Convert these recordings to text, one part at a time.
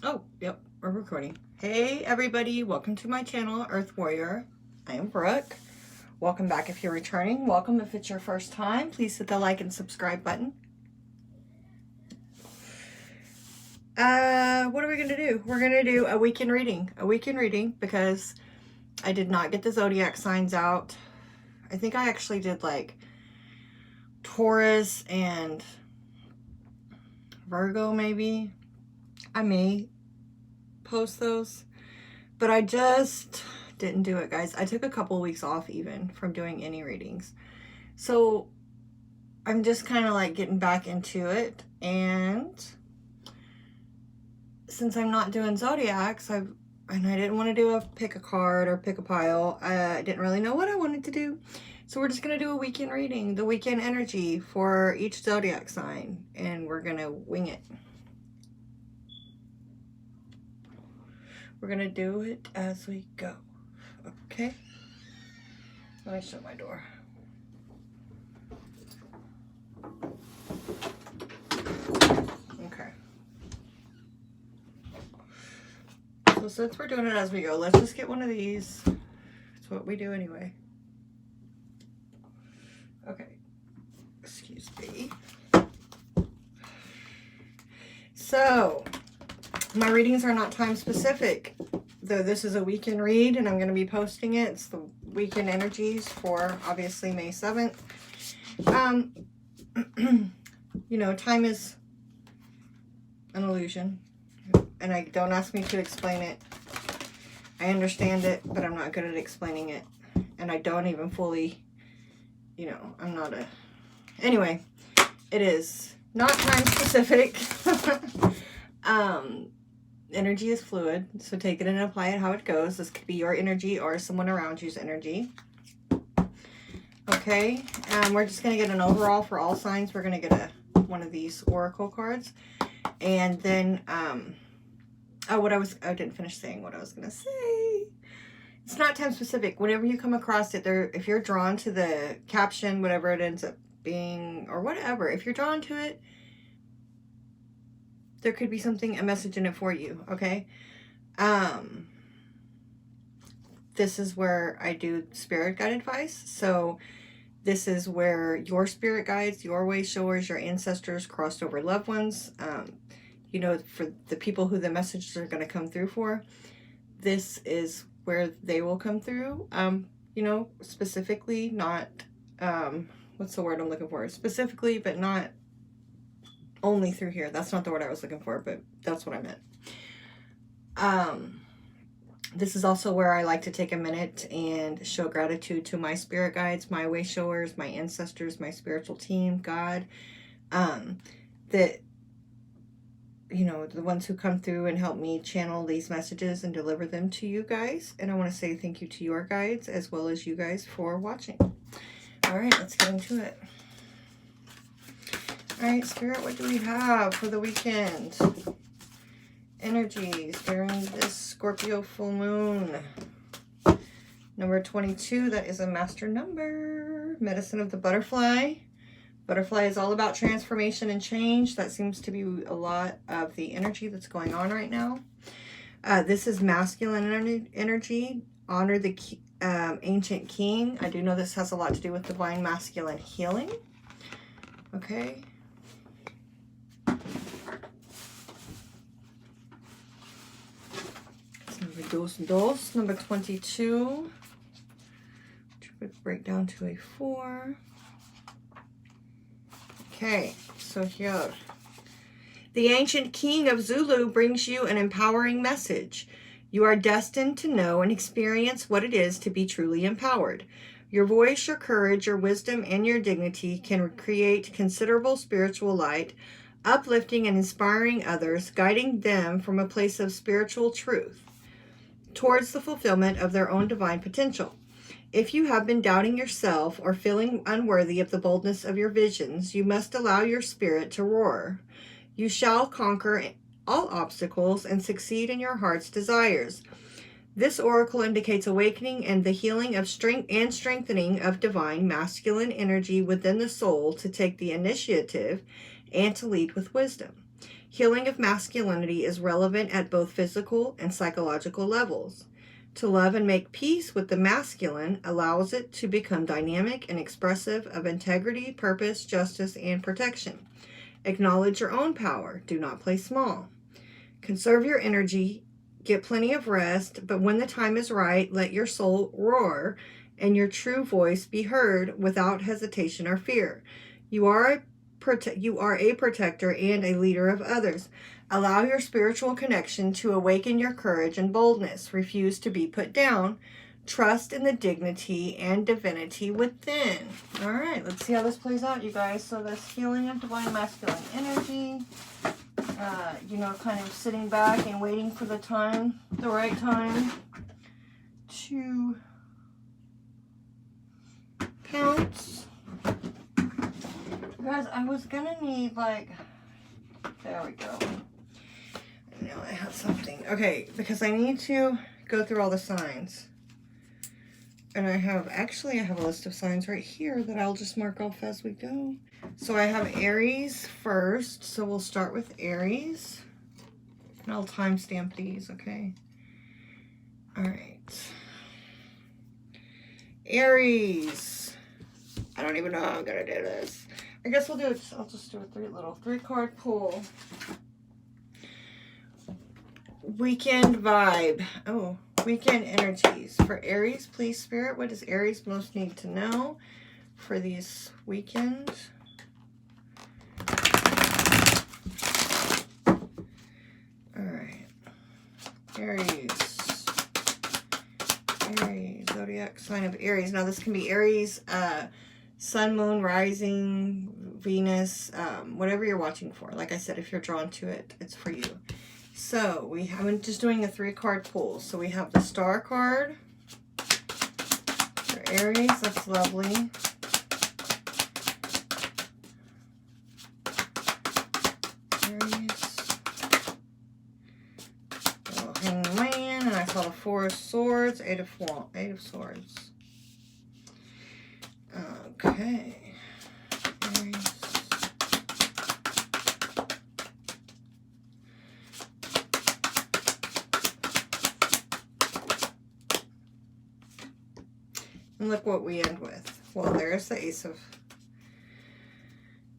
Oh, yep, we're recording. Hey everybody, welcome to my channel, Earth Warrior. I am Brooke. Welcome back if you're returning. Welcome if it's your first time. Please hit the like and subscribe button. What are we going to do? We're going to do a weekend reading. A weekend reading because I did not get the zodiac signs out. I think I actually did like Taurus and Virgo maybe. I may post those, but I just didn't do it, guys. I took a couple weeks off even from doing any readings, so I'm just kind of like getting back into it. And since I'm not doing zodiacs, and I didn't want to do a pick a card or pick a pile. I didn't really know what I wanted to do, so we're just gonna do a weekend reading, the weekend energy for each zodiac sign, and we're gonna wing it. We're gonna do it as we go. Okay, let me shut my door. Okay, so since we're doing it as we go, let's just get one of these. It's what we do anyway. Okay, excuse me. So my readings are not time specific, though this is a weekend read and I'm going to be posting it. It's the weekend energies for obviously May 7th. You know, time is an illusion, and don't ask me to explain it. I understand it, but I'm not good at explaining it, and I don't even fully, you know, I'm not a... Anyway, it is not time specific. Energy is fluid, so take it and apply it how it goes. This could be your energy or someone around you's energy. Okay, we're just going to get an overall for all signs. We're going to get one of these oracle cards. And then, I didn't finish saying what I was going to say. It's not time specific. Whenever you come across it, if you're drawn to the caption, whatever it ends up being, or whatever, if you're drawn to it, there could be a message in it for you, okay? This is where I do spirit guide advice. So this is where your spirit guides, your way showers, your ancestors, crossed over loved ones, you know, for the people who the messages are going to come through for, this is where they will come through. You know, specifically, not, what's the word I'm looking for? Specifically, but not only through here. That's not the word I was looking for, but that's what I meant. This is also where I like to take a minute and show gratitude to my spirit guides, my way showers, my ancestors, my spiritual team, God, that, you know, the ones who come through and help me channel these messages and deliver them to you guys. And I want to say thank you to your guides as well as you guys for watching. All right, let's get into it. All right, Spirit, what do we have for the weekend? Energies during this Scorpio full moon. Number 22, that is a master number. Medicine of the butterfly. Butterfly is all about transformation and change. That seems to be a lot of the energy that's going on right now. This is masculine energy. Honor the ancient king. I do know this has a lot to do with divine masculine healing. Okay. Number 22, which would break down to a 4. Okay, so here. The ancient king of Zulu brings you an empowering message. You are destined to know and experience what it is to be truly empowered. Your voice, your courage, your wisdom, and your dignity can create considerable spiritual light, uplifting and inspiring others, guiding them from a place of spiritual truth towards the fulfillment of their own divine potential. If you have been doubting yourself or feeling unworthy of the boldness of your visions, you must allow your spirit to roar. You shall conquer all obstacles and succeed in your heart's desires. This oracle indicates awakening and the healing of strength and strengthening of divine masculine energy within the soul to take the initiative and to lead with wisdom. Healing of masculinity is relevant at both physical and psychological levels. To love and make peace with the masculine allows it to become dynamic and expressive of integrity, purpose, justice, and protection. Acknowledge your own power. Do not play small. Conserve your energy. Get plenty of rest, but when the time is right, let your soul roar and your true voice be heard without hesitation or fear. You are a protector and a leader of others. Allow your spiritual connection to awaken your courage and boldness. Refuse to be put down. Trust in the dignity and divinity within. All right, let's see how this plays out, you guys. So this healing of divine masculine energy, you know, kind of sitting back and waiting for the time, the right time to pounce. Guys, I was gonna need, like, there we go. Now I have something. Okay, because I need to go through all the signs. And I have a list of signs right here that I'll just mark off as we go. So I have Aries first. So we'll start with Aries. And I'll timestamp these, okay? All right. Aries. I don't even know how I'm gonna do this. I guess I'll just do a three-card pull. Weekend vibe. Oh, weekend energies. For Aries, please, Spirit, what does Aries most need to know for these weekends? All right. Aries, zodiac sign of Aries. Now, this can be Aries, sun, moon, rising, Venus, whatever you're watching for. Like I said, if you're drawn to it, it's for you. So I'm just doing a 3-card pull. So we have the Star card for Aries. That's lovely. Aries. Little Hangman, and I saw the 4 of Swords, 8 of Swords. Okay. Aries. And look what we end with. Well, there's the Ace of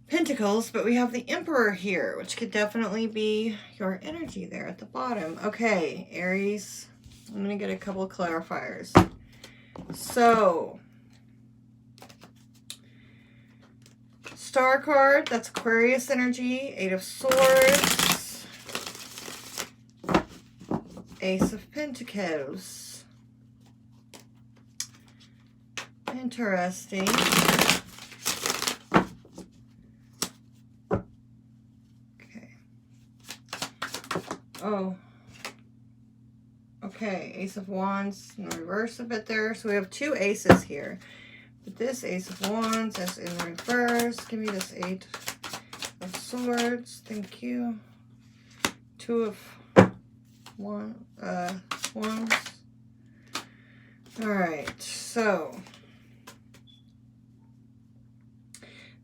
Pentacles, but we have the Emperor here, which could definitely be your energy there at the bottom. Okay, Aries. I'm going to get a couple of clarifiers. So, Star card, that's Aquarius energy. 8 of Swords. Ace of Pentacles. Interesting. Okay. Oh. Okay, Ace of Wands in reverse a bit there. So we have 2 aces here. But this Ace of Wands is in reverse. Give me this 8 of Swords. Thank you. 2 of Wands. Alright, so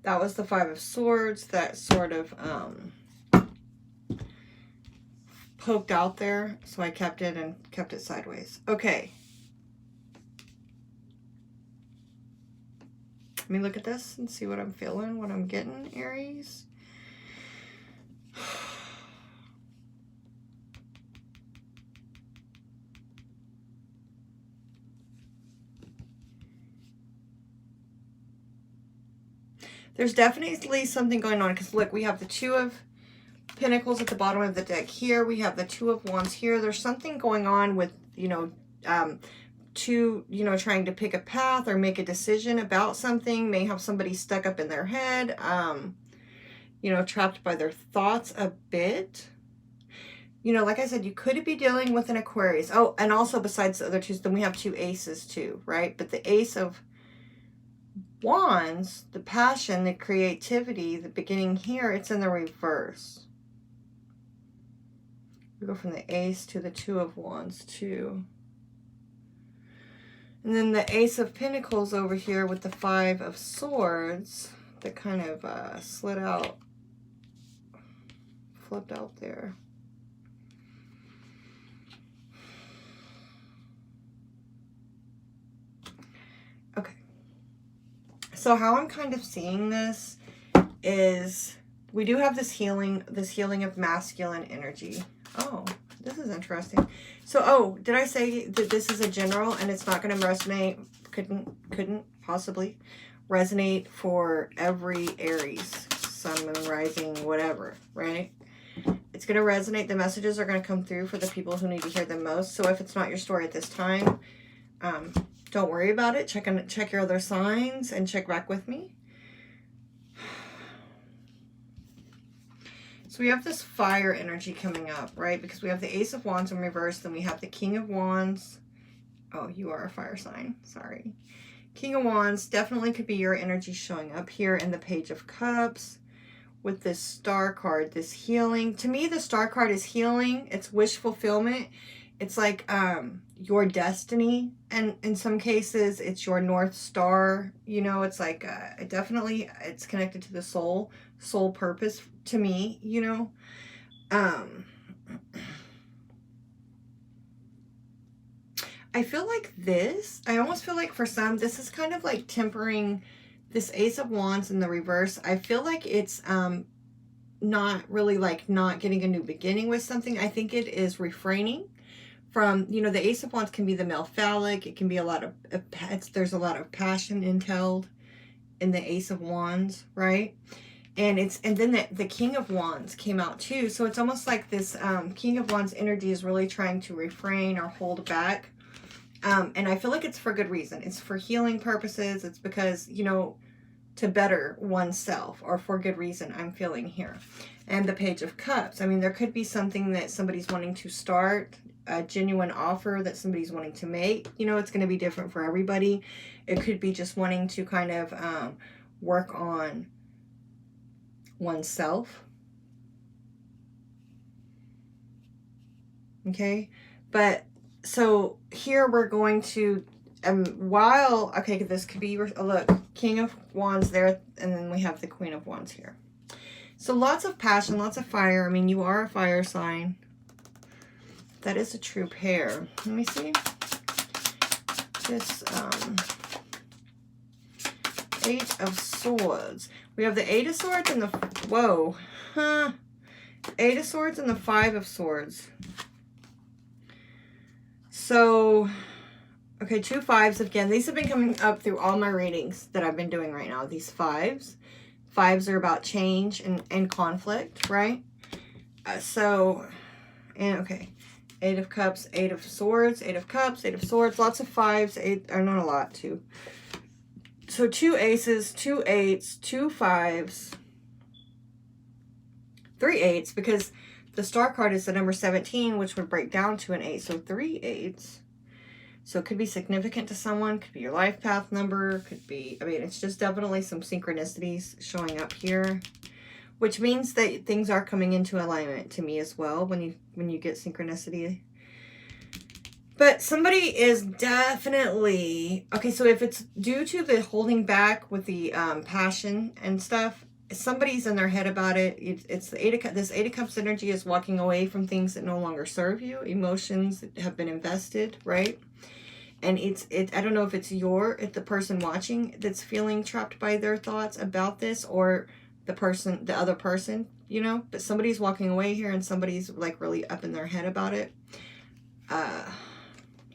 that was the 5 of Swords that sort of poked out there. So I kept it and kept it sideways. Okay. Let me look at this and see what I'm feeling, what I'm getting, Aries. There's definitely something going on because look, we have the 2 of Pentacles at the bottom of the deck here. We have the 2 of Wands here. There's something going on with, you know, trying to pick a path or make a decision about something. May have somebody stuck up in their head, you know, trapped by their thoughts a bit. You know, like I said, you could be dealing with an Aquarius. Oh, and also besides the other 2, then we have 2 aces too, right? But the Ace of Wands, the passion, the creativity, the beginning here, it's in the reverse. We go from the Ace to the 2 of Wands too. And then the Ace of Pentacles over here with the 5 of Swords that kind of slid out flipped out there. Okay. So how I'm kind of seeing this is we do have this healing of masculine energy. Oh, this is interesting. So, oh, did I say that this is a general and it's not going to resonate? Couldn't possibly resonate for every Aries, Sun, Moon, Rising, whatever, right? It's going to resonate. The messages are going to come through for the people who need to hear them most. So if it's not your story at this time, don't worry about it. Check your other signs and check back with me. So we have this fire energy coming up, right? Because we have the Ace of Wands in reverse, then we have the King of Wands. Oh, you are a fire sign. Sorry. King of Wands definitely could be your energy showing up here in the Page of Cups with this Star card, this healing. To me, the Star card is healing. It's wish fulfillment. It's like your destiny. And in some cases, it's your North Star. You know, it's like definitely it's connected to the soul purpose to me, you know. I feel like this, I almost feel like for some, this is kind of like tempering this Ace of Wands in the reverse. I feel like it's not really like not getting a new beginning with something. I think it is refraining from, you know, the Ace of Wands can be the male phallic. It can be a lot of, there's a lot of passion entailed in the Ace of Wands, right? And then the King of Wands came out too. So it's almost like this King of Wands energy is really trying to refrain or hold back. And I feel like it's for good reason. It's for healing purposes. It's because, you know, to better oneself or for good reason, I'm feeling here. And the Page of Cups. I mean, there could be something that somebody's wanting to start, a genuine offer that somebody's wanting to make. You know, it's going to be different for everybody. It could be just wanting to kind of work on oneself. Okay, but so here we're going to okay, this could be, look, King of Wands there, and then we have the Queen of Wands here. So lots of passion, lots of fire. I mean, you are a fire sign. That is a true pair. Let me see this Eight of Swords. We have the Eight of Swords and the, whoa, Eight of Swords and the Five of Swords. So, okay, 2 5s again. These have been coming up through all my readings that I've been doing right now. These 5s. 5s are about change and conflict, right? Okay. 8 of Cups, 8 of Swords, 8 of Cups, 8 of Swords. Lots of 5s, 8, or not a lot, 2. So 2 aces, 2 8s, 2 5s, 3 8s, because the Star card is the number 17, which would break down to an 8. So 3 8s. So it could be significant to someone, could be your life path number, could be, I mean, it's just definitely some synchronicities showing up here, which means that things are coming into alignment to me as well when you get synchronicity. But somebody is definitely, okay, so if it's due to the holding back with the passion and stuff, somebody's in their head about it. It's the Eight of Cups. This Eight of Cups energy is walking away from things that no longer serve you, emotions that have been invested, right? And I don't know if it's the person watching that's feeling trapped by their thoughts about this, or the other person, you know, but somebody's walking away here and somebody's like really up in their head about it.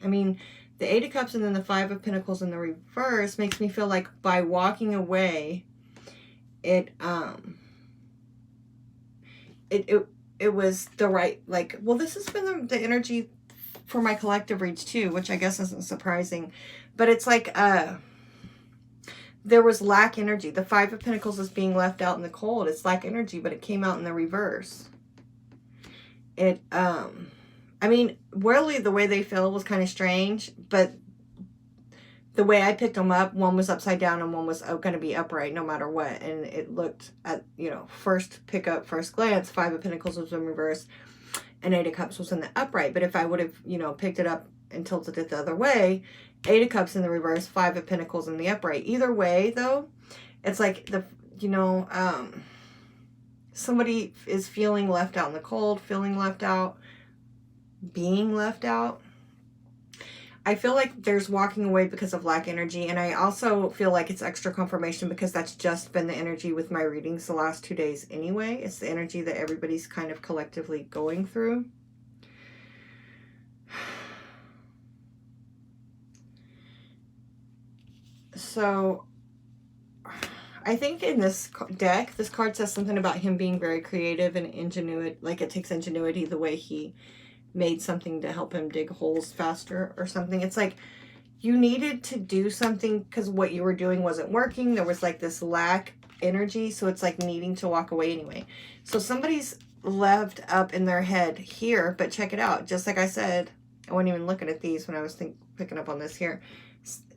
I mean, the Eight of Cups and then the Five of Pentacles in the reverse makes me feel like by walking away, it was the right, like, well, this has been the energy for my collective reads too, which I guess isn't surprising, but it's like there was lack energy. The Five of Pentacles is being left out in the cold. It's lack energy, but it came out in the reverse. I mean, really the way they feel was kind of strange, but the way I picked them up, one was upside down and one was going to be upright no matter what. And it looked at, you know, first pickup, first glance, Five of Pentacles was in reverse and Eight of Cups was in the upright. But if I would have, you know, picked it up and tilted it the other way, Eight of Cups in the reverse, Five of Pentacles in the upright. Either way, though, it's like the, you know, somebody is feeling left out in the cold, feeling left out, being left out. I feel like there's walking away because of lack energy, and I also feel like it's extra confirmation because that's just been the energy with my readings the last 2 days anyway. It's the energy that everybody's kind of collectively going through. So I think in this deck, this card says something about him being very creative and ingenuity. Like it takes ingenuity the way he made something to help him dig holes faster or something. It's like you needed to do something because what you were doing wasn't working. There was like this lack energy. So it's like needing to walk away anyway. So somebody's left up in their head here, but check it out. Just like I said, I wasn't even looking at these when I was picking up on this here.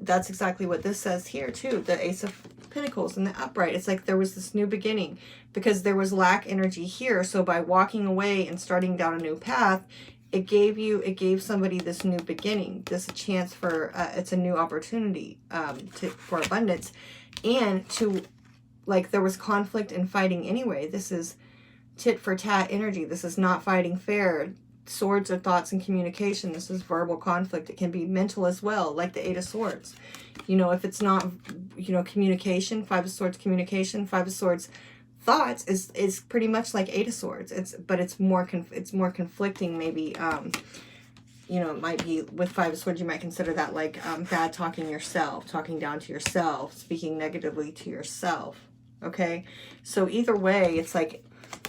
That's exactly what this says here too. The Ace of Pentacles and the upright. It's like there was this new beginning because there was lack energy here. So by walking away and starting down a new path, it gave somebody this new beginning, this chance for, it's a new opportunity for abundance. And to, like, there was conflict and fighting anyway. This is tit for tat energy. This is not fighting fair. Swords are thoughts and communication. This is verbal conflict. It can be mental as well, like the Eight of Swords. You know, if it's not, you know, communication, Five of Swords communication, Five of Swords thoughts is pretty much like Eight of Swords. But it's more conflicting maybe. You know, it might be with Five of Swords, you might consider that like bad talking yourself, talking down to yourself, speaking negatively to yourself. Okay, so either way, it's like,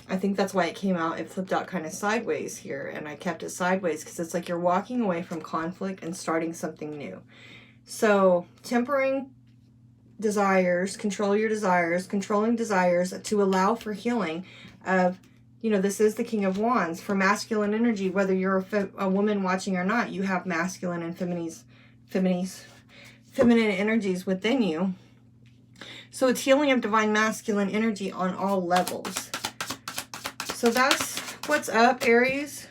I think that's why it came out, it flipped out kind of sideways here, and I kept it sideways because it's like you're walking away from conflict and starting something new. So tempering desires, control your desires, controlling desires to allow for healing of, you know, this is the King of Wands for masculine energy. Whether you're a woman watching or not, you have masculine and feminine energies within you. So it's healing of divine masculine energy on all levels. So that's what's up, Aries.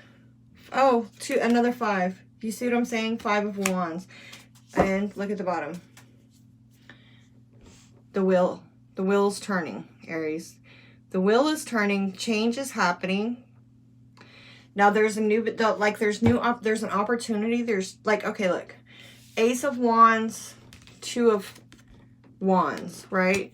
Oh, another 5. Do you see what I'm saying? 5 of Wands. And look at the bottom. The wheel. The wheel's turning, Aries. The wheel is turning. Change is happening. Now there's a new, like there's an opportunity. There's like, okay, look. Ace of Wands, 2 of Wands, right?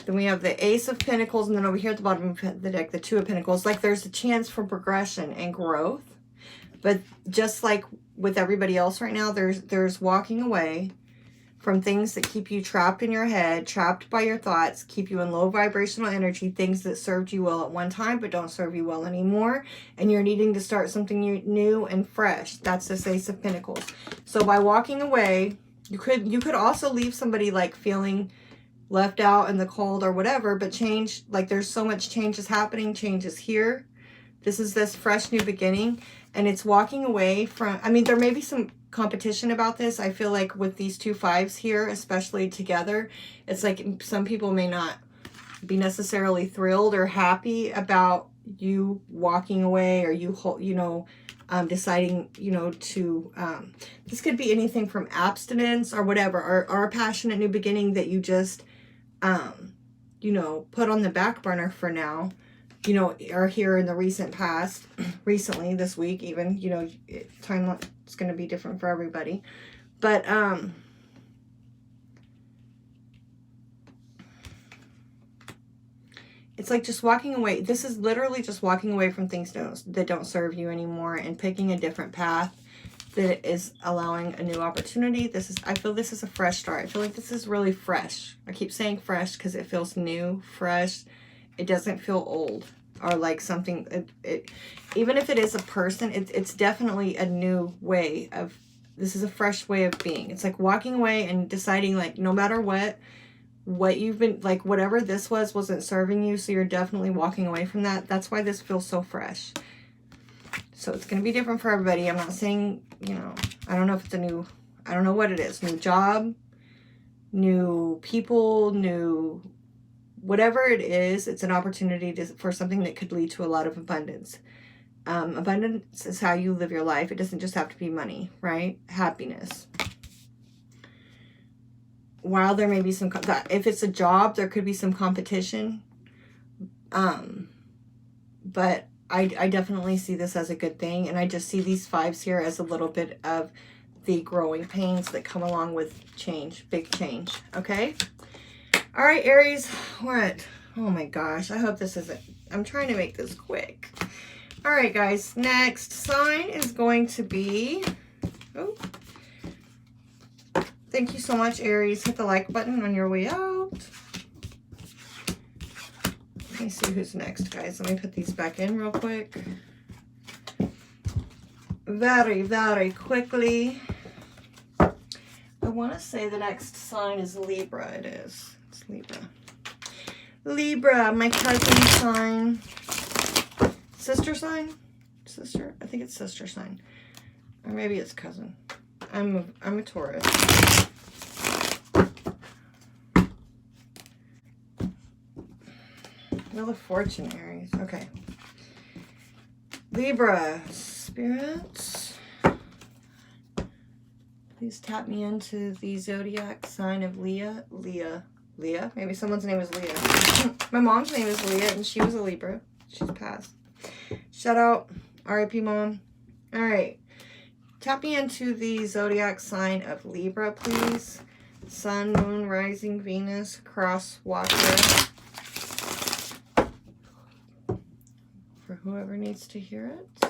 Then we have the Ace of Pentacles, and then over here at the bottom of the deck, the 2 of Pentacles. Like there's a chance for progression and growth. But just like with everybody else right now, there's walking away from things that keep you trapped in your head, trapped by your thoughts, keep you in low vibrational energy, things that served you well at one time but don't serve you well anymore, and you're needing to start something new and fresh. That's this Ace of Pentacles. So by walking away, you could also leave somebody like feeling left out in the cold or whatever, but change, like there's so much change is happening, change is here. This is this fresh new beginning, and it's walking away from, I mean, there may be some competition about this. I feel like with these 2 5s here, especially together, it's like some people may not be necessarily thrilled or happy about you walking away, or you know, deciding, you know, to, this could be anything from abstinence or whatever, or a passionate new beginning that you just, you know, put on the back burner for now, you know, or here in the recent past, recently, this week even, you know, time is going to be different for everybody. But, it's like just walking away. This is literally just walking away from things that don't serve you anymore and picking a different path that is allowing a new opportunity. I feel this is a fresh start. I feel like this is really fresh. I keep saying fresh because it feels new, fresh. It doesn't feel old or like something, even if it is a person, it's definitely a new way of, this is a fresh way of being. It's like walking away and deciding like no matter what you've been, like whatever this wasn't serving you, so you're definitely walking away from that. That's why this feels so fresh. So it's going to be different for everybody. I'm not saying, you know, I don't know if it's I don't know what it is. New job, new people, new, whatever it is, it's an opportunity for something that could lead to a lot of abundance. Abundance is how you live your life. It doesn't just have to be money, right? Happiness. While there may be some, if it's a job, there could be some competition. but I definitely see this as a good thing, and I just see these 5s here as a little bit of the growing pains that come along with change, big change, okay? All right, Aries, we're at, oh my gosh, I hope this isn't, I'm trying to make this quick. All right, guys, next sign is going to be, oh, thank you so much, Aries. Hit the like button on your way out. Let me see who's next, guys. Let me put these back in real quick. Very, very quickly. I want to say the next sign is Libra. It is. It's Libra. Libra, my cousin sign. Sister sign? Sister? I think it's sister sign. Or maybe it's cousin. I'm a Taurus. Wheel of Fortune, Aries. Okay. Libra, spirits. Please tap me into the zodiac sign of Leah. Leah. Maybe someone's name is Leah. My mom's name is Leah, and she was a Libra. She's passed. Shout out. R.I.P. Mom. All right. Tap me into the zodiac sign of Libra, please. Sun, Moon, Rising, Venus, Cross Walker. For whoever needs to hear it.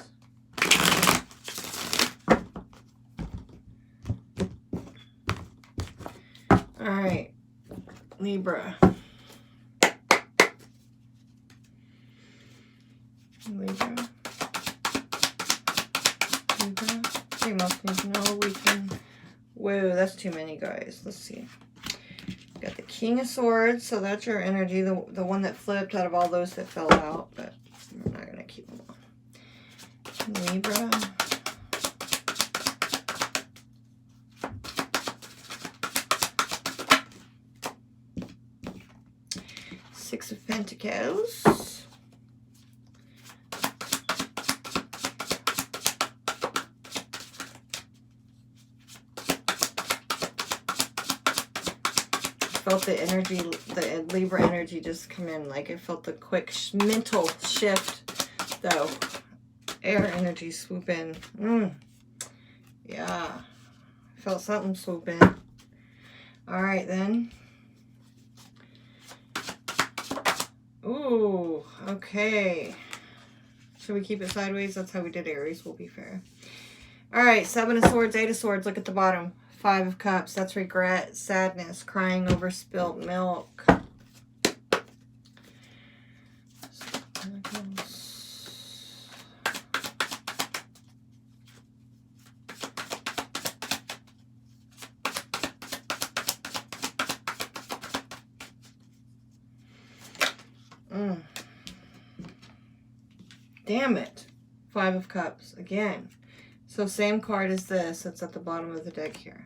All right, Libra. Libra. Okay, most need to know we can. Whoa, that's too many, guys. Let's see. Got the King of Swords, so that's your energy, the one that flipped out of all those that fell out, but we're not gonna keep them on. Libra. Six of Pentacles. Felt the energy, the Libra energy just come in. Like I felt the quick mental shift, though. Air energy swoop in. Yeah. Felt something swoop in. All right, then. Ooh, okay. Should we keep it sideways? That's how we did Aries. We'll be fair. All right, 7 of Swords, 8 of Swords. Look at the bottom. 5 of Cups. That's regret, sadness, crying over spilt milk. Damn it. 5 of Cups again. So same card as this. It's at the bottom of the deck here.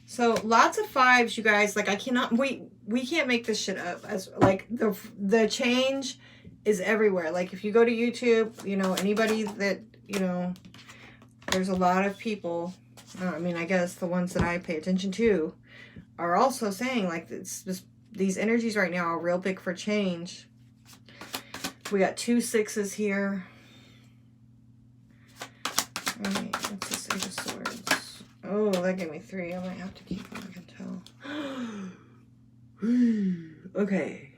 So lots of 5s, you guys. Like I cannot, we can't make this shit up. As like the change is everywhere. Like if you go to YouTube, you know, anybody that, you know, there's a lot of people, I mean, I guess the ones that I pay attention to are also saying like these energies right now are real big for change. We got 2 6s here. All right, what's this 8 of Swords? Oh, that gave me 3. I might have to keep them, I can tell. Okay.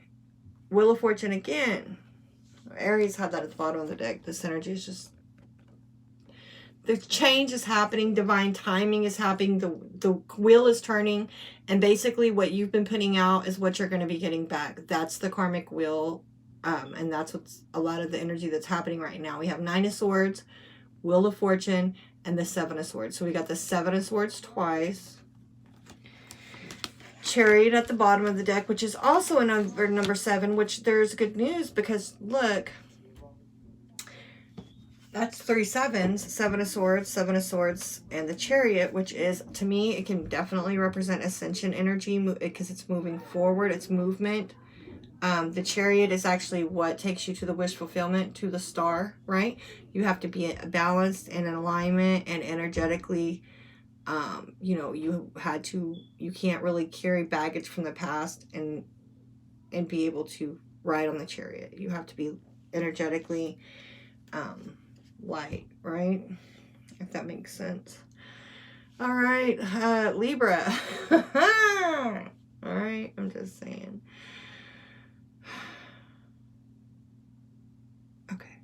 Wheel of Fortune again. Aries had that at the bottom of the deck. This energy is just... The change is happening. Divine timing is happening. The wheel is turning. And basically what you've been putting out is what you're going to be getting back. That's the karmic wheel. And that's what's a lot of the energy that's happening right now. We have 9 of Swords, Wheel of Fortune, and the 7 of Swords. So we got the 7 of Swords twice. Chariot at the bottom of the deck, which is also a number 7, which there's good news because look, that's 3 7s, 7 of Swords, 7 of Swords, and the Chariot, which is, to me, it can definitely represent ascension energy because it's moving forward, it's movement. The Chariot is actually what takes you to the wish fulfillment, to the star, right? You have to be balanced and in alignment and energetically, you know, you can't really carry baggage from the past and be able to ride on the Chariot. You have to be energetically light, right? If that makes sense. All right, Libra. All right, I'm just saying. Okay.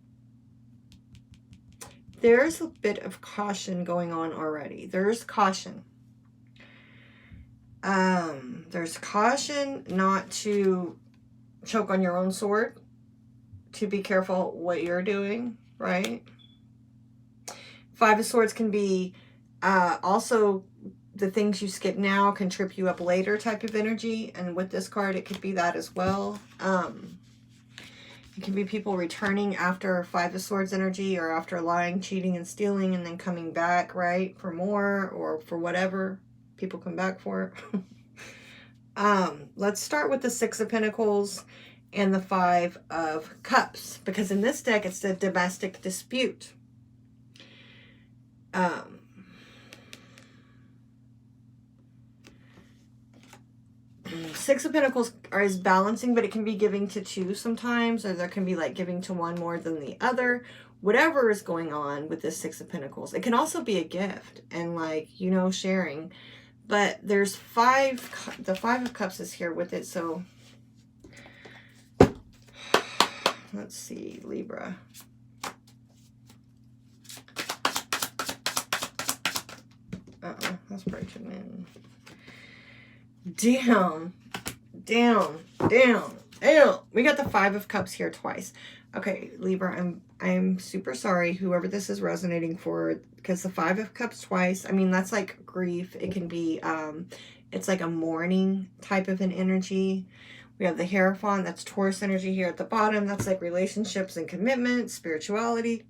There's a bit of caution going on already. There's caution. There's caution not to choke on your own sword, to be careful what you're doing, right? Five of Swords can be also the things you skip now can trip you up later type of energy. And with this card, it could be that as well. It can be people returning after Five of Swords energy, or after lying, cheating, and stealing, and then coming back, right, for more, or for whatever people come back for. Let's start with the Six of Pentacles and the Five of Cups, because in this deck, it's the domestic dispute. Six of Pentacles is balancing, but it can be giving to two sometimes, or there can be like giving to one more than the other. Whatever is going on with this Six of Pentacles. It can also be a gift and like, you know, sharing. But there's the Five of Cups is here with it. So let's see, Libra. That's probably too many. Down. We got the Five of Cups here twice. Okay, Libra, I'm super sorry, whoever this is resonating for, because the Five of Cups twice, I mean, that's like grief. It can be, it's like a mourning type of an energy. We have the Hierophant, that's Taurus energy here at the bottom. That's like relationships and commitment, spirituality.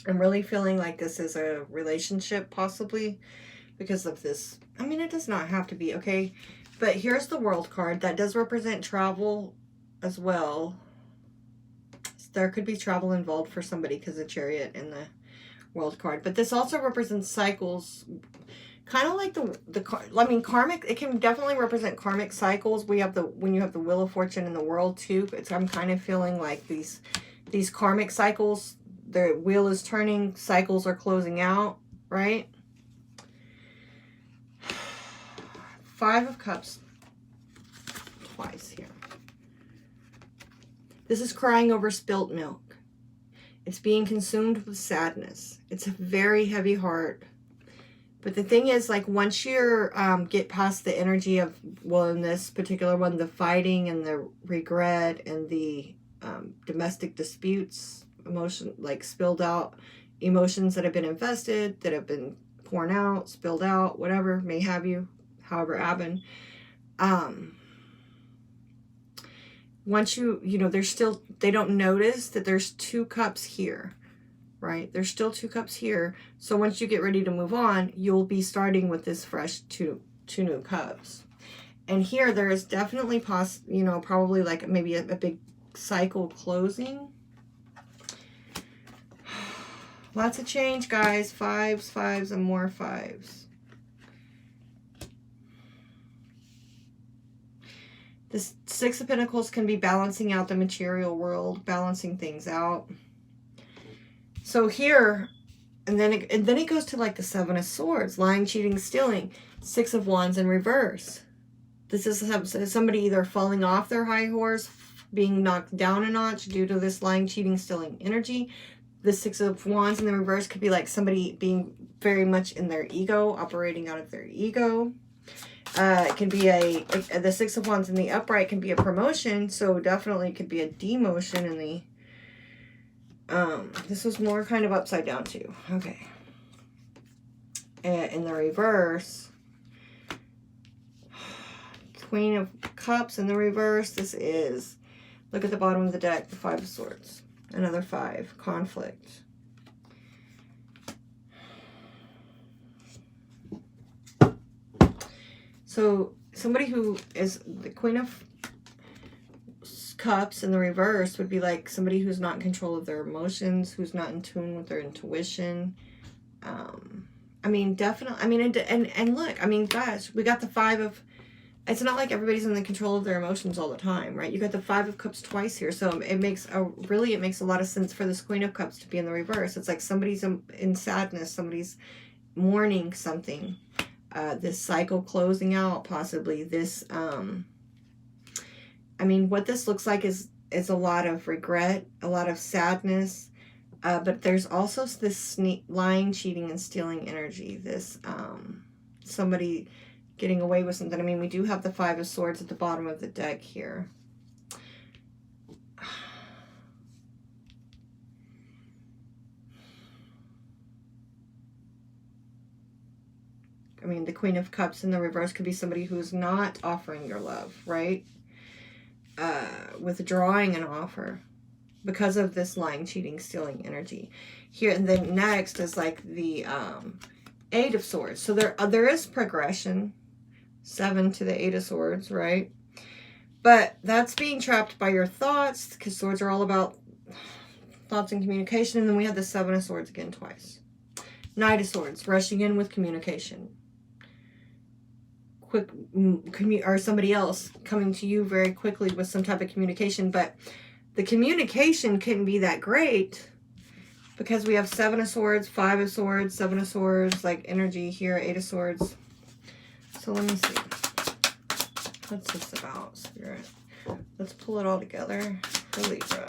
I'm really feeling like this is a relationship, possibly, because of this. I mean, it does not have to be, okay? But here's the World card. That does represent travel as well. There could be travel involved for somebody because of Chariot in the World card. But this also represents cycles, kind of like I mean, karmic. It can definitely represent karmic cycles. We have when you have the Wheel of Fortune in the World too. I'm kind of feeling like these karmic cycles. The wheel is turning. Cycles are closing out, right? Five of Cups twice here. This is crying over spilt milk. It's being consumed with sadness. It's a very heavy heart. But the thing is, like, once you get past the energy of, well, in this particular one, the fighting and the regret and the domestic disputes, emotion, like spilled out emotions that have been invested, that have been poured out, spilled out, whatever may have you, however happened. Once you know, there's still, they don't notice that there's two cups here, right? There's still two cups here. So once you get ready to move on, you'll be starting with this fresh two new cups. And here there is definitely probably like maybe a big cycle closing. Lots of change, guys. Fives, and more fives. The Six of Pentacles can be balancing out the material world, balancing things out. So here, and then it goes to like the Seven of Swords, lying, cheating, stealing. Six of Wands in reverse. This is somebody either falling off their high horse, being knocked down a notch due to this lying, cheating, stealing energy. The Six of Wands in the reverse could be like somebody being very much in their ego, operating out of their ego. It can be the Six of Wands in the upright can be a promotion, so definitely it could be a demotion in the, this was more kind of upside down too. Okay. In the reverse, Queen of Cups in the reverse, this is, look at the bottom of the deck, the Five of Swords. Another five, conflict. So somebody who is the Queen of Cups in the reverse would be like somebody who's not in control of their emotions, who's not in tune with their intuition. I mean, definitely. I mean, and look, I mean, gosh, we got the Five it's not like everybody's in the control of their emotions all the time, right? You got the Five of Cups twice here, so it makes a lot of sense for this Queen of Cups to be in the reverse. It's like somebody's in sadness, somebody's mourning something. This cycle closing out, possibly. This, I mean, what this looks like is a lot of regret, a lot of sadness, but there's also this lying, cheating, and stealing energy. This, somebody getting away with something. I mean, we do have the Five of Swords at the bottom of the deck here. I mean, the Queen of Cups in the reverse could be somebody who's not offering your love, right? Withdrawing an offer because of this lying, cheating, stealing energy. Here, and then next is like the Eight of Swords. So there is progression. 7 to the Eight of Swords, right? But that's being trapped by your thoughts, because swords are all about thoughts and communication. And then we have the Seven of Swords again twice. Knight of Swords, rushing in with communication. Quick, or somebody else coming to you very quickly with some type of communication. But the communication couldn't be that great because we have Seven of Swords, Five of Swords, Seven of Swords, like energy here, Eight of Swords. So let me see. What's this about, Spirit? Let's pull it all together for Libra.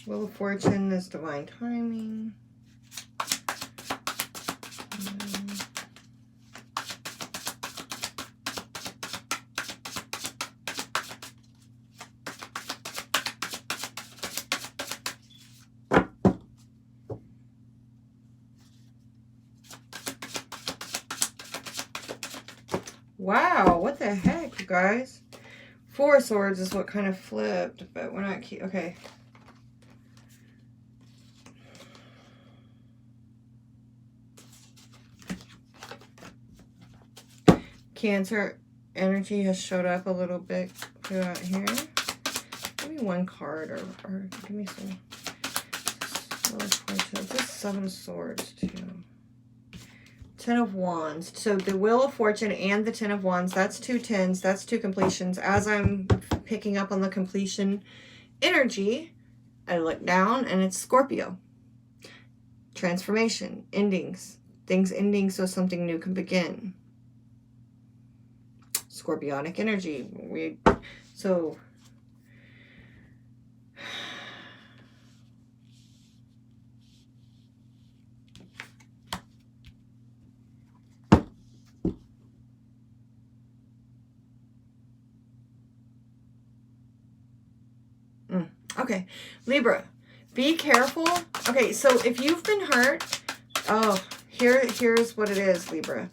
Wheel of Fortune is divine timing. Wow, what the heck, you guys? Four of Swords is what kind of flipped, but we're not okay. Cancer energy has showed up a little bit throughout here. Give me one card or give me some. This is Seven of Swords too. Ten of Wands. So the Wheel of Fortune and the Ten of Wands, that's two tens, that's two completions. As I'm picking up on the completion energy, I look down and it's Scorpio. Transformation, endings, things ending so something new can begin. Scorpionic energy. So okay, Libra, be careful. Okay, so if you've been hurt, here's what it is, Libra.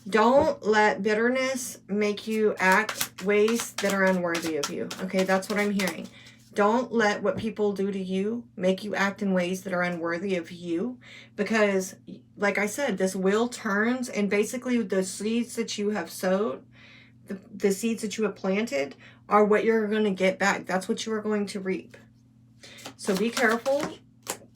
Don't let bitterness make you act ways that are unworthy of you. Okay, that's what I'm hearing. Don't let what people do to you make you act in ways that are unworthy of you. Because, like I said, this wheel turns, and basically the seeds that you have sowed, the seeds that you have planted, are what you're going to get back. That's what you are going to reap. So be careful,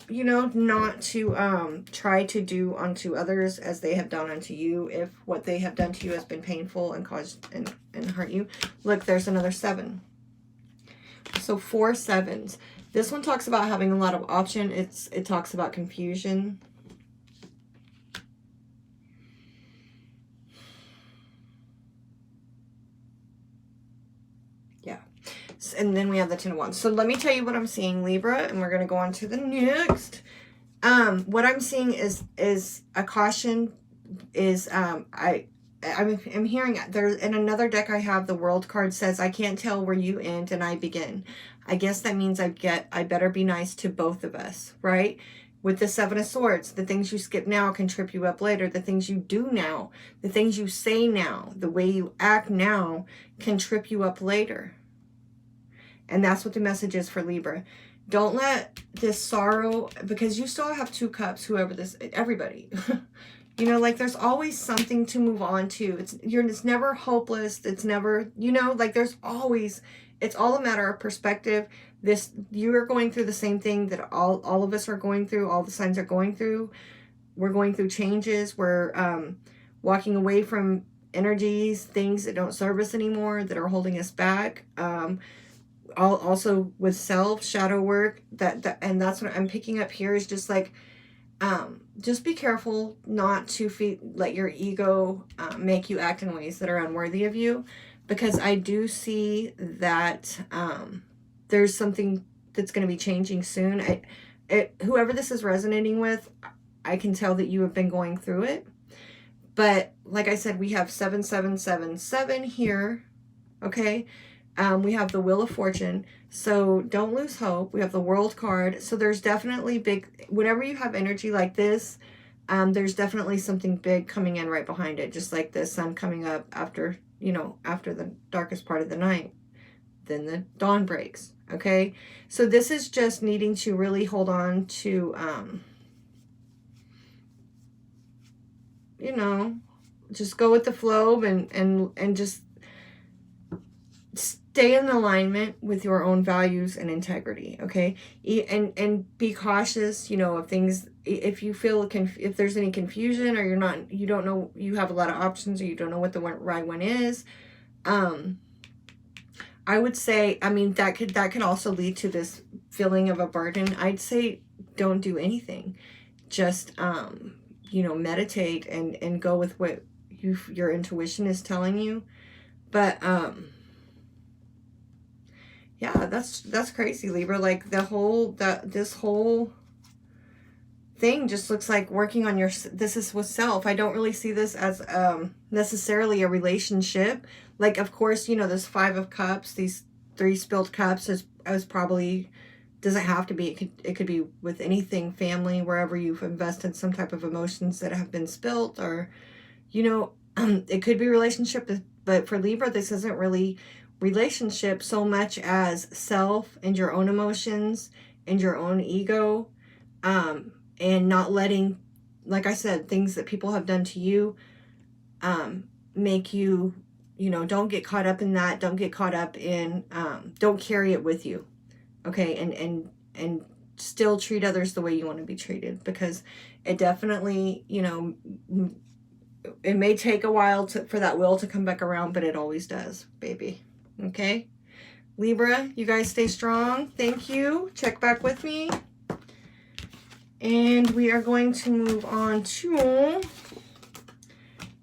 you know, not to try to do unto others as they have done unto you, if what they have done to you has been painful and caused and hurt you. Look, there's another 7. So 4 sevens. This one talks about having a lot of option. It talks about confusion. Yeah. And then we have the 10 of Wands. So let me tell you what I'm seeing, Libra, and we're going to go on to the next. What I'm seeing is a caution. I'm hearing there in another deck I have, the World card says, I can't tell where you end and I begin. I guess that means I better be nice to both of us, right? With the 7 of Swords, the things you skip now can trip you up later. The things you do now, the things you say now, the way you act now can trip you up later. And that's what the message is for Libra. Don't let this sorrow, because you still have 2 cups, whoever this, everybody. You know, like there's always something to move on to. It's never hopeless. It's never, you know, like there's always, it's all a matter of perspective. You are going through the same thing that all of us are going through. All the signs are going through. We're going through changes. We're walking away from energies, things that don't serve us anymore, that are holding us back. Also with self shadow work, and that's what I'm picking up here is just like, just be careful not to let your ego make you act in ways that are unworthy of you, because I do see that there's something that's going to be changing soon. Whoever this is resonating with, I can tell that you have been going through it. But like I said, we have 7777 here, okay? We have the Wheel of Fortune, so don't lose hope. We have the World card, so there's definitely whenever you have energy like this, there's definitely something big coming in right behind it, just like the sun coming up after, you know, after the darkest part of the night. Then the dawn breaks, okay? So this is just needing to really hold on to, you know, just go with the flow and just stay in alignment with your own values and integrity, okay? And be cautious, you know, of things. If you feel if there's any confusion, or you don't know, you have a lot of options, or you don't know what the right one is, I would say, I mean, that could also lead to this feeling of a burden. I'd say don't do anything. Just you know, meditate and go with what your intuition is telling you. But yeah, that's crazy, Libra. Like this whole thing just looks like working on this is with self. I don't really see this as necessarily a relationship. Like, of course, you know, this 5 of Cups, these 3 spilled cups is probably, doesn't have to be, it could be with anything, family, wherever you've invested some type of emotions that have been spilt, or, you know, it could be relationship. But for Libra, this isn't really relationship so much as self and your own emotions and your own ego, and not letting, like I said, things that people have done to you make you, you know, don't get caught up in that. Don't get caught up in, don't carry it with you, okay? And still treat others the way you want to be treated, because it definitely, you know, it may take a while for that will to come back around, but it always does, baby. Okay, Libra, you guys stay strong. Thank you. Check back with me. And we are going to move on to,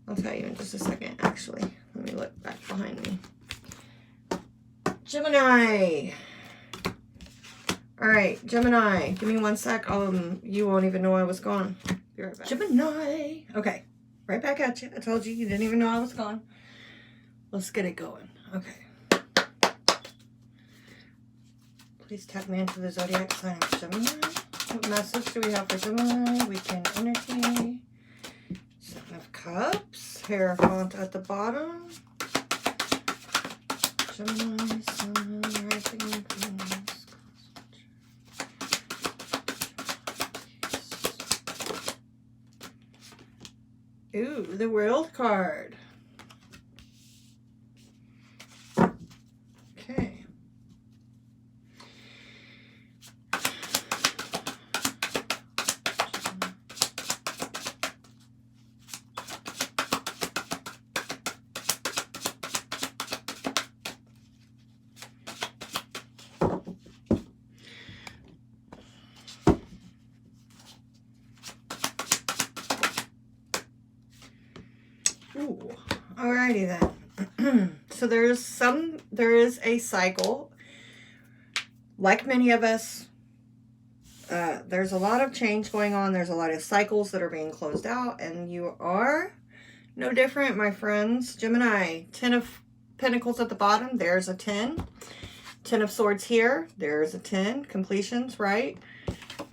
I'll tell you in just a second, actually. Let me look back behind me. Gemini. All right, Gemini. Give me 1 sec. You won't even know I was gone. Be right back. Gemini. Okay, right back at you. I told you didn't even know I was gone. Let's get it going. Okay. Please tap me into the zodiac sign of Gemini. What message do we have for Gemini? Weekend energy. 7 of Cups. Hierophant at the bottom. Gemini, Sun, Rising, Venus. Ooh, the World card. Okay. Ooh, alrighty then. So there is a cycle. Like many of us, there's a lot of change going on. There's a lot of cycles that are being closed out, and you are no different, my friends. Gemini, 10 of Pentacles at the bottom. There's a 10. 10 of Swords here. There's a 10. Completions, right?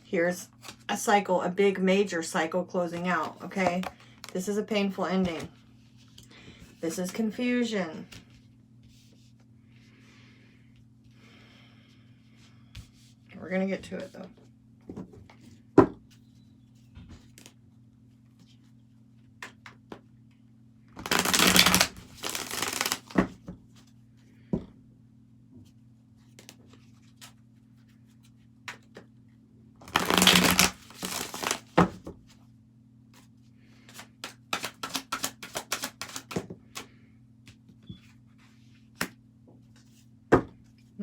Here's a cycle, a big major cycle closing out, okay? This is a painful ending. This is confusion. We're going to get to it, though.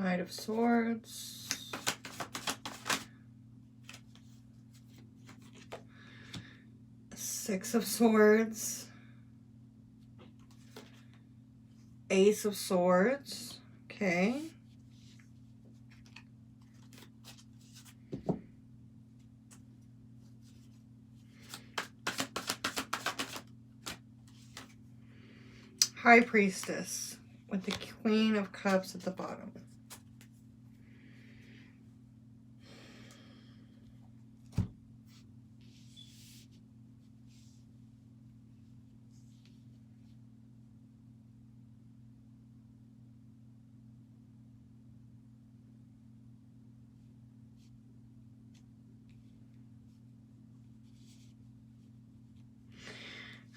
Knight of Swords. Six of Swords. Ace of Swords. Okay. High Priestess with the Queen of Cups at the bottom.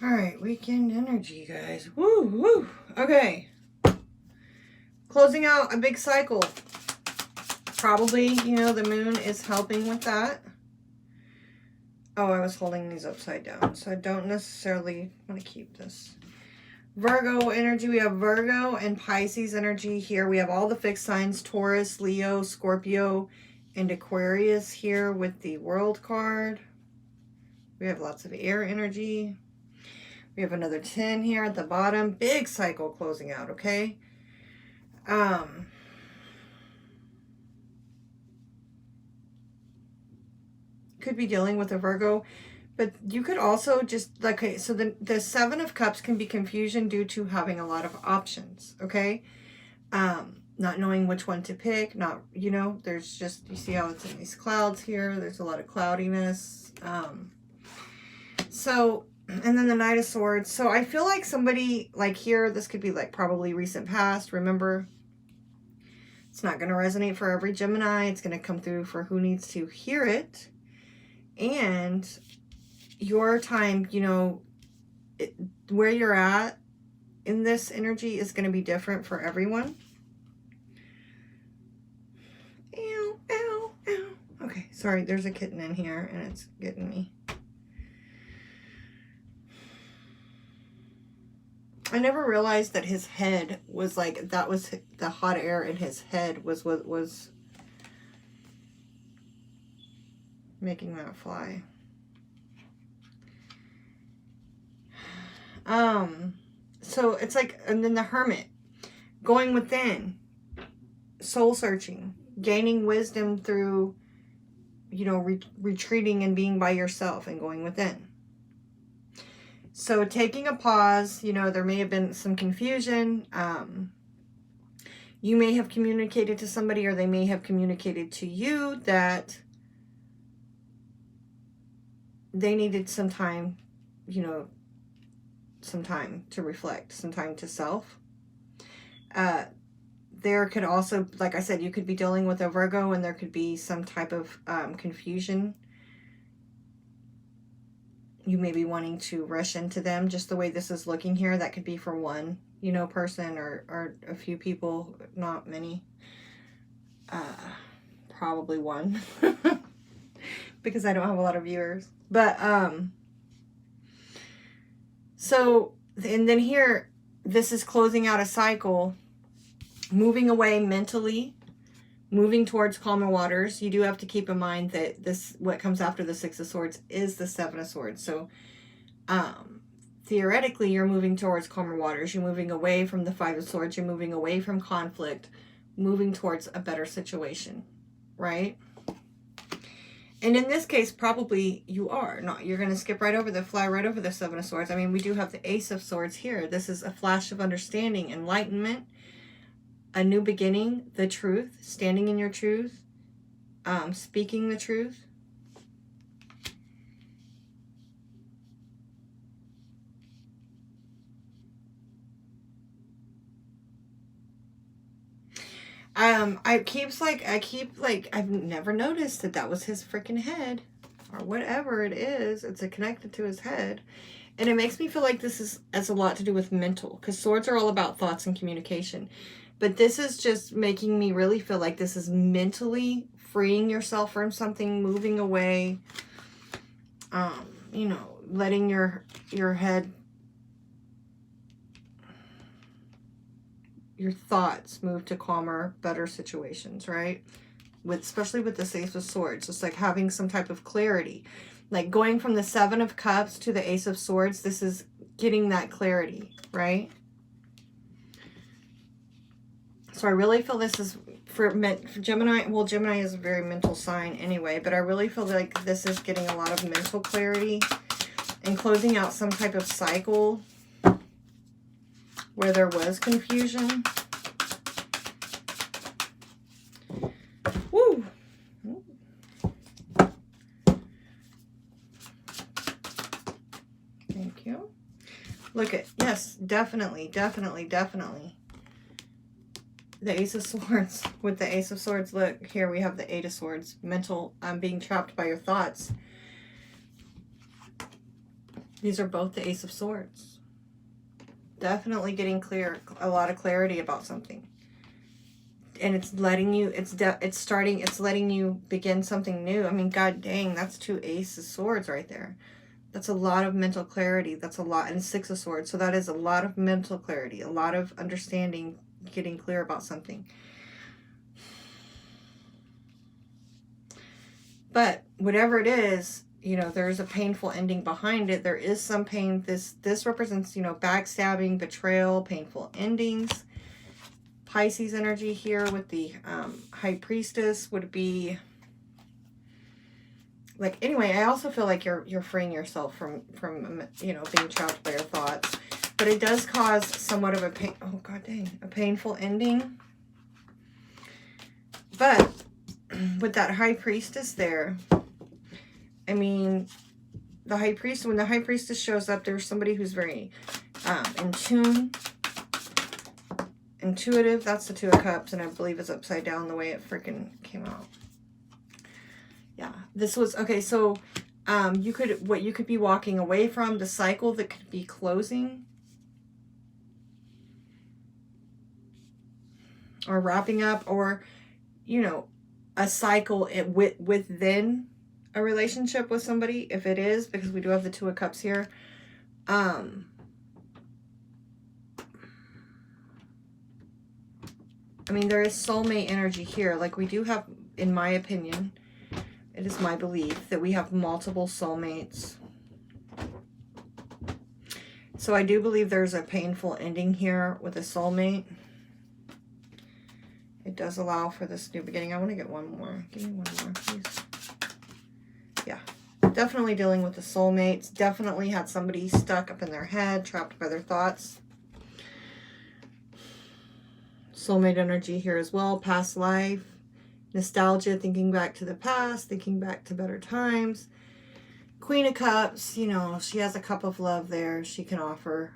All right, weekend energy, guys. Woo, woo. Okay. Closing out a big cycle. Probably, you know, the moon is helping with that. Oh, I was holding these upside down, so I don't necessarily want to keep this. Virgo energy. We have Virgo and Pisces energy here. We have all the fixed signs, Taurus, Leo, Scorpio, and Aquarius here with the World card. We have lots of air energy. We have another 10 here at the bottom. Big cycle closing out, okay? Could be dealing with a Virgo, but you could also just, okay, so the Seven of Cups can be confusion due to having a lot of options, okay? Not knowing which one to pick, not, you know, there's just, you see how it's in these clouds here. There's a lot of cloudiness. And then the Knight of Swords. So I feel like somebody, like here, this could be like probably recent past. Remember, it's not going to resonate for every Gemini. It's going to come through for who needs to hear it. And your time, you know, where you're at in this energy is going to be different for everyone. Ow, ow, ow. Okay, sorry, there's a kitten in here and it's getting me. I never realized that his head was like, that was the hot air in his head was what was making that fly. So it's like, and then the Hermit, going within, soul searching, gaining wisdom through, you know, retreating and being by yourself and going within. So taking a pause, you know, there may have been some confusion. You may have communicated to somebody, or they may have communicated to you that they needed some time, you know, some time to reflect, some time to self. There could also, like I said, you could be dealing with a Virgo and there could be some type of confusion. You may be wanting to rush into them, just the way this is looking here. That could be for one, you know, person or a few people, not many. Probably one. Because I don't have a lot of viewers. But, so, and then here, this is closing out a cycle, moving away mentally, moving towards calmer waters. You do have to keep in mind that this, what comes after the Six of Swords is the Seven of Swords. So, theoretically, you're moving towards calmer waters. You're moving away from the Five of Swords. You're moving away from conflict, moving towards a better situation, right? And in this case, probably you are not. You're going to skip right over fly right over the Seven of Swords. I mean, we do have the Ace of Swords here. This is a flash of understanding, enlightenment, a new beginning, the truth, standing in your truth, speaking the truth. I've never noticed that was his freaking head or whatever it is. It's connected to his head. And it makes me feel like this has a lot to do with mental, because swords are all about thoughts and communication. But this is just making me really feel like this is mentally freeing yourself from something, moving away, you know, letting your head your thoughts move to calmer, better situations, right? Especially with this Ace of Swords, it's like having some type of clarity. Like going from the Seven of Cups to the Ace of Swords, this is getting that clarity, right? So I really feel this is for Gemini. Well, Gemini is a very mental sign anyway, but I really feel like this is getting a lot of mental clarity and closing out some type of cycle where there was confusion. Woo! Thank you. Look at, yes, definitely, definitely, definitely. The Ace of Swords. With the Ace of Swords, look, here we have the Eight of Swords. Mental, being trapped by your thoughts. These are both the Ace of Swords. Definitely getting clear, a lot of clarity about something. And it's letting you, it's letting you begin something new. I mean, god dang, that's two Ace of Swords right there. That's a lot of mental clarity. That's a lot, and Six of Swords. So that is a lot of mental clarity, a lot of understanding, getting clear about something. But whatever it is, you know, there's a painful ending behind it. There is some pain. This represents, you know, backstabbing, betrayal, painful endings. Pisces energy here with the High Priestess would be like, anyway, I also feel like you're freeing yourself from you know, being trapped by your thoughts. But it does cause somewhat of a pain, oh god dang, a painful ending. But with that High Priestess there, I mean, the High Priest, when the High Priestess shows up, there's somebody who's very in tune, intuitive. That's the Two of Cups, and I believe it's upside down the way it freaking came out. Yeah, this was, okay, so you could be walking away from, the cycle that could be closing or wrapping up, or, you know, a cycle within a relationship with somebody, if it is, because we do have the Two of Cups here. I mean, there is soulmate energy here. Like, we do have, in my opinion, it is my belief that we have multiple soulmates. So I do believe there's a painful ending here with a soulmate. It does allow for this new beginning. I want to get one more. Give me one more, please. Yeah. Definitely dealing with the soulmates. Definitely had somebody stuck up in their head, trapped by their thoughts. Soulmate energy here as well. Past life. Nostalgia, thinking back to the past, thinking back to better times. Queen of Cups, you know, she has a cup of love there she can offer.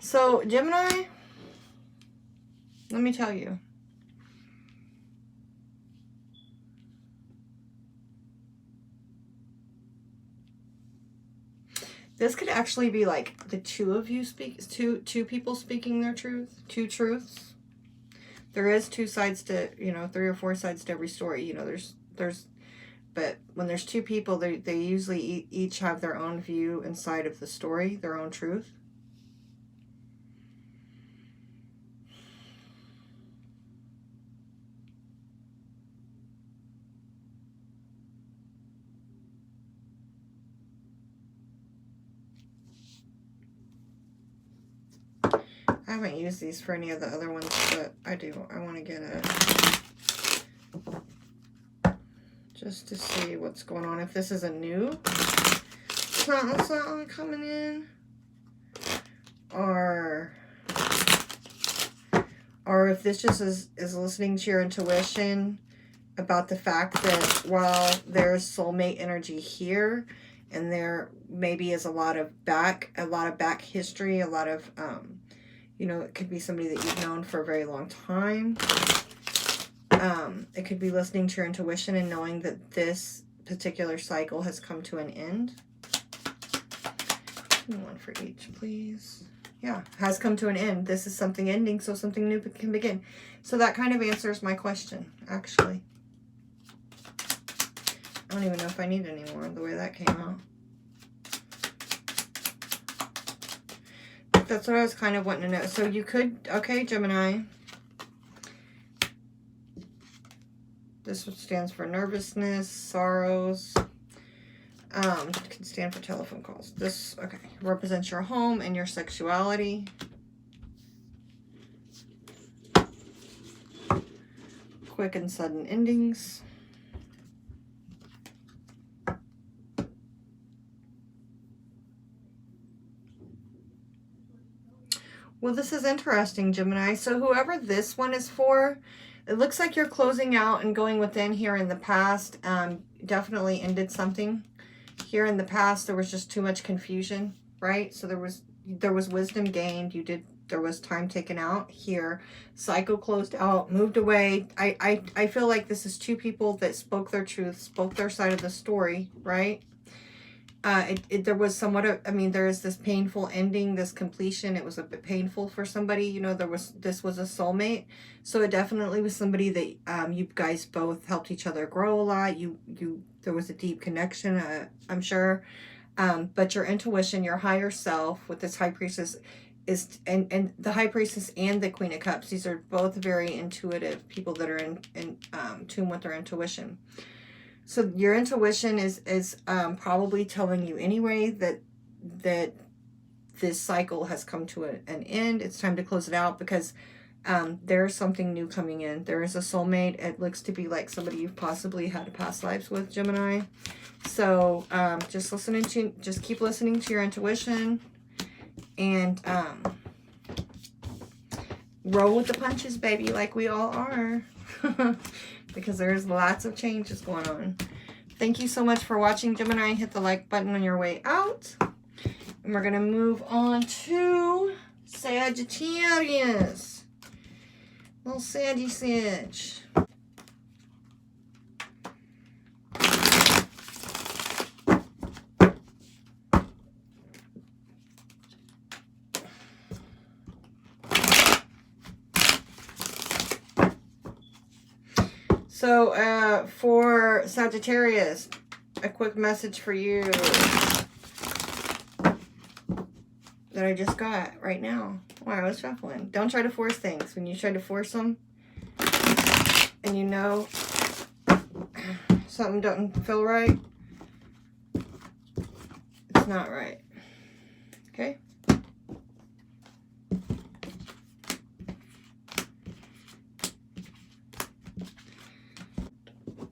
So, Gemini, let me tell you. This could actually be like the two of you two people speaking their truth, two truths. There is two sides to, you know, 3 or 4 sides to every story. You know, but when there's two people, they usually each have their own view inside of the story, their own truth. I haven't used these for any of the other ones, but I do. I want to get just to see what's going on. If this is a new something coming in, or if this just is listening to your intuition about the fact that while there's soulmate energy here, and there maybe is a lot of back history, a lot of you know, it could be somebody that you've known for a very long time. It could be listening to your intuition and knowing that this particular cycle has come to an end. One for each, please. Yeah, has come to an end. This is something ending, so something new can begin. So that kind of answers my question, actually. I don't even know if I need any more the way that came out. That's what I was kind of wanting to know. So you could, okay, Gemini. This stands for nervousness, sorrows. Can stand for telephone calls. This, okay, represents your home and your sexuality. Quick and sudden endings. Well, this is interesting, Gemini. So whoever this one is for, it looks like you're closing out and going within here in the past. Definitely ended something. Here in the past, there was just too much confusion, right? So there was wisdom gained. There was time taken out here. Cycle closed out, moved away. I feel like this is two people that spoke their truth, spoke their side of the story, right? There was somewhat of, I mean, there is this painful ending, this completion. It was a bit painful for somebody, you know, this was a soulmate. So it definitely was somebody that, you guys both helped each other grow a lot. There was a deep connection, I'm sure. But your intuition, your higher self with this High Priestess is, and the High Priestess and the Queen of Cups, these are both very intuitive people that are in tune with their intuition. So your intuition is probably telling you anyway that this cycle has come to an end. It's time to close it out because there's something new coming in. There is a soulmate. It looks to be like somebody you've possibly had past lives with, Gemini. So just keep listening to your intuition and roll with the punches, baby, like we all are. Because there's lots of changes going on. Thank you so much for watching, Gemini. Hit the like button on your way out. And we're going to move on to Sagittarius. Little Saggy Sag. So, for Sagittarius, a quick message for you that I just got right now while I was shuffling. Don't try to force things. When you try to force them and you know something doesn't feel right, it's not right. Okay?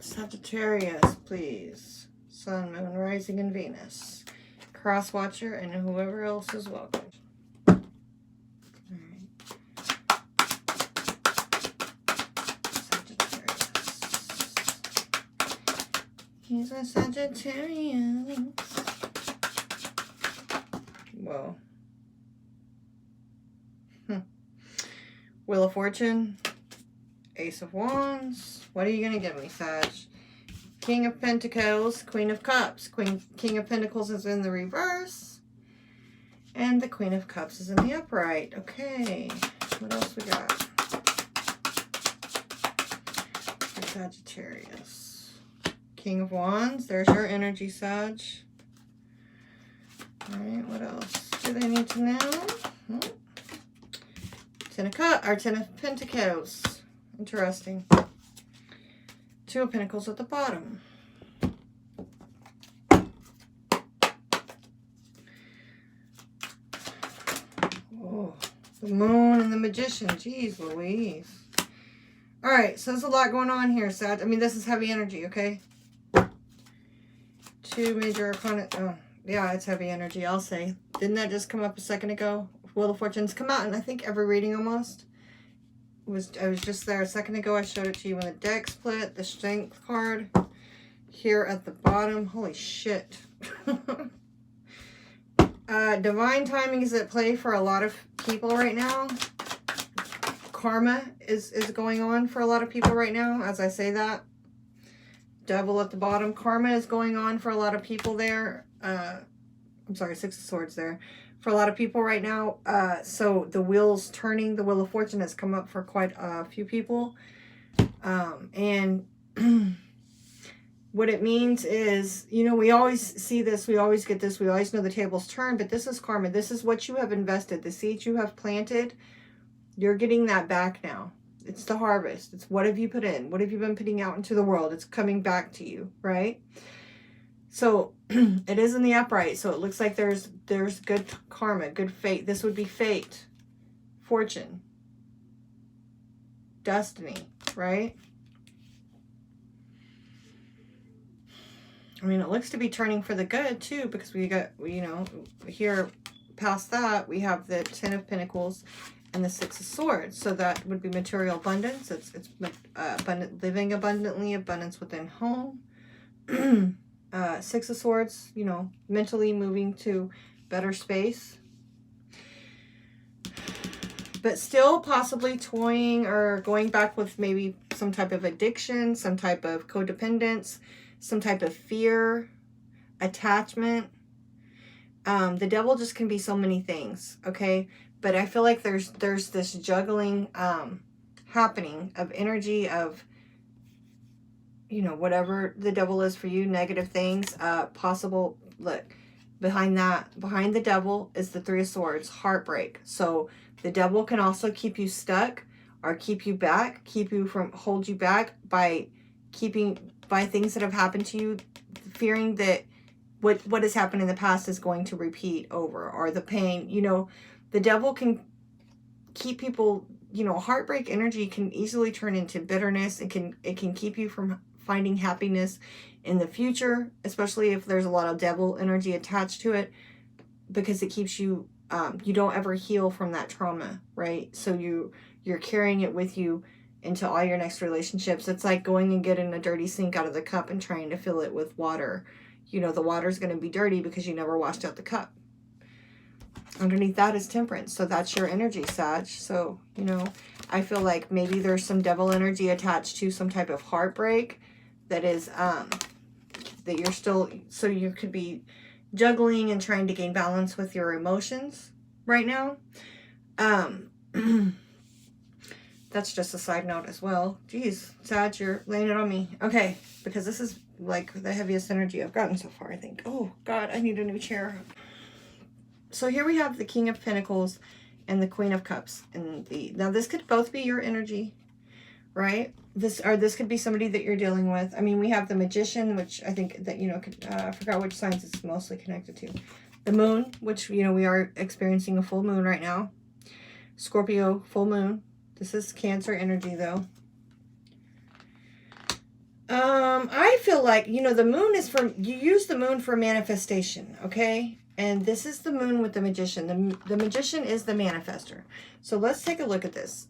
Sagittarius, please. Sun, Moon, Rising, and Venus. Cross Watcher, and whoever else is welcome. Alright. Sagittarius. He's a Sagittarius. Whoa. Wheel of Fortune. Ace of Wands. What are you going to give me, Sag? King of Pentacles, Queen of Cups. King of Pentacles is in the reverse. And the Queen of Cups is in the upright. Okay. What else we got? For Sagittarius. King of Wands. There's your energy, Sag. Alright, what else do they need to know? Ten of Pentacles. Interesting. Two of Pentacles at the bottom. Oh, the Moon and the Magician. Jeez Louise. Alright, so there's a lot going on here, Sag. I mean, this is heavy energy, okay? Two major arcana. Oh, yeah, it's heavy energy, I'll say. Didn't that just come up a second ago? Wheel of Fortune's come out in, I think, every reading almost. I was just there a second ago. I showed it to you when the deck split. The Strength card here at the bottom. Holy shit. Divine timing is at play for a lot of people right now. Karma is going on for a lot of people right now, as I say that. Devil at the bottom. Karma is going on for a lot of people there. I'm sorry, Six of Swords there. For a lot of people right now. So the wheel's turning. The Wheel of Fortune has come up for quite a few people. And what it means is, you know, we always see this, we always get this, we always know the tables turn, but this is karma. This is what you have invested, the seeds you have planted. You're getting that back now. It's the harvest. It's what have you put in? What have you been putting out into the world? It's coming back to you, right? So it is in the upright. So it looks like there's good karma, good fate. This would be fate, fortune, destiny, right? I mean, it looks to be turning for the good too, because we got, you know, here past that, we have the 10 of Pentacles and the 6 of Swords. So that would be material abundance. It's abundant, living abundantly, abundance within home. 6 of Swords, you know, mentally moving to better space. But still possibly toying or going back with maybe some type of addiction, some type of codependence, some type of fear, attachment. The devil just can be so many things, okay? But I feel like there's this juggling happening of energy of, you know, whatever the devil is for you, negative things, possible, look, behind the devil is the 3 of Swords, heartbreak. So the devil can also keep you stuck or keep you back, hold you back by things that have happened to you, fearing that what has happened in the past is going to repeat over, or the pain, you know. The devil can keep people, you know, heartbreak energy can easily turn into bitterness. It can keep you from finding happiness in the future, especially if there's a lot of devil energy attached to it, because it keeps you, you don't ever heal from that trauma, right? So you're carrying it with you into all your next relationships. It's like going and getting a dirty sink out of the cup and trying to fill it with water. You know, the water's going to be dirty because you never washed out the cup. Underneath that is temperance. So that's your energy, Sag. So, you know, I feel like maybe there's some devil energy attached to some type of heartbreak that is, that you're still, so you could be juggling and trying to gain balance with your emotions right now. That's just a side note as well. Jeez, Sag, you're laying it on me. Okay, because this is like the heaviest energy I've gotten so far, I think. Oh, God, I need a new chair. So here we have the King of Pentacles and the Queen of Cups. Now this could both be your energy, right? This could be somebody that you're dealing with. I mean, we have the Magician, which I think that, you know, I forgot which signs it's mostly connected to. The Moon, which, you know, we are experiencing a full moon right now. Scorpio, full moon. This is Cancer energy, though. I feel like, you know, the moon is you use the moon for manifestation, okay? And this is the moon with the Magician. The Magician is the manifester. So let's take a look at this.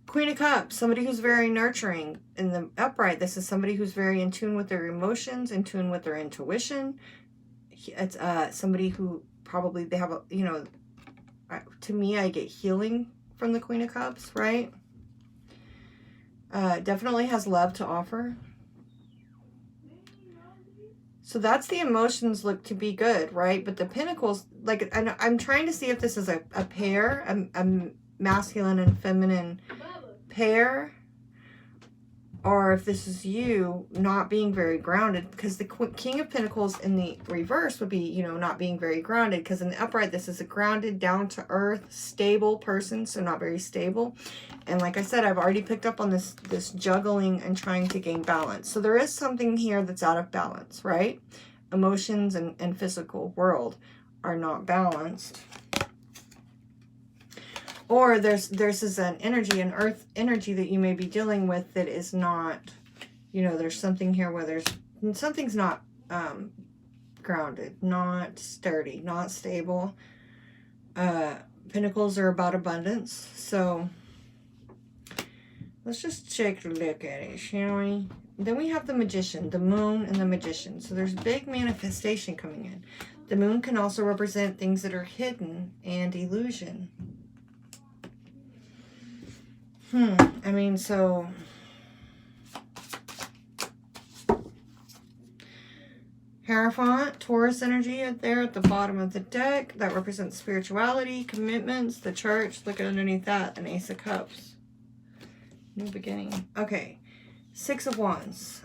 Queen of Cups, somebody who's very nurturing. In the upright, this is somebody who's very in tune with their emotions, in tune with their intuition. It's somebody who probably, they have a, you know, to me, I get healing from the Queen of Cups, right? Definitely has love to offer. So that's the emotions look to be good, right? But the Pentacles, like, I'm trying to see if this is a pair, a masculine and feminine pair, or if this is you not being very grounded, because the King of Pentacles in the reverse would be, you know, not being very grounded, because in the upright, this is a grounded, down-to-earth, stable person, so not very stable. And like I said, I've already picked up on this juggling and trying to gain balance. So there is something here that's out of balance, right? Emotions and physical world are not balanced. Or there's an energy, an earth energy that you may be dealing with that is not, you know, there's something here where something's not grounded, not sturdy, not stable. Pentacles are about abundance. So let's just take a look at it, shall we? Then we have the Magician, the Moon and the Magician. So there's big manifestation coming in. The Moon can also represent things that are hidden and illusion. I mean, so Hierophant, Taurus energy there at the bottom of the deck. That represents spirituality, commitments, the church. Look at underneath that, an Ace of Cups. New beginning. Okay. Six of Wands.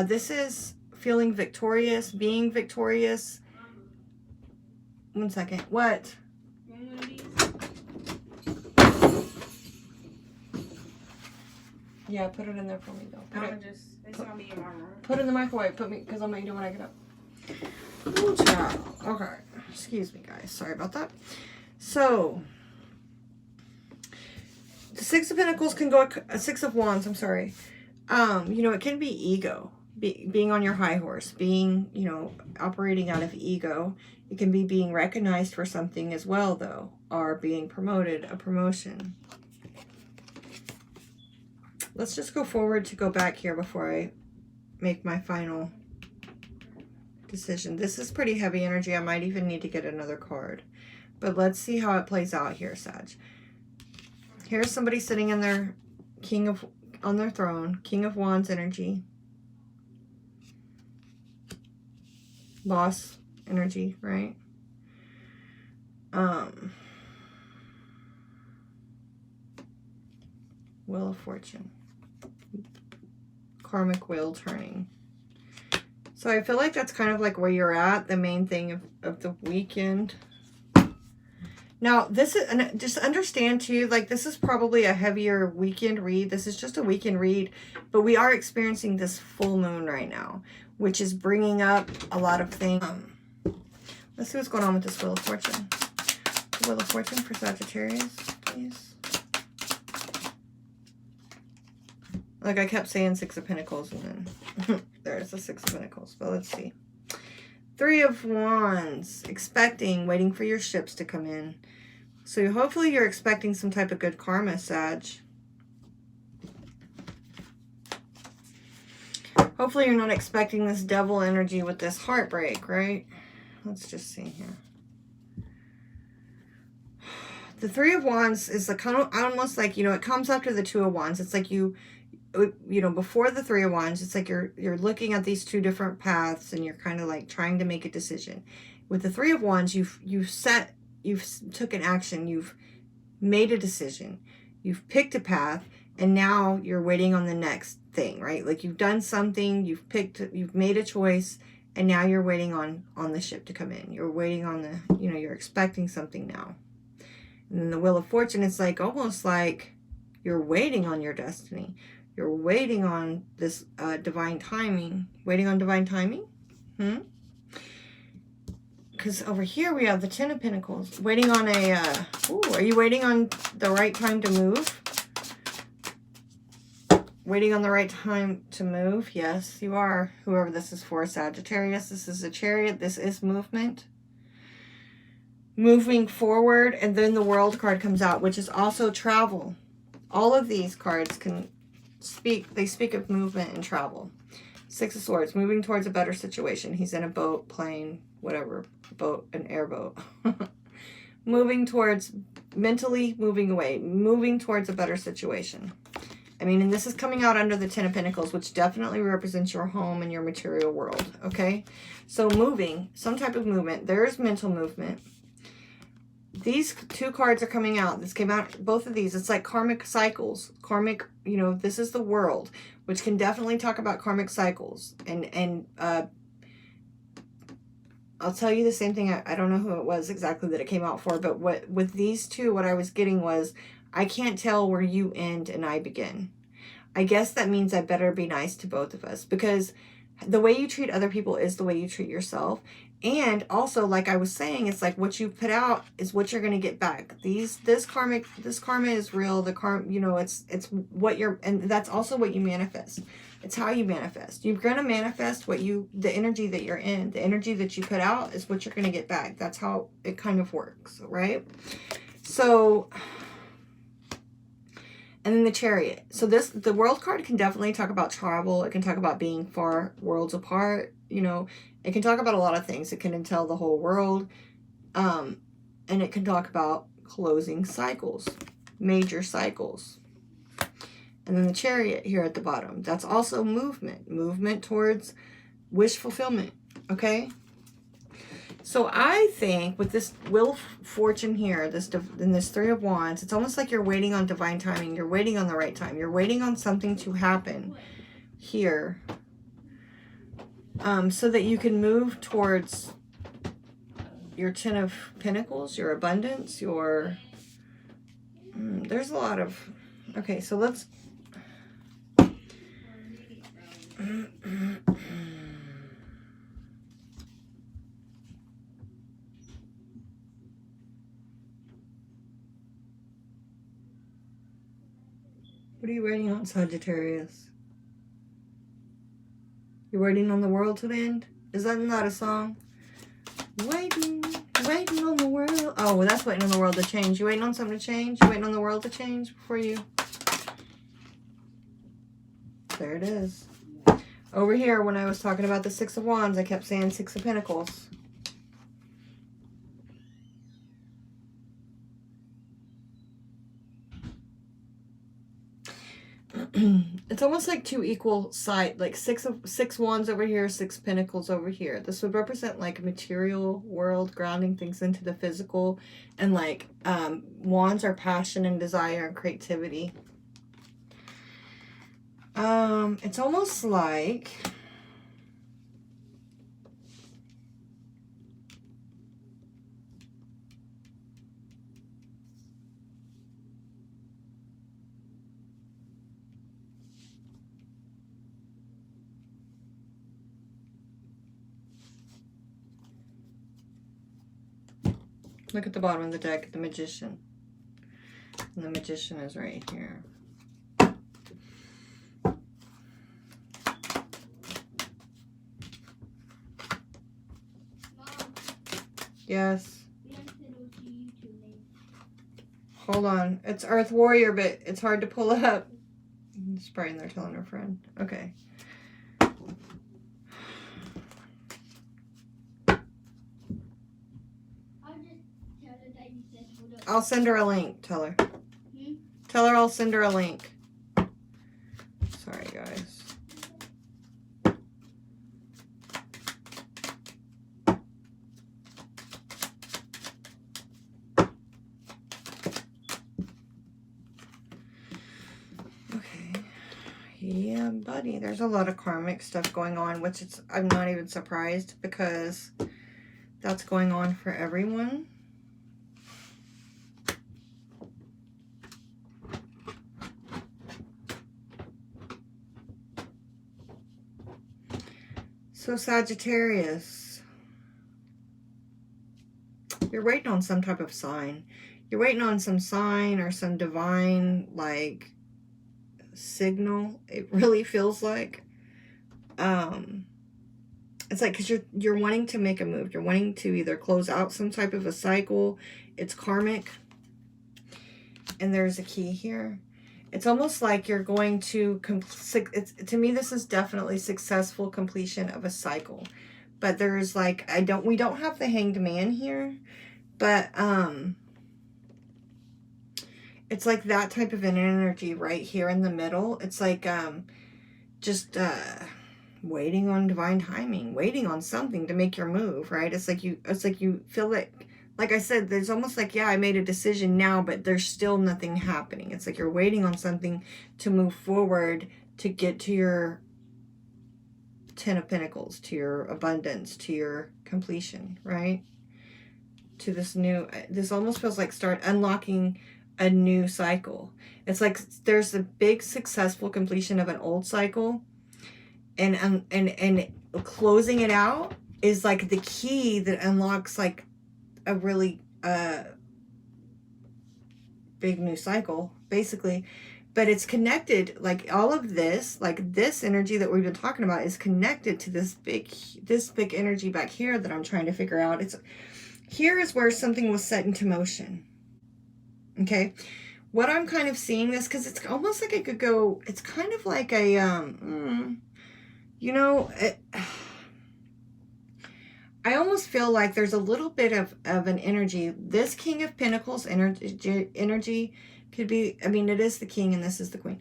This is feeling victorious, being victorious. One second. What? Yeah, put it in there for me though. It's gonna be in my room. Put it in the microwave. Because I'm gonna do when I get up. Ooh, child. Okay. Excuse me, guys. Sorry about that. So, the Six of Pentacles can go, Six of Wands, I'm sorry. You know, it can be ego. Being on your high horse. Being, you know, operating out of ego. It can be being recognized for something as well, though. Or being promoted, a promotion. Let's just go forward to go back here before I make my final decision. This is pretty heavy energy. I might even need to get another card. But let's see how it plays out here, Sag. Here's somebody sitting in their on their throne. King of Wands energy. Loss energy, right? Wheel of Fortune. Karmic wheel turning. So I feel like that's kind of like where you're at, the main thing of the weekend. Now, this is, and just understand too, like this is probably a heavier weekend read. This is just a weekend read, but we are experiencing this full moon right now, which is bringing up a lot of things. Let's see what's going on with this Wheel of Fortune. The Wheel of Fortune for Sagittarius, please. Like I kept saying Six of Pentacles and then there's the Six of Pentacles. But let's see. Three of Wands. Expecting, waiting for your ships to come in. So hopefully you're expecting some type of good karma, Sag. Hopefully you're not expecting this devil energy with this heartbreak, right? Let's just see here. The Three of Wands is like kind of almost like, you know, it comes after the Two of Wands. It's like you know, before the Three of Wands, it's like you're looking at these two different paths and you're kind of like trying to make a decision. With the Three of Wands, you've took an action, you've made a decision, you've picked a path, and now you're waiting on the next thing, right? Like you've done something, you've made a choice, and now you're waiting on the ship to come in. You're waiting on the, you know, you're expecting something now. And then the Wheel of Fortune, it's like almost like you're waiting on your destiny. You're waiting on this divine timing. Waiting on divine timing? Because over here we have the Ten of Pentacles. Waiting on a... are you waiting on the right time to move? Waiting on the right time to move? Yes, you are. Whoever this is for, Sagittarius. This is a Chariot. This is movement. Moving forward. And then the World card comes out, which is also travel. All of these cards can... they speak of movement and travel. Six of Swords, moving towards a better situation. He's in a boat, plane, whatever, boat, an airboat. Moving towards, mentally moving away, moving towards a better situation. I mean, and this is coming out under the Ten of Pentacles, which definitely represents your home and your material world, okay? So moving, some type of movement. There's mental movement. These two cards are coming out. This came out, both of these. It's like karmic cycles. Karmic, you know, this is the world, which can definitely talk about karmic cycles. And I'll tell you the same thing. I don't know who it was exactly that it came out for, but with these two, what I was getting was, I can't tell where you end and I begin. I guess that means I better be nice to both of us, because the way you treat other people is the way you treat yourself. And also, like I was saying, it's like what you put out is what you're going to get back. This karma is real. The karma, you know, it's what you're, and that's also what you manifest. It's how you manifest. You're going to manifest the energy that you're in. The energy that you put out is what you're going to get back. That's how it kind of works, right? So, and then the Chariot. So the World card can definitely talk about travel. It can talk about being far worlds apart. You know, it can talk about a lot of things. It can entail the whole world. And it can talk about closing cycles, major cycles. And then the Chariot here at the bottom. That's also movement. Movement towards wish fulfillment. Okay? So I think with this Wheel of Fortune here, in this Three of Wands, it's almost like you're waiting on divine timing. You're waiting on the right time. You're waiting on something to happen here, so that you can move towards your Ten of Pentacles, your abundance, your... there's a lot of... Okay, so let's... What are you waiting on, Sagittarius? You're waiting on the world to end? Is that not a song? Waiting on the world. Oh, well, that's waiting on the world to change. You waiting on something to change? You waiting on the world to change before you... There it is. Over here, when I was talking about the Six of Wands, I kept saying Six of Pentacles. It's almost like two equal side, like six wands over here, six pentacles over here. This would represent like a material world, grounding things into the physical, and like wands are passion and desire and creativity. It's almost like look at the bottom of the deck, the Magician. And the Magician is right here. Yes. Hold on. It's Earth Warrior, but it's hard to pull up. It's Brian there telling her friend. Okay. I'll send her a link. Tell her. Tell her I'll send her a link. Sorry, guys. Yeah, buddy, there's a lot of karmic stuff going on, which I'm not even surprised because that's going on for everyone. So Sagittarius, you're waiting on some type of sign. You're waiting on some sign or some divine, like, signal. It really feels like it's like because you're wanting to make a move. You're wanting to either close out some type of a cycle. It's karmic, and there's a key here. It's almost like you're going to to me this is definitely successful completion of a cycle, but there's like we don't have the Hanged Man here, but it's like that type of an energy right here in the middle. It's like just waiting on divine timing, waiting on something to make your move, right? It's like you feel like I said, there's almost like, yeah, I made a decision now, but there's still nothing happening. It's like you're waiting on something to move forward to get to your Ten of Pentacles, to your abundance, to your completion, right? To this almost feels like start unlocking a new cycle. It's like there's a big successful completion of an old cycle, and closing it out is like the key that unlocks like a really big new cycle, basically. But it's connected, like all of this, like this energy that we've been talking about is connected to this big energy back here that I'm trying to figure out. Here is where something was set into motion. Okay, what I'm kind of seeing this, because it's almost like it could go, it's kind of like a, you know, I almost feel like there's a little bit of an energy. This King of Pentacles energy could be, I mean, it is the king and this is the queen.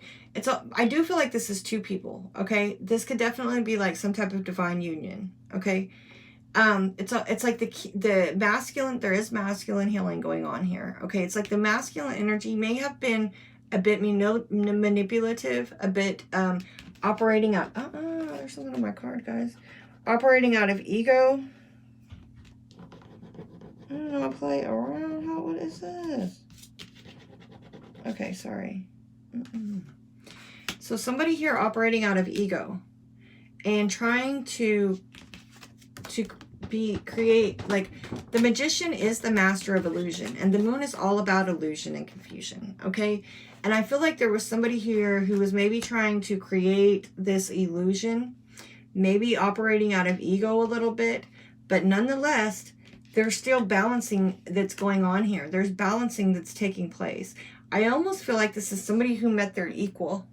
I do feel like this is two people, okay? This could definitely be like some type of divine union, okay? It's like the masculine, there is masculine healing going on here. Okay, it's like the masculine energy may have been a bit manipulative, a bit operating out. There's something on my card, guys. Operating out of ego. I don't know. Play around. What is this? Okay, sorry. So somebody here operating out of ego and trying to create, like, the magician is the master of illusion, and the moon is all about illusion and confusion. Okay, and I feel like there was somebody here who was maybe trying to create this illusion, maybe operating out of ego a little bit, but nonetheless there's still balancing that's going on here. There's balancing that's taking place. I almost feel like this is somebody who met their equal.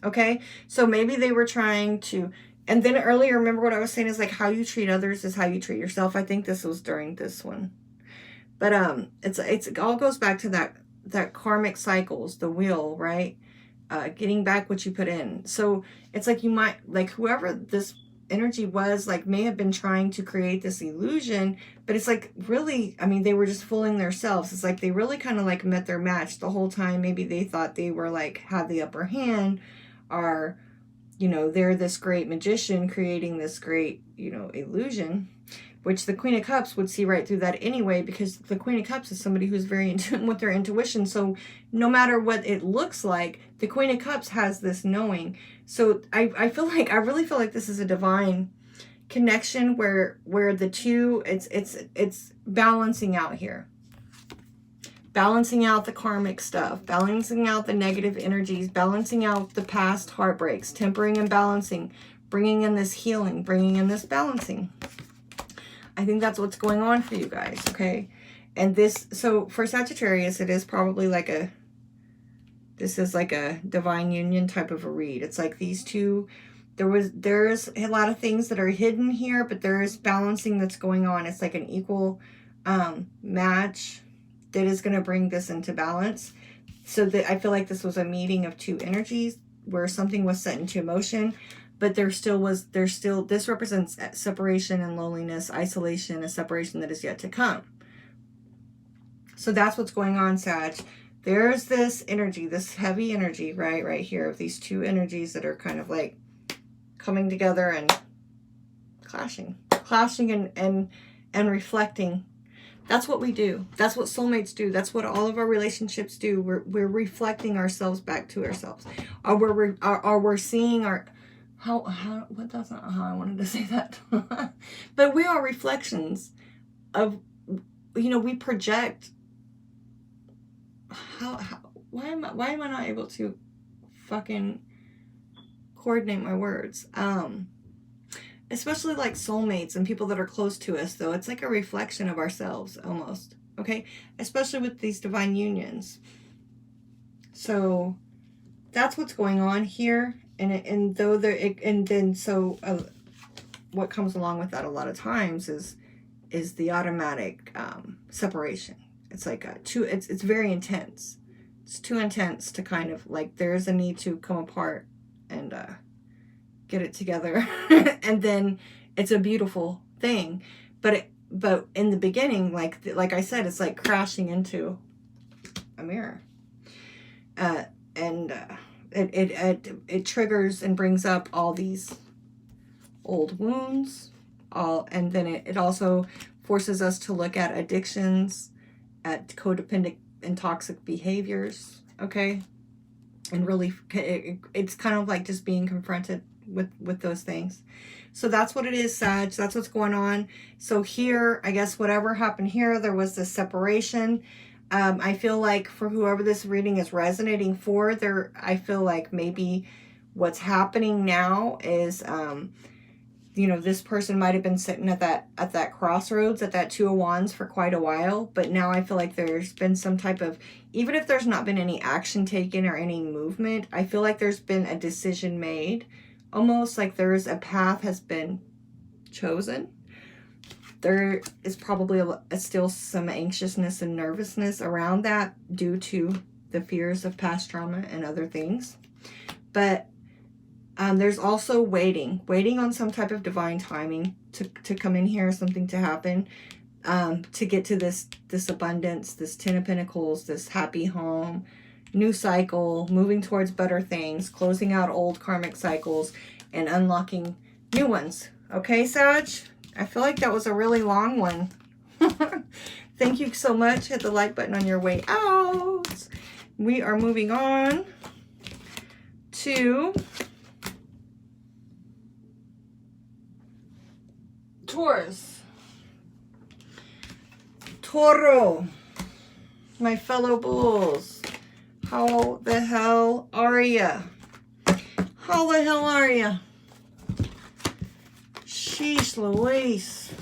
Okay, so maybe they were trying to, and then earlier, remember what I was saying is like how you treat others is how you treat yourself. I think this was during this one, but it all goes back to that karmic cycles, the wheel, right? Getting back what you put in. So it's like you might, like, whoever this energy was, like, may have been trying to create this illusion, but it's like, really, I mean, they were just fooling themselves. It's like they really kind of like met their match the whole time. Maybe they thought they were like had the upper hand, or, you know, they're this great magician creating this great, you know, illusion, which the Queen of Cups would see right through that anyway, because the Queen of Cups is somebody who's very in tune with their intuition. So no matter what it looks like, the Queen of Cups has this knowing. So I really feel like this is a divine connection where the two, it's balancing out here. Balancing out the karmic stuff, balancing out the negative energies, balancing out the past heartbreaks, tempering and balancing, bringing in this healing, bringing in this balancing. I think that's what's going on for you guys, okay? And this, so for Sagittarius, it is probably like this is like a divine union type of a read. It's like these two, there's a lot of things that are hidden here, but there is balancing that's going on. It's like an equal match that is going to bring this into balance. So that I feel like this was a meeting of two energies where something was set into motion, but this represents separation and loneliness, isolation, a separation that is yet to come. So that's what's going on, Sag. There's this energy, this heavy energy, right here, of these two energies that are kind of like coming together and clashing and reflecting. That's what we do. That's what soulmates do. That's what all of our relationships do. We're reflecting ourselves back to ourselves, or we're seeing our that's not how I wanted to say that. But we are reflections of, you know, we project. Why am I not able to fucking coordinate my words? Especially like soulmates and people that are close to us, though. It's like a reflection of ourselves almost, okay? Especially with these divine unions. So that's what's going on here. And what comes along with that a lot of times is the automatic separation. It's like it's very intense. It's too intense to kind of like, there's a need to come apart and get it together. And then it's a beautiful thing, but in the beginning, like I said, it's like crashing into a mirror, and it triggers and brings up all these old wounds, and then it also forces us to look at addictions, at codependent and toxic behaviors, okay? And really, it's kind of like just being confronted with those things. So that's what it is, Sag. That's what's going on. So here, I guess whatever happened here, there was this separation. I feel like for whoever this reading is resonating for, I feel like maybe what's happening now is, you know, this person might have been sitting at that crossroads, at that Two of Wands for quite a while, but now I feel like there's been some type of, even if there's not been any action taken or any movement, I feel like there's been a decision made, almost like there's a path has been chosen. There is probably still some anxiousness and nervousness around that due to the fears of past trauma and other things, but There's also waiting on some type of divine timing to come in here, something to happen, to get to this abundance, this 10 of Pentacles, this happy home, new cycle, moving towards better things, closing out old karmic cycles, and unlocking new ones. Okay, Sag? I feel like that was a really long one. Thank you so much. Hit the like button on your way out. We are moving on to Taurus. Toro, my fellow bulls. How the hell are ya? How the hell are ya? Sheesh Louise.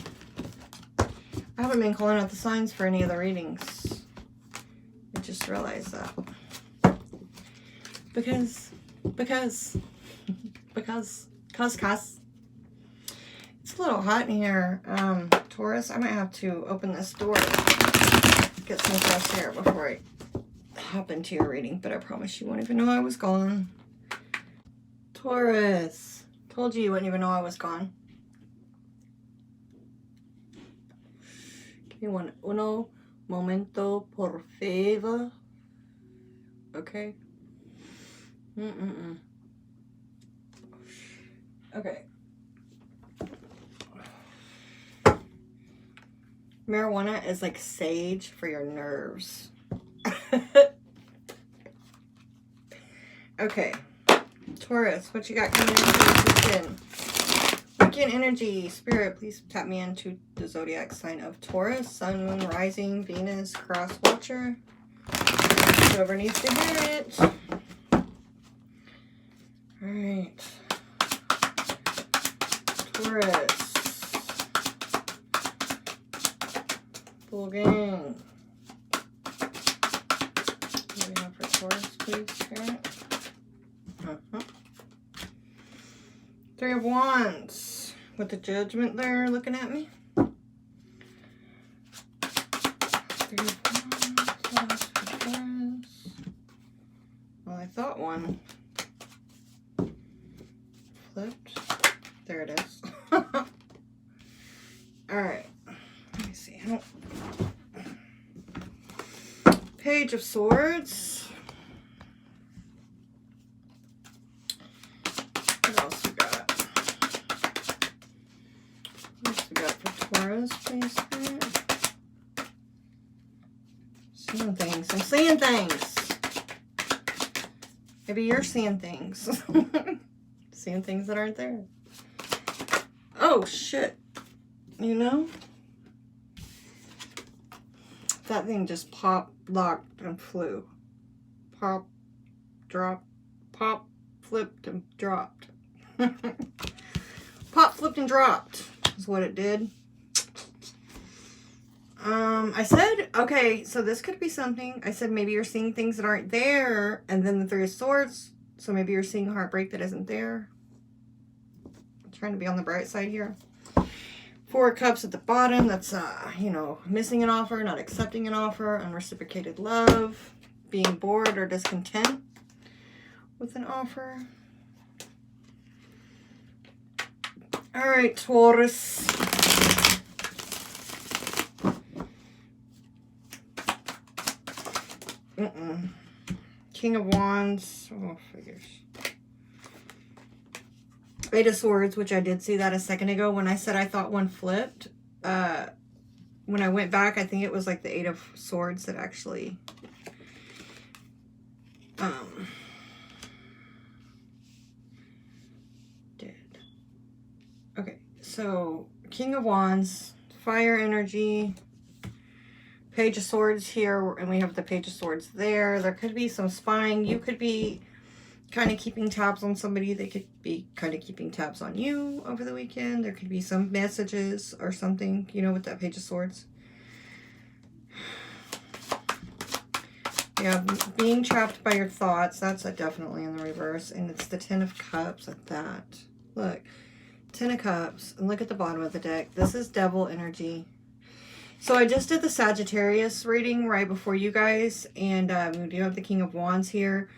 I haven't been calling out the signs for any of the readings. I just realized that. Because. It's a little hot in here, Taurus. I might have to open this door, get some fresh air before I hop into your reading, but I promise you won't even know I was gone. Taurus. Told you wouldn't even know I was gone. Give me uno momento, por favor. Okay. Okay. Marijuana is like sage for your nerves. Okay. Taurus, what you got coming into this weekend? Weekend energy. Spirit, please tap me into the zodiac sign of Taurus. Sun, moon, rising, Venus, cross watcher. Whoever needs to hear it. Alright. Taurus. Full gang. What do we have for Taurus, please, Spirit? Three of Wands. With the Judgment there looking at me. Three of Wands. For Taurus. Well, I thought one flipped. There it is. Alright. Let me see. Page of Swords. What else we got? What else we got for Taurus, please? Seeing things. I'm seeing things. Maybe you're seeing things. Seeing things that aren't there. Oh, shit. You know? That thing just popped, locked, and flew. Pop, drop, pop, flipped, and dropped. Pop, flipped, and dropped is what it did. I said, okay, so this could be something. I said maybe you're seeing things that aren't there, and then the Three of Swords. So maybe you're seeing heartbreak that isn't there. I'm trying to be on the bright side here. Four of Cups at the bottom. That's, you know, missing an offer, not accepting an offer, unreciprocated love, being bored or discontent with an offer. All right, Taurus. King of Wands. Oh, figures. Eight of Swords, which I did see that a second ago when I said I thought one flipped. When I went back, I think it was like the Eight of Swords that actually did. Okay, so King of Wands, fire energy, Page of Swords here, and we have the Page of Swords there. There could be some spying. You could be kind of keeping tabs on somebody. They could be kind of keeping tabs on you over the weekend. There could be some messages or something, you know, with that Page of Swords. Yeah, being trapped by your thoughts. That's definitely in the reverse. And it's the Ten of Cups at that. Look, Ten of Cups. And look at the bottom of the deck. This is Devil energy. So I just did the Sagittarius reading right before you guys. And we do have the King of Wands here.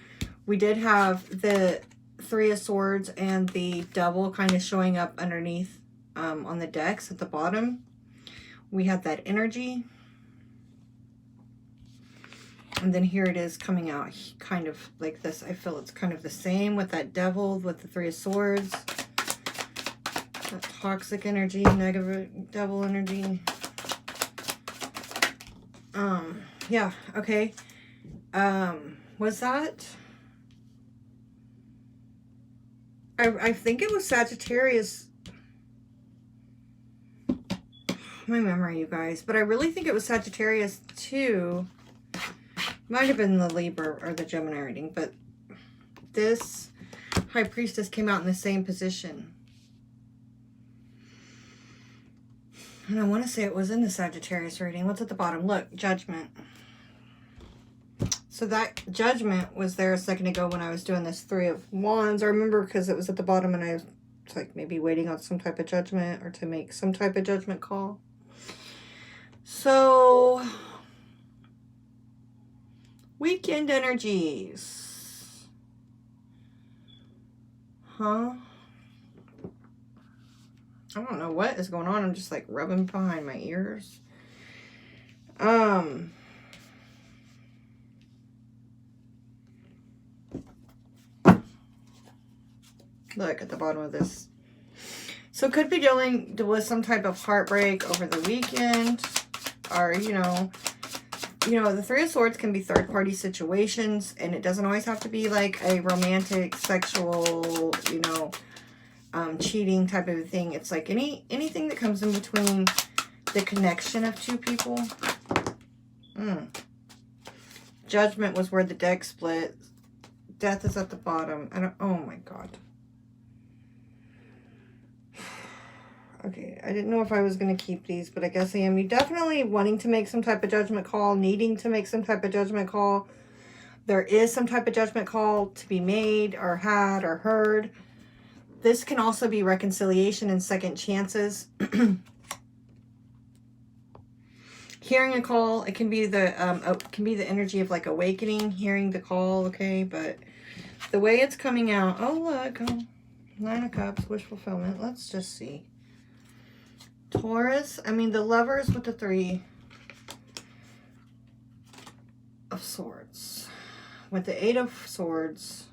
We did have the Three of Swords and the Devil kind of showing up underneath on the decks at the bottom. We had that energy. And then here it is coming out kind of like this. I feel it's kind of the same with that Devil, with the Three of Swords. That toxic energy, negative Devil energy. Yeah, okay. Was that? I think it was Sagittarius. My memory, you guys. But I really think it was Sagittarius too. Might have been the Libra or the Gemini reading, but this High Priestess came out in the same position. And I want to say it was in the Sagittarius reading. What's at the bottom? Look, Judgment. So that Judgment was there a second ago when I was doing this Three of Wands. I remember because it was at the bottom and I was like maybe waiting on some type of judgment or to make some type of judgment call. So, weekend energies. Huh? I don't know what is going on. I'm just like rubbing behind my ears. Look at the bottom of this. So could be dealing with some type of heartbreak over the weekend, or you know, the Three of Swords can be third-party situations, and it doesn't always have to be like a romantic, sexual, cheating type of a thing. It's like anything that comes in between the connection of two people. Judgment was where the deck split. Death is at the bottom. Oh my God. Okay, I didn't know if I was going to keep these, but I guess I am. You definitely wanting to make some type of judgment call, needing to make some type of judgment call. There is some type of judgment call to be made or had or heard. This can also be reconciliation and second chances. Hearing a call, it can be the energy of like awakening, hearing the call, okay? But the way it's coming out, oh look, Nine of Cups, wish fulfillment. Let's just see. Taurus, the Lovers with the Three of Swords. With the Eight of Swords.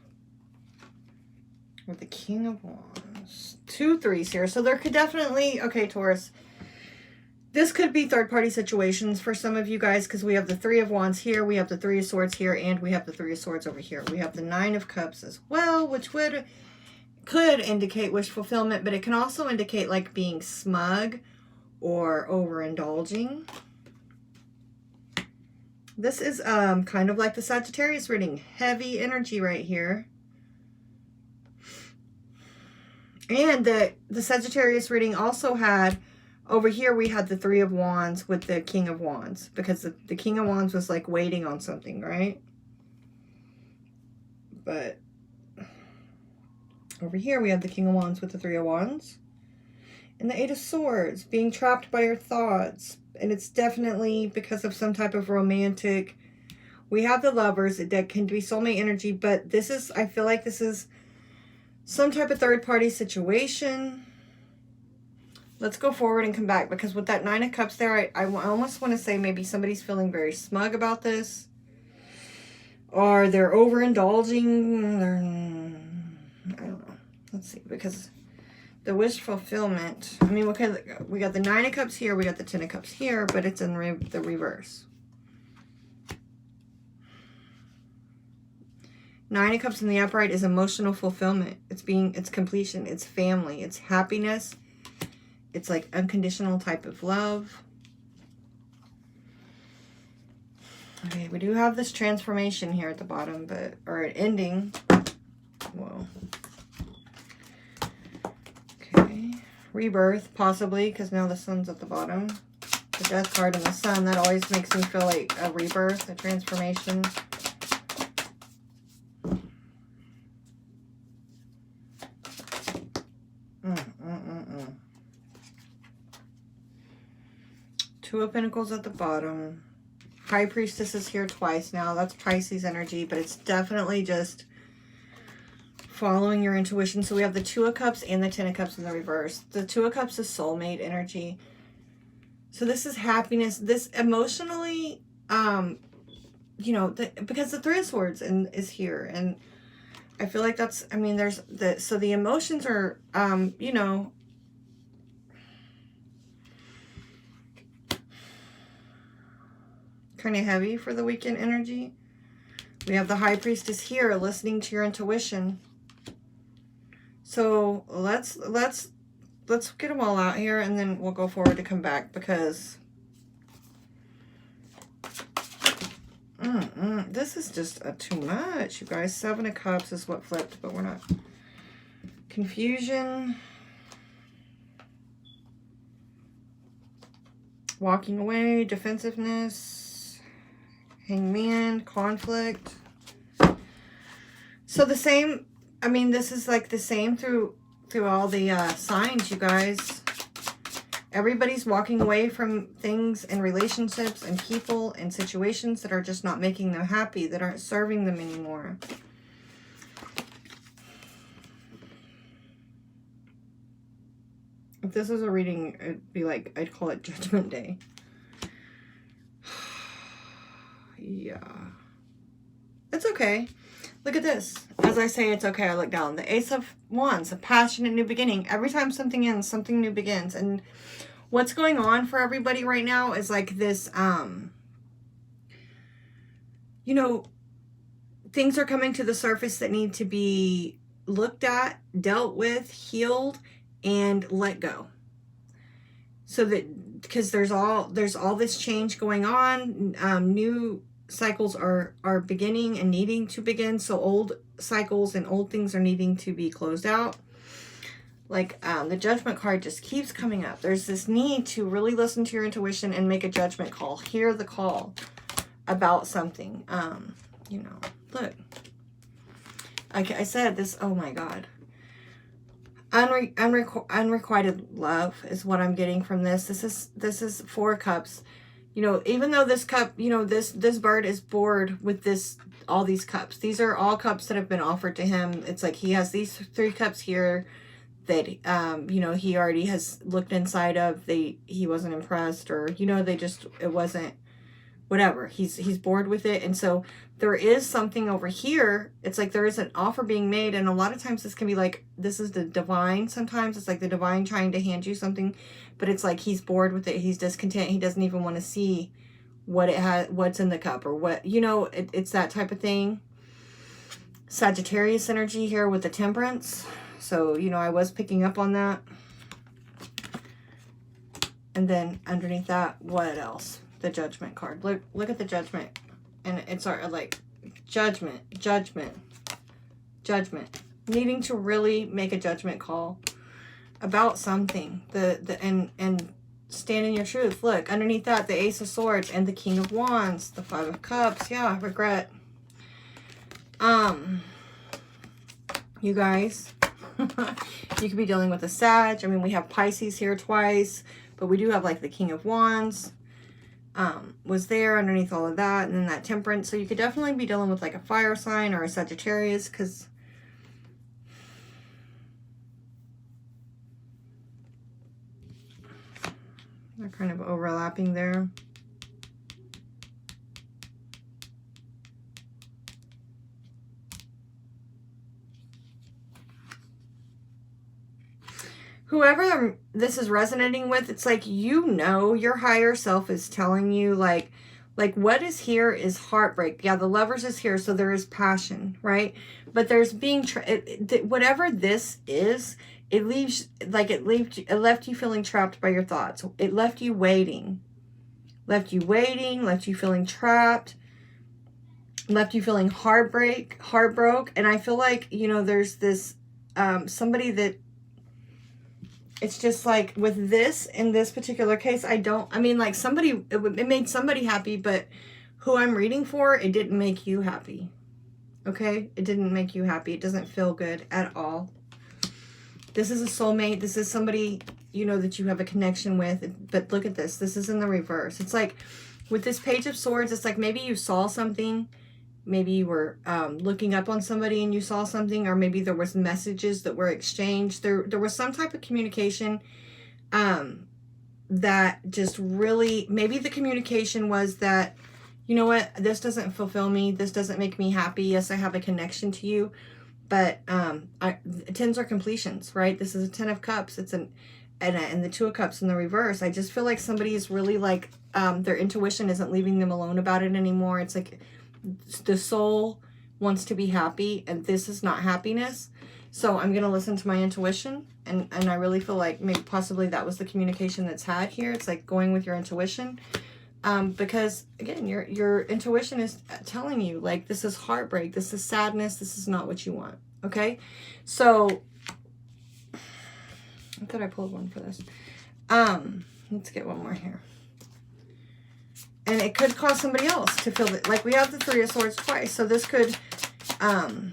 With the King of Wands. 2 threes here. So there could definitely, okay, Taurus. This could be third-party situations for some of you guys because we have the Three of Wands here, we have the Three of Swords here, and we have the Three of Swords over here. We have the Nine of Cups as well, which could indicate wish fulfillment, but it can also indicate like being smug or overindulging. This is kind of like the Sagittarius reading. Heavy energy right here. And the Sagittarius reading also had, over here we had the Three of Wands with the King of Wands. Because the King of Wands was like waiting on something, right? But over here we have the King of Wands with the Three of Wands. And the Eight of Swords, being trapped by your thoughts. And it's definitely because of some type of romantic. We have the Lovers, that can be soulmate energy. But this is, I feel like this is some type of third-party situation. Let's go forward and come back. Because with that Nine of Cups there, I almost want to say maybe somebody's feeling very smug about this. Or they're overindulging. I don't know. Let's see. Because the wish fulfillment. Okay, we got the Nine of Cups here. We got the Ten of Cups here. But it's in the reverse. Nine of Cups in the upright is emotional fulfillment. It's completion. It's family. It's happiness. It's like unconditional type of love. Okay, we do have this transformation here at the bottom, or an ending. Whoa. Okay. Rebirth, possibly, because now the Sun's at the bottom. The Death card and the Sun, that always makes me feel like a rebirth, a transformation. Two of Pentacles at the bottom. High Priestess is here twice now. That's Pisces energy, but it's definitely just following your intuition. So we have the Two of Cups and the Ten of Cups in the reverse. The Two of Cups is soulmate energy. So this is happiness. This emotionally, you know, because the Three of Swords is here. And I feel like that's, I mean, there's the, so the emotions are, you know, kind of heavy for the weekend energy. We have the High Priestess here, listening to your intuition. So let's get them all out here, and then we'll go forward to come back, because this is just too much, you guys. Seven of Cups is what flipped, but we're not. Confusion. Walking away. Defensiveness. Hangman. Conflict. So the same, I mean, this is like the same through all the signs, you guys. Everybody's walking away from things and relationships and people and situations that are just not making them happy, that aren't serving them anymore. If this was a reading, it'd be like, I'd call it Judgment Day. Yeah. It's okay. Look at this. As I say, it's okay, I look down. The Ace of Wands, a passionate new beginning. Every time something ends, something new begins. And what's going on for everybody right now is like this, you know, things are coming to the surface that need to be looked at, dealt with, healed, and let go. So that, because there's all this change going on, new cycles are beginning and needing to begin. So old cycles and old things are needing to be closed out. Like the Judgment card just keeps coming up. There's this need to really listen to your intuition and make a judgment call. Hear the call about something. You know, look. I said this, oh my God. Unrequited love is what I'm getting from this. This is Four of Cups. You know, even though this cup, you know, this bird is bored with all these cups. These are all cups that have been offered to him. It's like he has these 3 cups here that, you know, he already has looked inside of. He wasn't impressed, or, you know, it wasn't, whatever. He's bored with it. And so there is something over here. It's like there is an offer being made. And a lot of times this can be like, this is the divine. Sometimes it's like the divine trying to hand you something, but it's like he's bored with it. He's discontent. He doesn't even want to see what it has, what's in the cup, or what, you know, it's that type of thing. Sagittarius energy here with the Temperance. So, you know, I was picking up on that. And then underneath that, what else? The Judgment card. Look at the Judgment. And it's like judgment. Needing to really make a judgment call about something. And stand in your truth. Look, underneath that, the Ace of Swords and the King of Wands, the Five of Cups. Yeah, regret. You guys, you could be dealing with a Sag. I mean, we have Pisces here twice, but we do have like the King of Wands. Was there underneath all of that, and then that Temperance. So you could definitely be dealing with like a fire sign or a Sagittarius, because they're kind of overlapping there. Whoever this is resonating with, it's like, you know, your higher self is telling you, like what is here is heartbreak. Yeah, the Lovers is here, so there is passion, right? But there's being, whatever this is, it left you feeling trapped by your thoughts. It left you waiting. Left you feeling trapped. Left you feeling heartbroken. And I feel like, you know, there's this, somebody that, it's just like with this, in this particular case, like somebody, it made somebody happy, but who I'm reading for, it didn't make you happy. Okay? It didn't make you happy. It doesn't feel good at all. This is a soulmate. This is somebody, you know, that you have a connection with. But look at this. This is in the reverse. It's like with this Page of Swords, it's like maybe you saw something maybe you were looking up on somebody and you saw something, or maybe there was messages that were exchanged. There was some type of communication that just really, maybe the communication was that, you know what, this doesn't fulfill me. This doesn't make me happy. Yes, I have a connection to you, but tens are completions, right? This is a 10 of cups. It's and the 2 of cups in the reverse. I just feel like somebody is really like, their intuition isn't leaving them alone about it anymore. It's like the soul wants to be happy, and this is not happiness. So I'm going to listen to my intuition, and I really feel like maybe possibly that was the communication that's had here. It's like going with your intuition, because again, your intuition is telling you like, this is heartbreak, this is sadness, this is not what you want. Okay, so I thought I pulled one for this. Let's get one more here. And it could cause somebody else to feel that, like we have the 3 of Swords twice. So this could, oh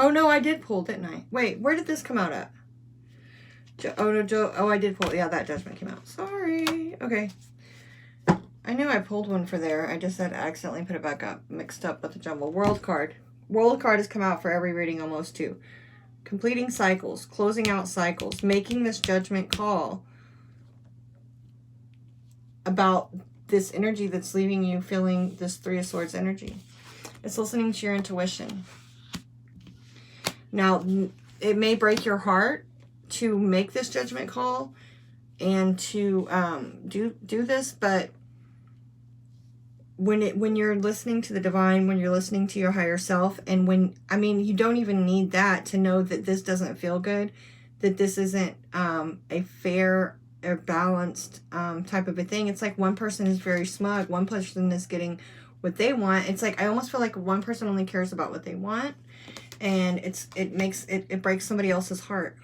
no, I did pull, didn't I? Wait, where did this come out at? Oh no, oh, I did pull. Yeah, that Judgment came out. Sorry. Okay. I knew I pulled one for there. I just had accidentally put it back up, mixed up with the jumble. World card. World card has come out for every reading almost too. Completing cycles, closing out cycles, making this judgment call about this energy that's leaving you feeling this 3 of Swords energy. It's listening to your intuition. Now, it may break your heart to make this judgment call and to do this, but when you're listening to the divine, when you're listening to your higher self, and when, I mean, you don't even need that to know that this doesn't feel good, that this isn't a fair or balanced type of a thing. It's like one person is very smug, one person is getting what they want. It's like, I almost feel like one person only cares about what they want, and it breaks somebody else's heart.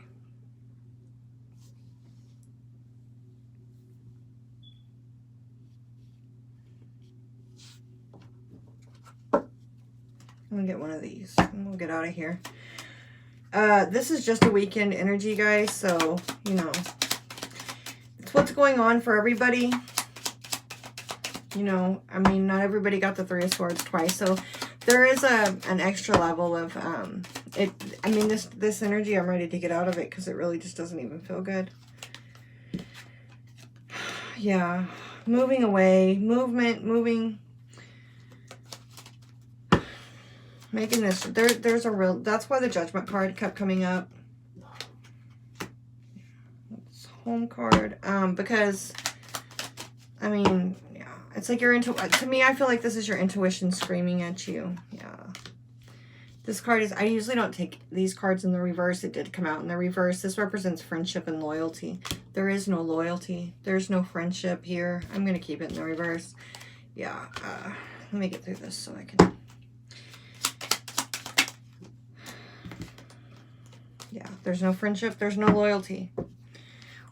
I'm gonna get one of these and we'll get out of here. This is just a weekend energy, guys, so you know, it's what's going on for everybody. You know, I mean, not everybody got the 3 of Swords twice, so there is an extra level of it. I mean, this energy, I'm ready to get out of it because it really just doesn't even feel good. Yeah, moving away, moving. Making this, there's a real, that's why the Judgment card kept coming up. It's Home card, because, I mean, yeah, it's like to me, I feel like this is your intuition screaming at you. Yeah. This card is, I usually don't take these cards in the reverse. It did come out in the reverse. This represents friendship and loyalty. There is no loyalty. There's no friendship here. I'm going to keep it in the reverse. Yeah. Let me get through this so I can. Yeah, there's no friendship, there's no loyalty.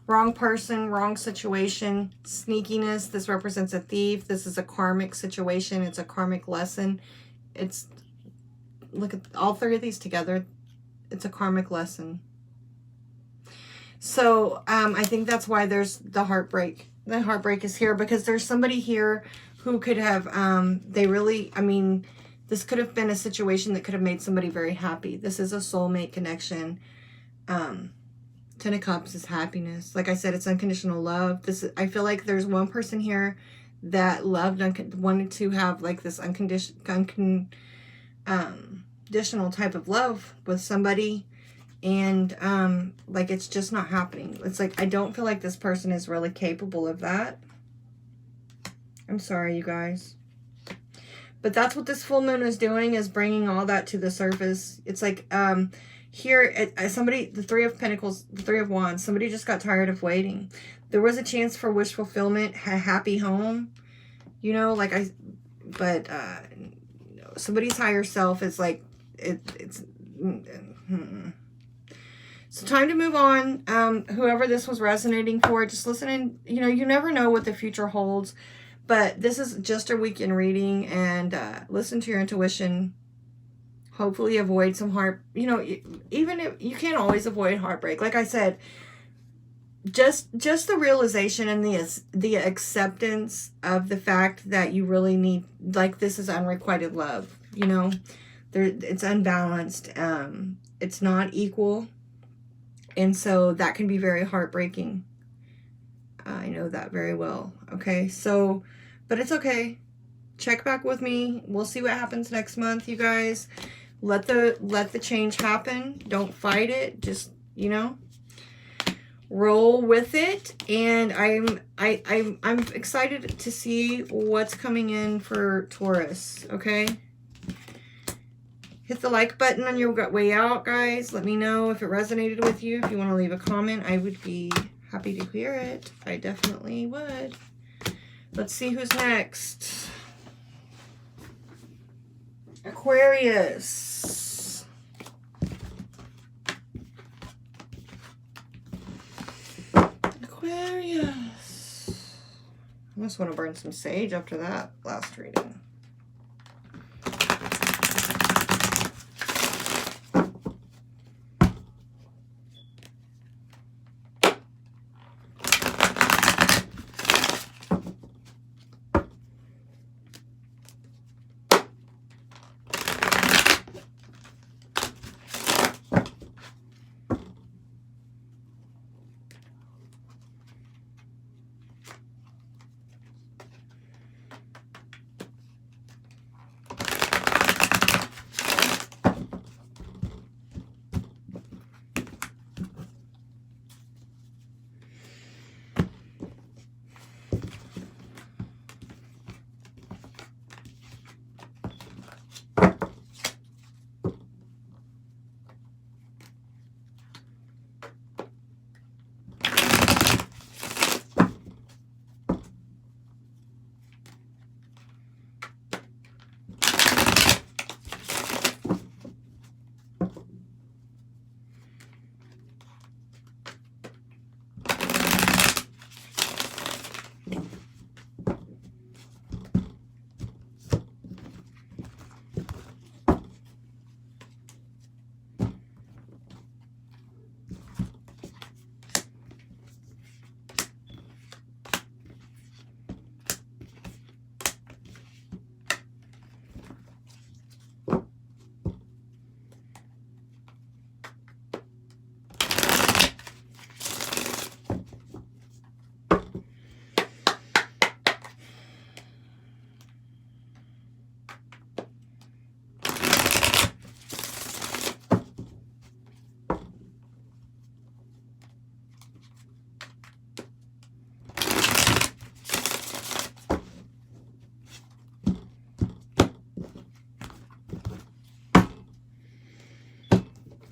Wrong person, wrong situation, sneakiness. This represents a thief. This is a karmic situation. It's a karmic lesson. It's, look at all 3 of these together. It's a karmic lesson. So I think that's why there's the heartbreak. The heartbreak is here because there's somebody here who could have, they really, I mean, this could have been a situation that could have made somebody very happy. This is a soulmate connection. 10 of Cups is happiness. Like I said, it's unconditional love. I feel like there's one person here that loved, wanted to have like this unconditional type of love with somebody. And like it's just not happening. It's like, I don't feel like this person is really capable of that. I'm sorry, you guys. But that's what this full moon is doing, is bringing all that to the surface. It's like here, somebody, the 3 of Pentacles, the 3 of Wands, somebody just got tired of waiting. There was a chance for wish fulfillment, a happy home, you know, like somebody's higher self is like, So time to move on. Whoever this was resonating for, just listen and, you know, you never know what the future holds. But this is just a weekend reading, and listen to your intuition. Hopefully avoid some even if you can't always avoid heartbreak. Like I said, just the realization and the acceptance of the fact that you really need, like, this is unrequited love, it's unbalanced, it's not equal, and so that can be very heartbreaking. I know that very well. Okay, so, but it's okay. Check back with me. We'll see what happens next month, you guys. Let the change happen. Don't fight it. Just, roll with it. And I'm excited to see what's coming in for Taurus. Okay. Hit the like button on your way out, guys. Let me know if it resonated with you. If you want to leave a comment, I would be happy to hear it. I definitely would. Let's see who's next. Aquarius. Aquarius. I must want to burn some sage after that last reading.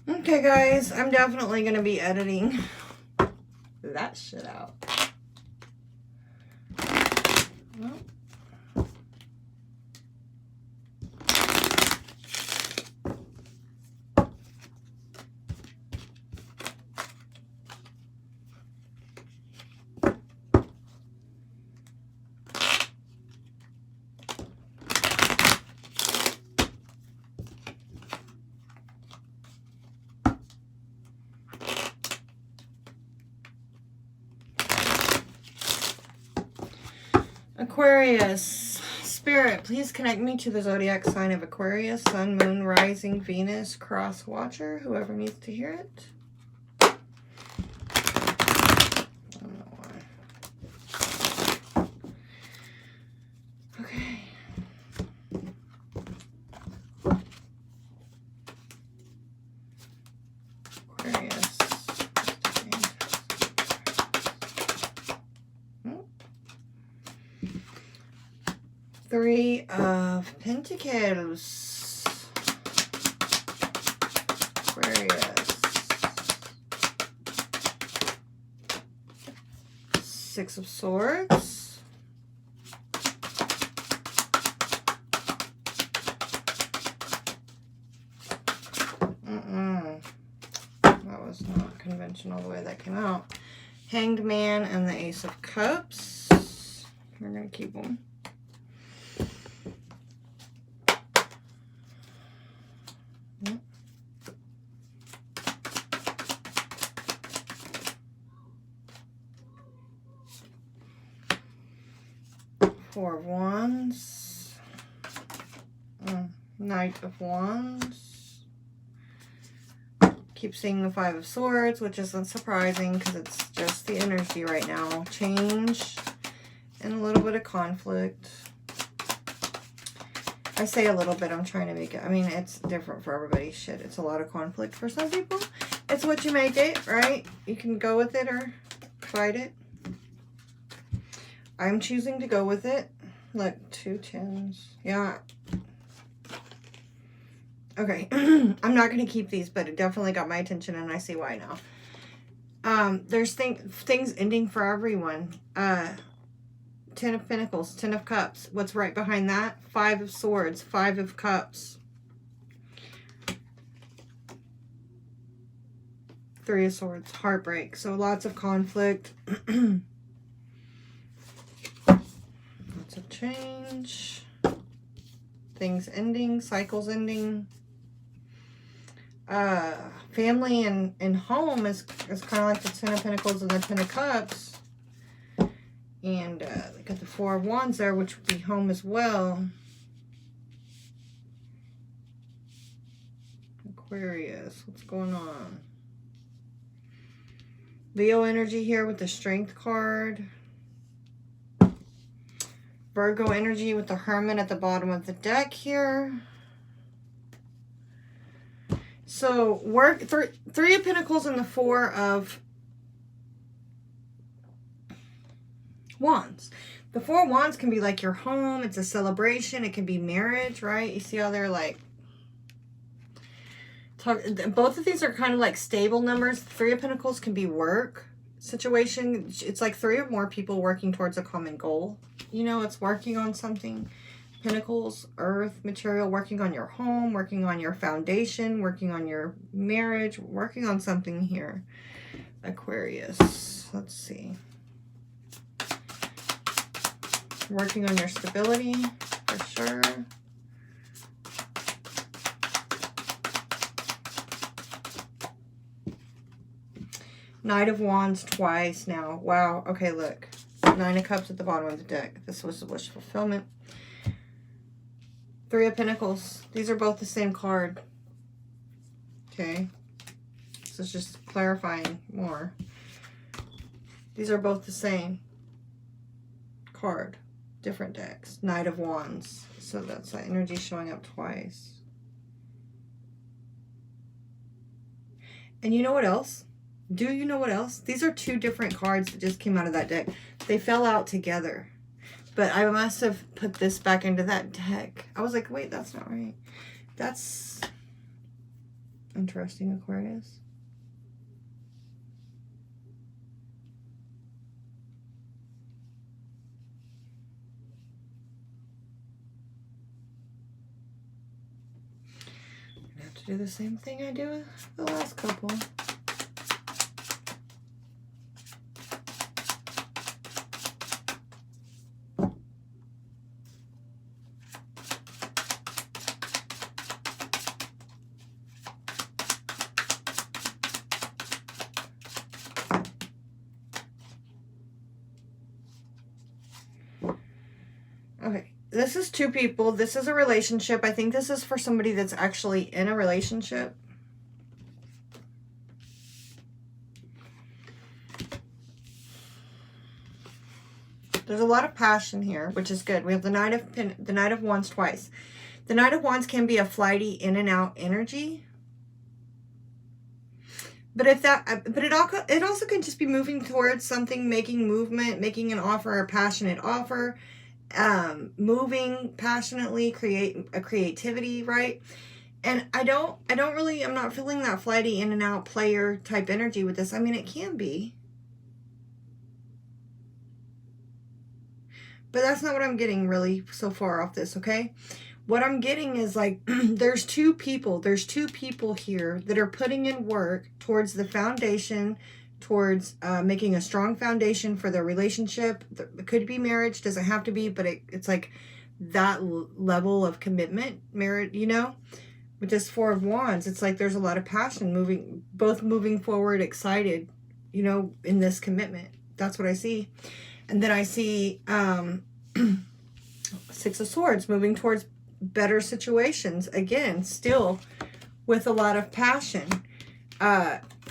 Okay, guys, I'm definitely going to be editing that shit out. Well. Aquarius. Spirit, please connect me to the zodiac sign of Aquarius, Sun, Moon, Rising, Venus, Cross Watcher, whoever needs to hear it. I don't know why. Okay. Aquarius. 3 of Pentacles. Aquarius. 6 of Swords. That was not conventional the way that came out. Hanged Man and the Ace of Cups. We're going I keep them. Yep. Four of Wands. Knight of Wands. Keep seeing the Five of Swords, which isn't surprising because it's just the energy right now. Change and a little bit of conflict. I say a little bit, I'm trying to make it, I mean, it's different for everybody. Shit, it's a lot of conflict for some people. It's what you make it, right? You can go with it or fight it. I'm choosing to go with it. Look, 2 tens. Yeah. Okay. I'm not going to keep these, but it definitely got my attention, and I see why now. There's things ending for everyone. 10 of Pentacles, 10 of Cups. What's right behind that? 5 of Swords, 5 of Cups. 3 of Swords, heartbreak. So lots of conflict. Lots of change. Things ending, cycles ending. Family and home is kind of like the 10 of Pentacles and the 10 of Cups. And we got the 4 of Wands there, which would be home as well. Aquarius, what's going on? Leo energy here with the Strength card. Virgo energy with the Hermit at the bottom of the deck here. So, Three of Pentacles and the 4 of Wands. The 4 of Wands can be like your home. It's a celebration. It can be marriage, right? You see how they're like... both of these are kind of like stable numbers. 3 of Pentacles can be work situation. It's like 3 or more people working towards a common goal. You know, it's working on something. Pentacles, earth, material, working on your home, working on your foundation, working on your marriage, working on something here. Aquarius, let's see. Working on your stability, for sure. Knight of Wands twice now. Wow. Okay, look. 9 of Cups at the bottom of the deck. This was the wish fulfillment. 3 of Pentacles. These are both the same card. Okay. This is just clarifying more. These are both the same card. Different decks. Knight of Wands. So that's that energy showing up twice. And you know what else? Do you know what else? These are 2 different cards that just came out of that deck. They fell out together. But I must have put this back into that deck. I was like, wait, that's not right. That's interesting, Aquarius. I'm gonna have to do the same thing I do with the last couple. Okay, this is 2 people. This is a relationship. I think this is for somebody that's actually in a relationship. There's a lot of passion here, which is good. We have the Knight of Wands twice. The Knight of Wands can be a flighty in and out energy. But it also can just be moving towards something, making movement, making an offer, a passionate offer. Moving passionately, creativity, right? And I'm not feeling that flighty in and out player type energy with this. I mean, it can be, but that's not what I'm getting really so far off this. Okay, what I'm getting is like there's 2 people here that are putting in work towards the foundation, towards making a strong foundation for their relationship. It could be marriage, doesn't have to be, but it's like that level of commitment, marriage, you know. With this Four of Wands, it's like there's a lot of passion, both moving forward, excited, you know, in this commitment. That's what I see. And then I see Six of Swords, moving towards better situations. Again, still with a lot of passion.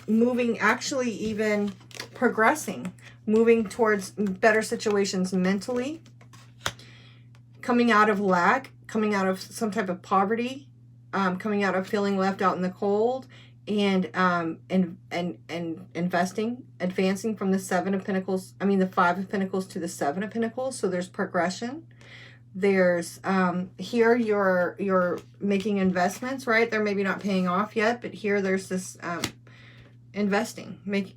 Moving, actually even progressing, moving towards better situations mentally. Coming out of lack, coming out of some type of poverty. Coming out of feeling left out in the cold, and investing, advancing from the the Five of Pentacles to the Seven of Pentacles. So there's progression. There's here you're making investments, right? They're maybe not paying off yet, but here there's this investing. It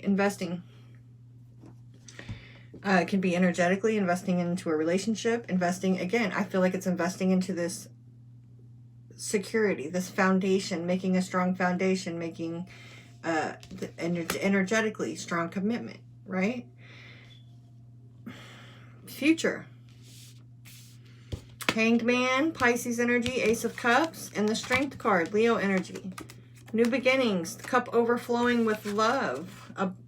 can be energetically investing into a relationship, investing, again, I feel like it's investing into this security, this foundation, making a strong foundation, making energetically strong commitment, right? Future. Hanged Man, Pisces energy, Ace of Cups, and the Strength card, Leo energy. New beginnings, cup overflowing with love,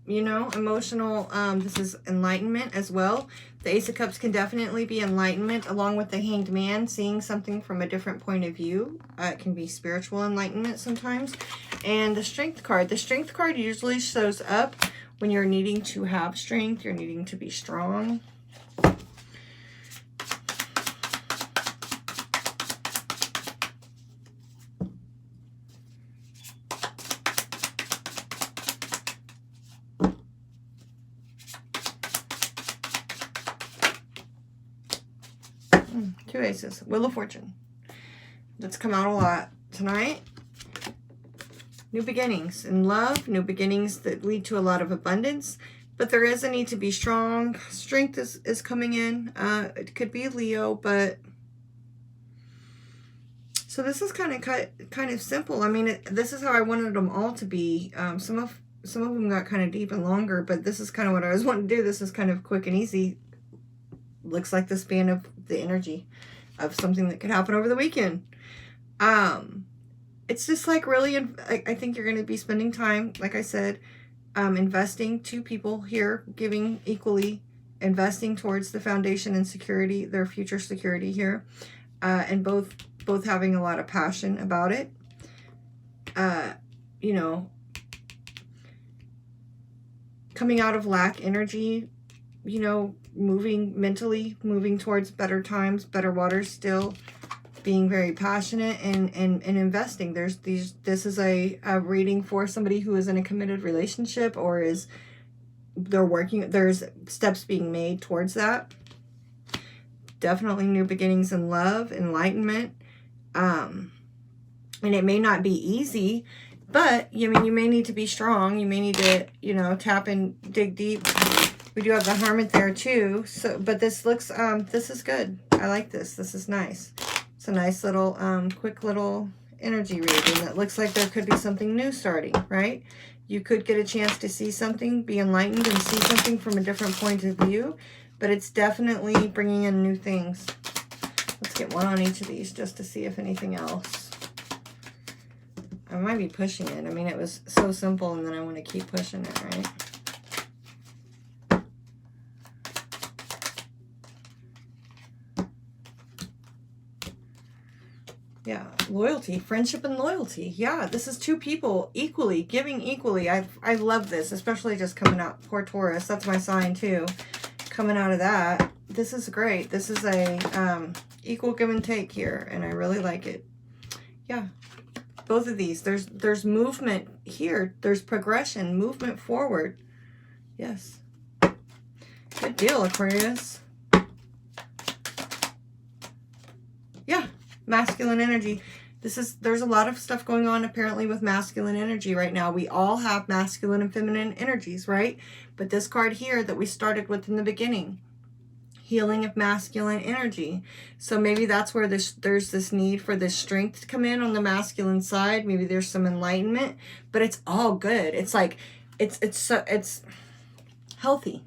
you know, emotional, this is enlightenment as well. The Ace of Cups can definitely be enlightenment, along with the Hanged Man, seeing something from a different point of view. It can be spiritual enlightenment sometimes. And the Strength card. The Strength card usually shows up when you're needing to have strength, you're needing to be strong. Two aces. Wheel of Fortune. That's come out a lot tonight. New beginnings in love. New beginnings that lead to a lot of abundance. But there is a need to be strong. Strength is coming in. It could be Leo, but... So this is kind of simple. I mean, this is how I wanted them all to be. Some of them got kind of deep and longer, but this is kind of what I was wanting to do. This is kind of quick and easy. Looks like the span of the energy of something that could happen over the weekend. It's just like really, I think you're going to be spending time, like I said, investing. Two people here giving equally, investing towards the foundation and security, their future security here, and both having a lot of passion about it. You know, coming out of lack energy, you know, moving mentally, moving towards better times, better waters still, being very passionate and investing. This is a reading for somebody who is in a committed relationship, or there's steps being made towards that. Definitely new beginnings in love, enlightenment. And it may not be easy, but you may need to be strong. You may need to, you know, tap and dig deep. We do have the Hermit there too. So, but this looks, this is good. I like this. This is nice. It's a nice little, quick little energy reading. It looks like there could be something new starting, right? You could get a chance to see something, be enlightened, and see something from a different point of view. But it's definitely bringing in new things. Let's get one on each of these just to see if anything else. I might be pushing it. I mean, it was so simple, and then I want to keep pushing it, right? Yeah, loyalty, friendship and loyalty. Yeah, this is two people equally, giving equally. I love this, especially just coming out. Poor Taurus, that's my sign too. Coming out of that, this is great. This is a equal give and take here, and I really like it. Yeah, both of these. There's movement here. There's progression, movement forward. Yes. Good deal, Aquarius. Yeah. Masculine energy. There's a lot of stuff going on apparently with masculine energy right now. We all have masculine and feminine energies, right? But this card here that we started with in the beginning, healing of masculine energy. So maybe that's where there's this need for this strength to come in on the masculine side. Maybe there's some enlightenment, but it's all good. It's like it's healthy.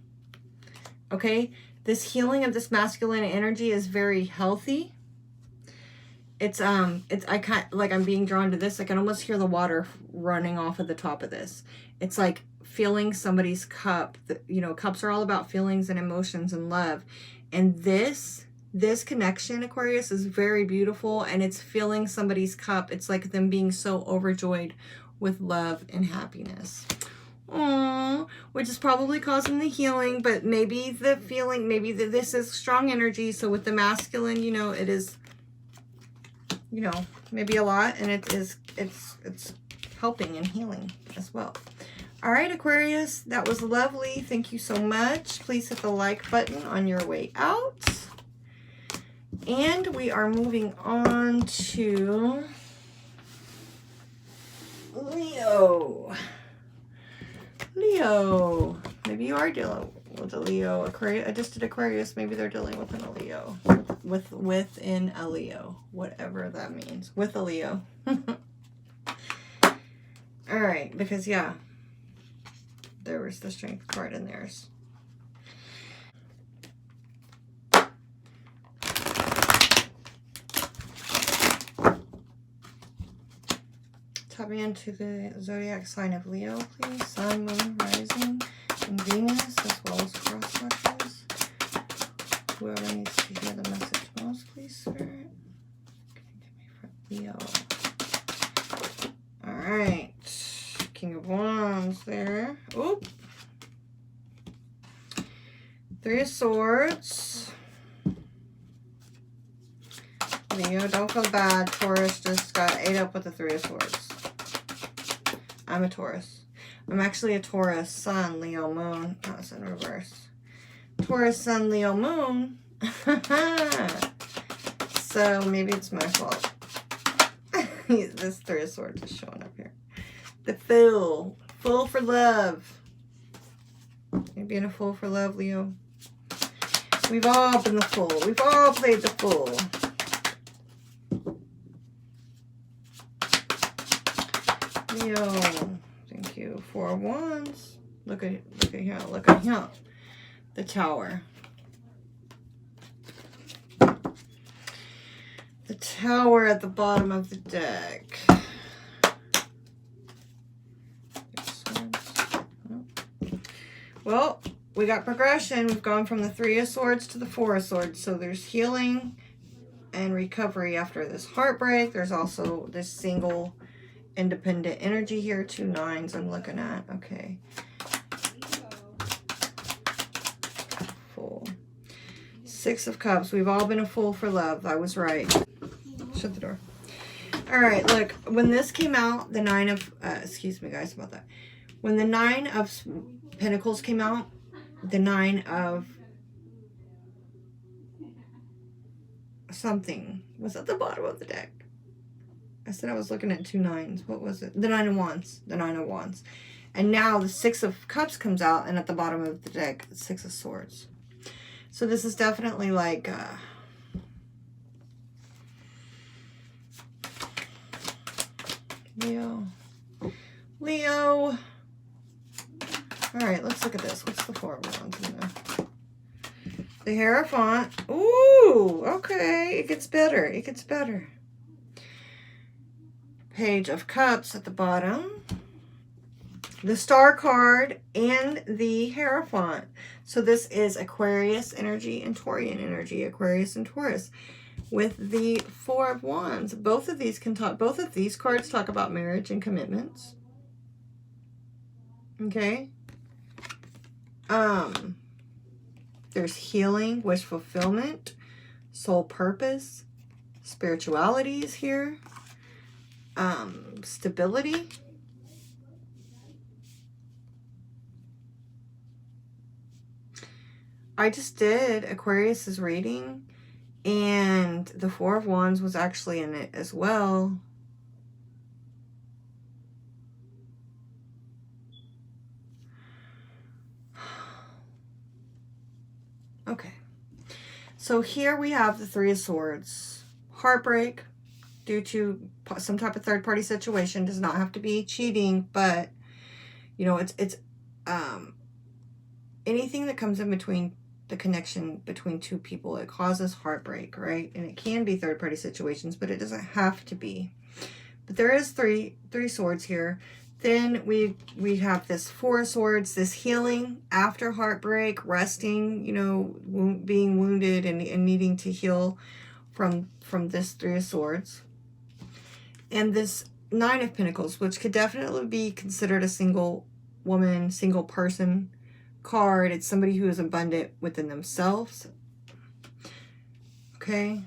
Okay? This healing of this masculine energy is very healthy. I kind like I'm being drawn to this. I can almost hear the water running off of the top of this. It's like filling somebody's cup. You know, cups are all about feelings and emotions and love. And this connection, Aquarius, is very beautiful, and it's filling somebody's cup. It's like them being so overjoyed with love and happiness. Aww, which is probably causing the healing, but maybe the feeling, this is strong energy. So with the masculine, you know, it is, you know, maybe a lot, and it's helping and healing as well. All right, Aquarius, that was lovely. Thank you so much. Please hit the like button on your way out. And we are moving on to Leo. Leo. Maybe you are dealing with a Leo. Aquarius. I just did Aquarius. Maybe they're dealing with a Leo. Within a Leo. Whatever that means. With a Leo. All right. Because, yeah. There was the strength card in theirs. Tap me into the zodiac sign of Leo, please. Sun, Moon, Rising, and Venus, as well as cross watches. Whoever needs to hear the message most, please, Spirit. Can you give me for Leo? All right. King of Wands there. Oop. Three of Swords. Leo, don't feel bad. Taurus just got ate up with the Three of Swords. I'm a Taurus. I'm actually a Taurus, Sun, Leo, Moon. Oh, it's in reverse. Taurus, Sun, Leo, Moon. So maybe it's my fault. This Three of Swords is showing up here. The Fool. Fool for love. You're being a fool for love, Leo. We've all been the fool. We've all played the fool. Leo, thank you. Four of Wands. Look at here. Look at here. The Tower. The Tower at the bottom of the deck. Well, we got progression. We've gone from the Three of Swords to the Four of Swords. So there's healing and recovery after this heartbreak. There's also this single independent energy here. 2 9s I'm looking at. Okay. Fool. 6 of Cups. We've all been a fool for love. I was right. Shut the door. All right, look. When this came out, the 9 of... excuse me, guys, about that. When the 9 of Pentacles came out, the 9 of... something was at the bottom of the deck. I said I was looking at 2 9s. What was it? The 9 of Wands. The 9 of Wands. And now the 6 of Cups comes out, and at the bottom of the deck, the 6 of Swords. So this is definitely like... Leo. Leo. All right, let's look at this. What's the 4 of Wands in there? The Hierophant. Ooh, okay. It gets better. It gets better. Page of Cups at the bottom. The Star card and the Hierophant. So this is Aquarius energy and Taurian energy. Aquarius and Taurus. With the 4 of Wands. Both of these cards talk about marriage and commitments. Okay. There's healing, wish fulfillment, soul purpose, spirituality is here, stability. I just did Aquarius's reading, and the 4 of Wands was actually in it as well. Okay, so here we have the 3 of Swords. Heartbreak due to some type of third-party situation. Does not have to be cheating, but You know, it's anything that comes in between the connection between two people, it causes heartbreak, right? And it can be third-party situations, but it doesn't have to be. But there is three swords here. Then we have this 4 of Swords, this healing after heartbreak, resting, you know, being wounded and needing to heal from this 3 of Swords. And this 9 of Pentacles, which could definitely be considered a single woman, single person card. It's somebody who is abundant within themselves. Okay.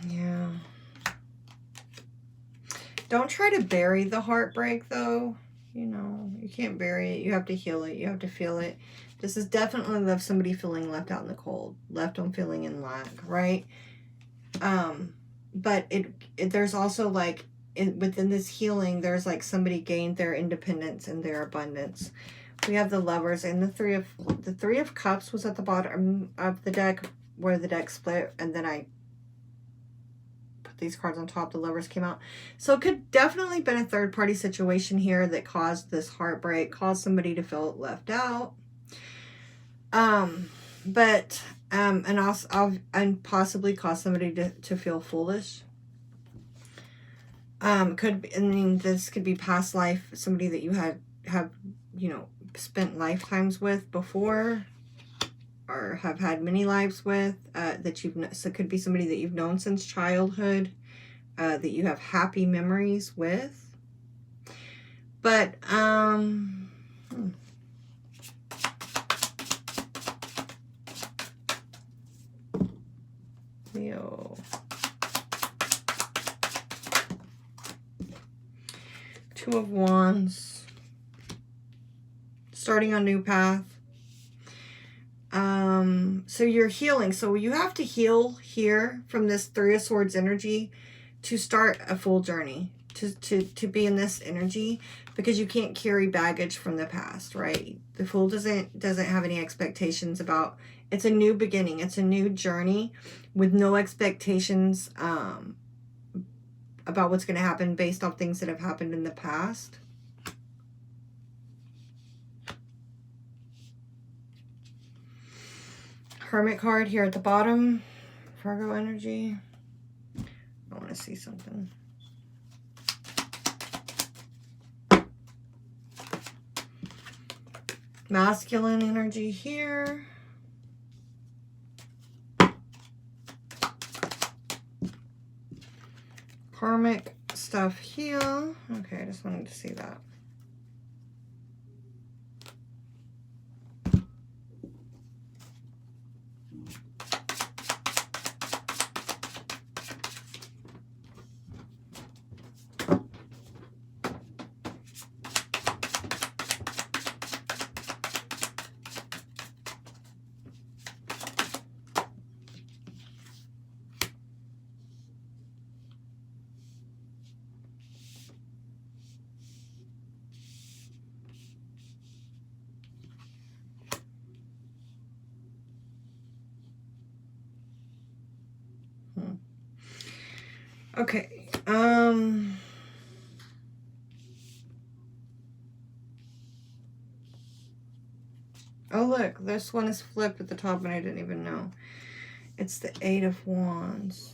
Yeah. Don't try to bury the heartbreak, though. You know, you can't bury it. You have to heal it. You have to feel it. This is definitely of somebody feeling left out in the cold, left on feeling in lack, right? But there's also like within this healing, there's like somebody gained their independence and their abundance. We have the Lovers and the Three of Cups was at the bottom of the deck where the deck split, and then I put these cards on top. The Lovers came out, so it could definitely been a third-party situation here that caused this heartbreak, caused somebody to feel left out, and possibly cause somebody to feel foolish. Could be, I mean, this could be past life, somebody that you have you know, spent lifetimes with before, or have had many lives with, that so it could be somebody that you've known since childhood, that you have happy memories with. But Leo. Two of Wands. Starting a new path. So you're healing. So you have to heal here from this Three of Swords energy to start a full journey, to be in this energy, because you can't carry baggage from the past, right? The Fool doesn't have any expectations about, it's a new beginning. It's a new journey with no expectations about what's going to happen based off things that have happened in the past. Hermit card here at the bottom. Virgo energy. I want to see something. Masculine energy here. Karmic stuff here. Okay, I just wanted to see that. Okay. Oh, look, this one is flipped at the top and I didn't even know. It's the 8 of Wands.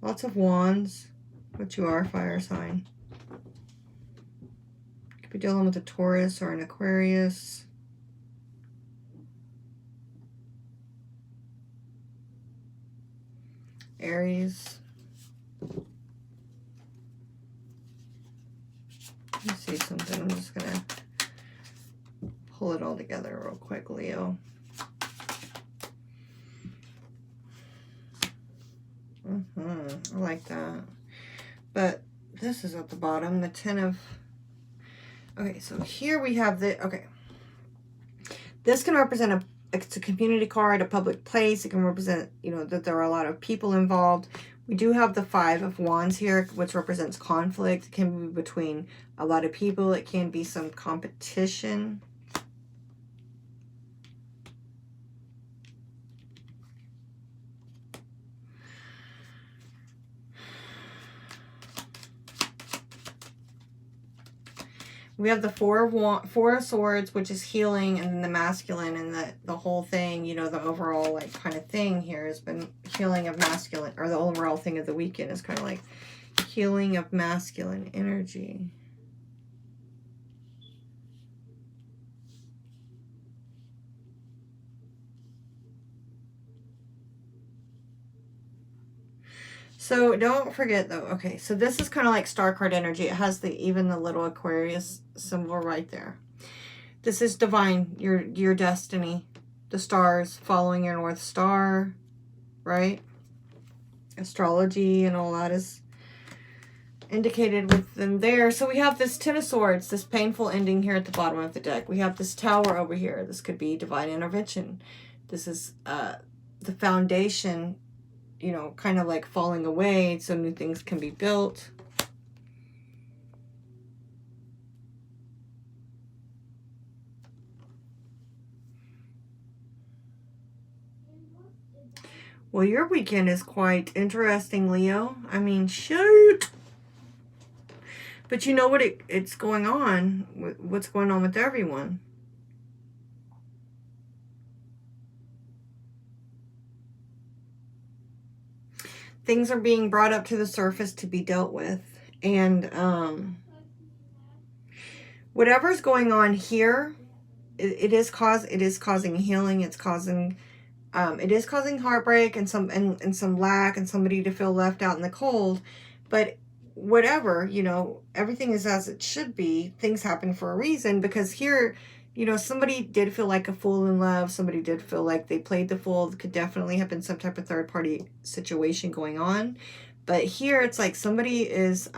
Lots of wands, but you are a fire sign. Could be dealing with a Taurus or an Aquarius. Aries. Let me see something. I'm just going to pull it all together real quick, Leo. I like that. But this is at the bottom, the 10 of... Okay, so here we have the... Okay. This can represent it's a community card, a public place. It can represent, you know, that there are a lot of people involved. We do have the 5 of Wands here, which represents conflict. It can be between a lot of people. It can be some competition. We have the 4 of Swords, which is healing, and then the masculine, and the whole thing, you know, the overall like kind of thing here has been healing of masculine, or the overall thing of the weekend is kind of like healing of masculine energy. So don't forget though, okay, so this is kind of like star card energy. It has even the little Aquarius symbol right there. This is divine, your destiny, the stars, following your North Star, right? Astrology and all that is indicated with them there. So we have this 10 of Swords, this painful ending here at the bottom of the deck. We have this Tower over here. This could be divine intervention. This is the foundation, you know, kind of like falling away so new things can be built. Well, your weekend is quite interesting, Leo. I mean, shoot. But you know what? It's going on. What's going on with everyone? Things are being brought up to the surface to be dealt with. And whatever's going on here, it is causing healing. It's causing it is causing heartbreak and some lack and somebody to feel left out in the cold. But whatever, you know, everything is as it should be. Things happen for a reason, because here, you know, somebody did feel like a fool in love. Somebody did feel like they played the fool. It could definitely have been some type of third party situation going on. But here it's like somebody is,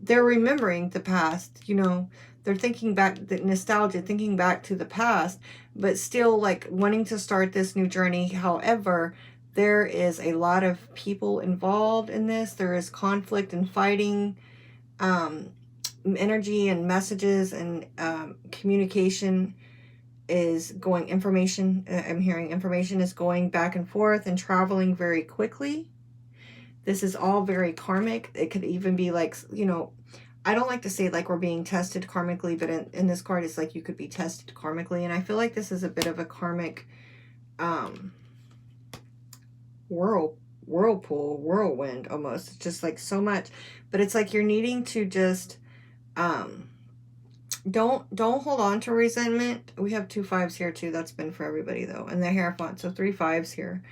they're remembering the past, you know, they're thinking back, the nostalgia, thinking back to the past, but still like wanting to start this new journey. However, there is a lot of people involved in this. There is conflict and fighting, energy and messages, and communication is going, information, I'm hearing information is going back and forth and traveling very quickly. This is all very karmic. It could even be like, you know, I don't like to say like we're being tested karmically, but in this card, it's like you could be tested karmically. And I feel like this is a bit of a karmic whirlpool, whirlwind almost. It's just like so much. But it's like you're needing to just don't hold on to resentment. We have 2 5s here too. That's been for everybody though. And the Hierophant, so 3 5s here.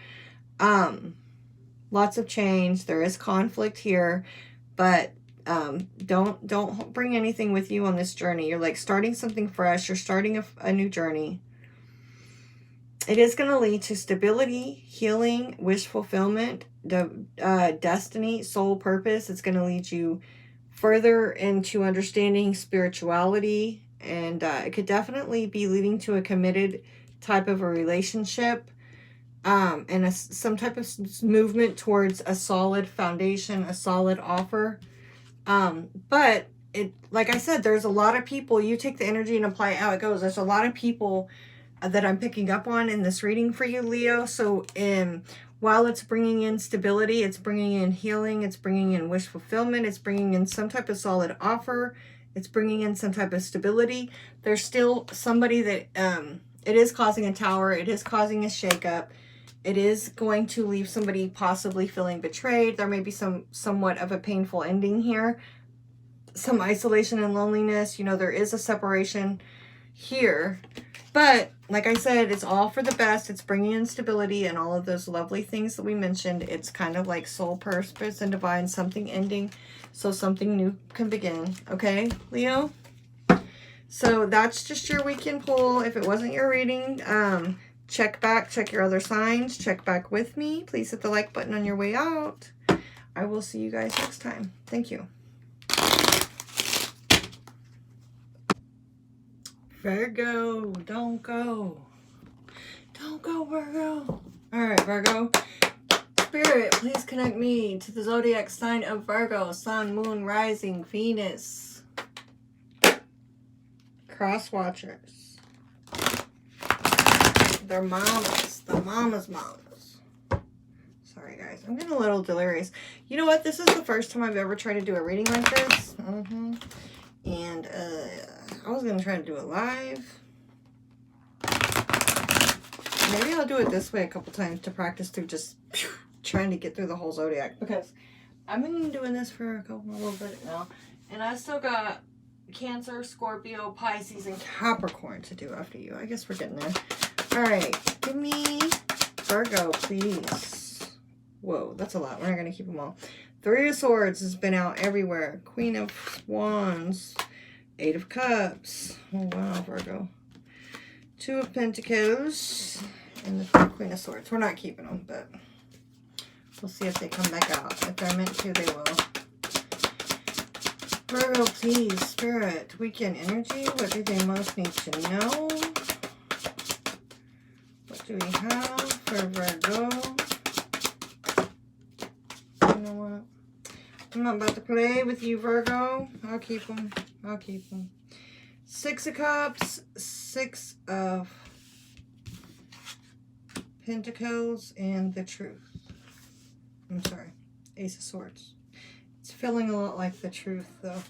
Lots of change. There is conflict here, but don't bring anything with you on this journey. You're like starting something fresh. You're starting a new journey. It is going to lead to stability, healing, wish fulfillment, destiny, soul purpose. It's going to lead you further into understanding spirituality, and it could definitely be leading to a committed type of a relationship, and some type of movement towards a solid foundation, a solid offer. But it, like I said, there's a lot of people. You take the energy and apply it how it goes. There's a lot of people that I'm picking up on in this reading for you, Leo. So while it's bringing in stability, it's bringing in healing, it's bringing in wish fulfillment, it's bringing in some type of solid offer, it's bringing in some type of stability, there's still somebody that it is causing a tower, it is causing a shakeup, it is going to leave somebody possibly feeling betrayed. There may be somewhat of a painful ending here, some isolation and loneliness. You know, there is a separation here. But like I said, it's all for the best. It's bringing in stability and all of those lovely things that we mentioned. It's kind of like soul purpose and divine, something ending so something new can begin. Okay, Leo? So that's just your weekend pull. If it wasn't your reading, check your other signs. Check back with me. Please hit the like button on your way out. I will see you guys next time. Thank you. Virgo, don't go. Don't go, Virgo. All right, Virgo. Spirit, please connect me to the zodiac sign of Virgo. Sun, moon, rising, Venus. Cross watchers. Their mamas. The mamas. Sorry, guys. I'm getting a little delirious. You know what? This is the first time I've ever tried to do a reading like this. And I was going to try to do it live. Maybe I'll do it this way a couple times to practice through just trying to get through the whole zodiac. Because I've been doing this for a little bit now. And I still got Cancer, Scorpio, Pisces, and Capricorn to do after you. I guess we're getting there. All right. Give me Virgo, please. Whoa, that's a lot. We're not going to keep them all. Three of Swords has been out everywhere. Queen of Wands. Eight of Cups. Oh, wow, Virgo. Two of Pentacles. And the Queen of Swords. We're not keeping them, but we'll see if they come back out. If they're meant to, they will. Virgo, please. Spirit. Weekend energy. What do they most need to know? What do we have for Virgo? You know what? I'm not about to play with you, Virgo. I'll keep them. I'll keep them. Six of Cups. Six of Pentacles. And the Truth. I'm sorry. Ace of Swords. It's feeling a lot like the Truth, though.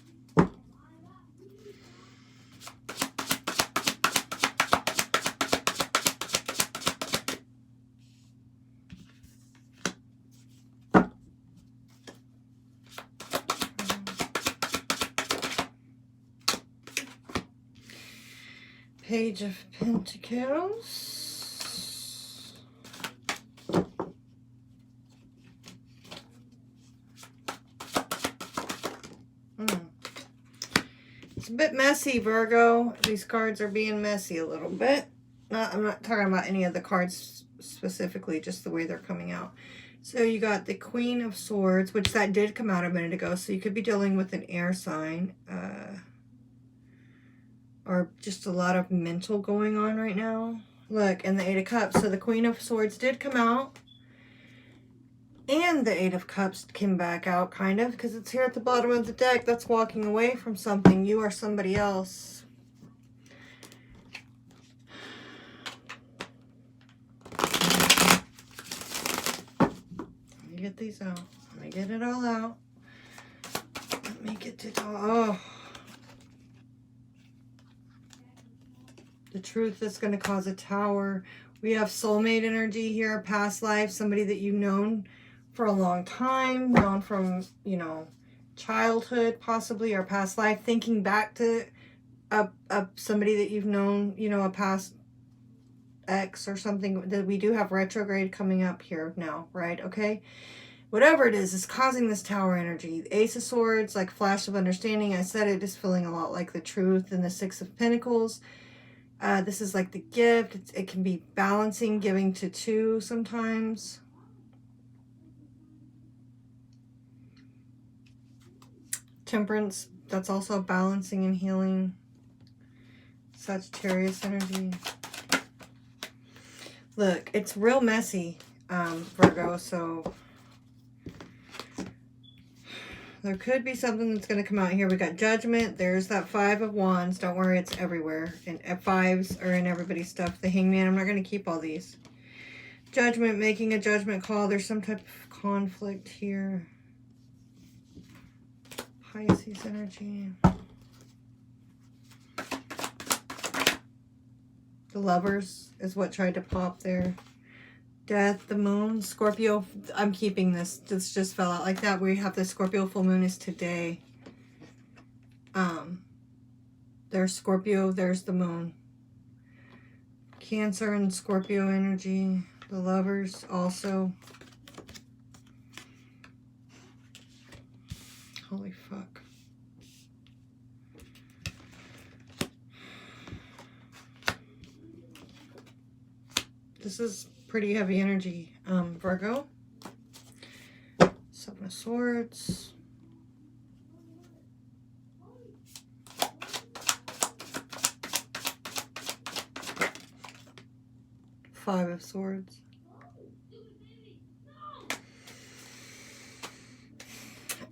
Page of Pentacles. It's a bit messy, Virgo. These cards are being messy a little bit. I'm not talking about any of the cards specifically, just the way they're coming out. So you got the Queen of Swords, which that did come out a minute ago. So you could be dealing with an air sign. Or just a lot of mental going on right now. Look, and the Eight of Cups. So the Queen of Swords did come out. And the Eight of Cups came back out, kind of, because it's here at the bottom of the deck. That's walking away from something. You or somebody else. Let me get these out. Let me get it all out. Let me get it all. Oh. The Truth is going to cause a Tower. We have soulmate energy here, past life, somebody that you've known for a long time, known from, you know, childhood possibly, or past life, thinking back to somebody that you've known, you know, a past ex or something. That we do have retrograde coming up here now, right? Okay. Whatever it is causing this Tower energy. The Ace of Swords, like flash of understanding. I said it is feeling a lot like the Truth, and the Six of Pentacles. This is like the gift. It can be balancing, giving to two sometimes. Temperance, that's also balancing and healing. Sagittarius energy. Look, it's real messy, Virgo, so there could be something that's going to come out here. We got Judgment. There's that Five of Wands. Don't worry, it's everywhere. And fives are in everybody's stuff. The Hangman, I'm not going to keep all these. Judgment, making a judgment call. There's some type of conflict here. Pisces energy. The Lovers is what tried to pop there. Death, the Moon, Scorpio. I'm keeping this. This just fell out like that. We have the Scorpio full moon is today. There's Scorpio. There's the Moon. Cancer and Scorpio energy. The Lovers also. Holy fuck. This is pretty heavy energy, Virgo. Seven of Swords. Five of Swords.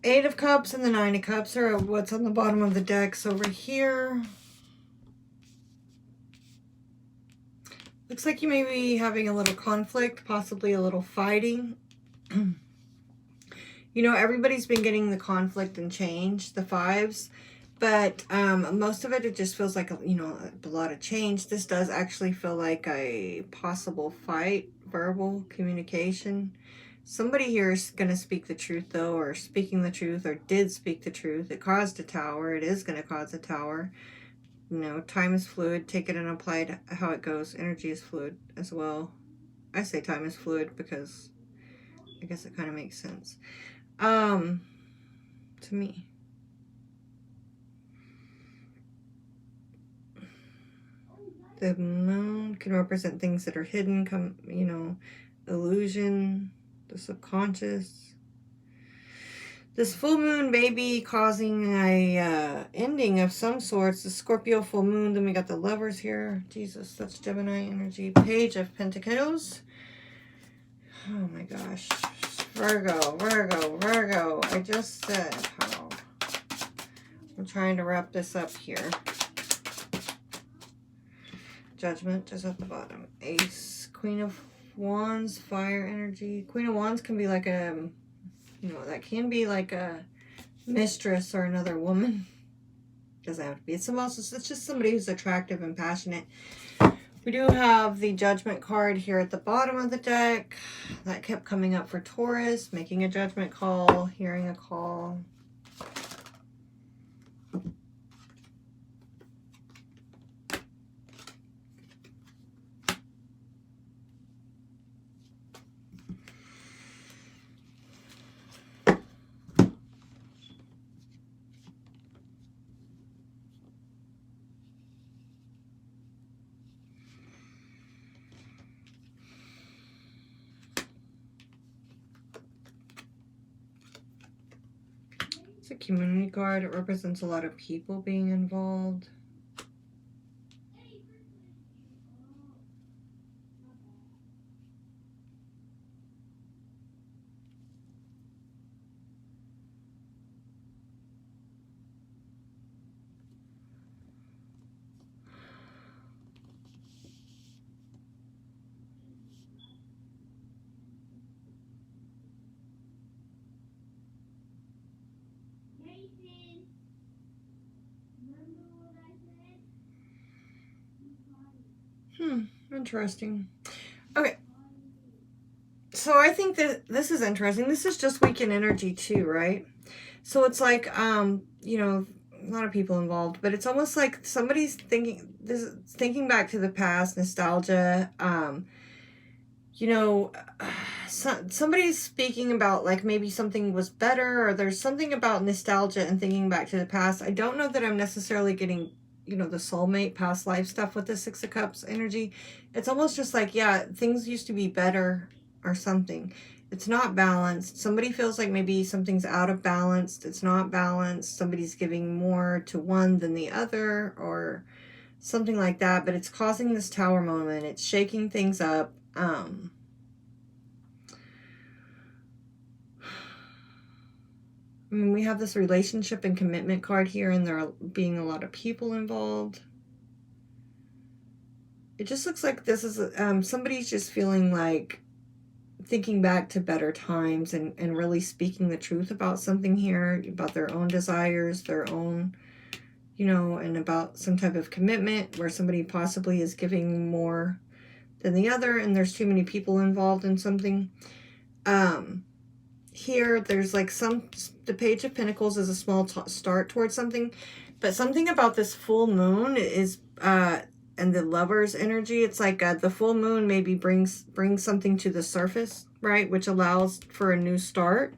Eight of Cups and the Nine of Cups are what's on the bottom of the decks over here. Looks like you may be having a little conflict, possibly a little fighting. You know, everybody's been getting the conflict and change, the fives. But most of it, it just feels like, you know, a lot of change. This does actually feel like a possible fight, verbal communication. Somebody here is going to speak the truth, though, or speaking the truth, or did speak the truth. It caused a tower. It is going to cause a tower. You know, time is fluid. Take it and apply it how it goes. Energy is fluid as well. I say time is fluid because I guess it kind of makes sense. To me. The moon can represent things that are hidden, you know, illusion, the subconscious. This full moon may be causing a ending of some sorts. The Scorpio full moon. Then we got the Lovers here. Jesus, that's Gemini energy. Page of Pentacles. Oh my gosh. Virgo, Virgo, Virgo. I just said how. I'm trying to wrap this up here. Judgment is at the bottom. Ace, Queen of Wands, fire energy. Queen of Wands can be like a, you know, that can be like a mistress or another woman. Doesn't have to be. It's just somebody who's attractive and passionate. We do have the Judgment card here at the bottom of the deck. That kept coming up for Taurus, making a judgment call, hearing a call. It's a community card. It represents a lot of people being involved. Interesting. Okay. So I think that this is interesting. This is just weekend energy too, right? So it's like, you know, a lot of people involved, but it's almost like somebody's thinking back to the past, nostalgia. You know, somebody's speaking about like maybe something was better, or there's something about nostalgia and thinking back to the past. I don't know that I'm necessarily getting, you know, the soulmate, past life stuff with the Six of Cups energy. It's almost just like, yeah, things used to be better or something. It's not balanced. Somebody feels like maybe something's out of balance. It's not balanced. Somebody's giving more to one than the other or something like that. But it's causing this tower moment. It's shaking things up. I mean, we have this relationship and commitment card here, and there are being a lot of people involved. It just looks like this is somebody's just feeling like thinking back to better times and really speaking the truth about something here, about their own desires, their own, you know, and about some type of commitment where somebody possibly is giving more than the other, and there's too many people involved in something. Here, there's like the Page of Pentacles is a small start towards something, but something about this full moon is, and the Lovers energy, it's like the full moon maybe brings something to the surface, right? Which allows for a new start.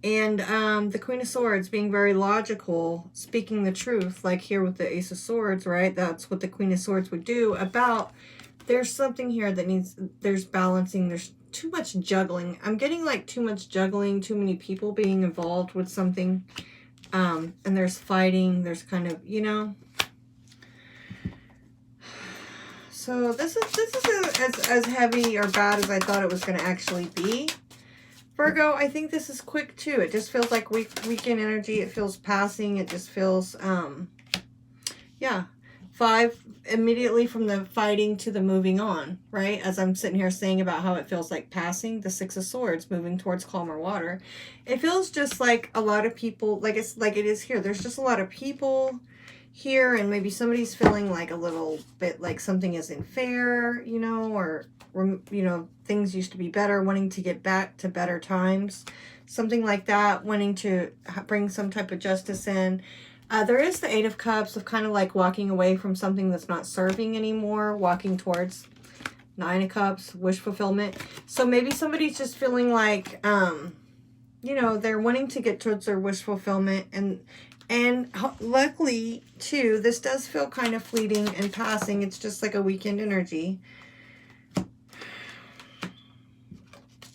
And the Queen of Swords being very logical, speaking the truth, like here with the Ace of Swords, right? That's what the Queen of Swords would do about, there's something here that needs, there's balancing, there's too much juggling. I'm getting like too much juggling, too many people being involved with something. And there's fighting, there's kind of, you know. So this isn't as heavy or bad as I thought it was going to actually be. Virgo, I think this is quick too. It just feels like weekend energy. It feels passing. It just feels, yeah. 5, immediately from the fighting to the moving on, right? As I'm sitting here saying about how it feels like passing, the 6 of Swords, moving towards calmer water. It feels just like a lot of people, like it's like it is here. There's just a lot of people here, and maybe somebody's feeling like a little bit like something isn't fair, you know, or you know, things used to be better, wanting to get back to better times, something like that, wanting to bring some type of justice in. There is the 8 of Cups, of kind of like walking away from something that's not serving anymore, walking towards 9 of Cups, wish fulfillment. So maybe somebody's just feeling like, you know, they're wanting to get towards their wish fulfillment, and luckily, too, this does feel kind of fleeting and passing. It's just like a weekend energy.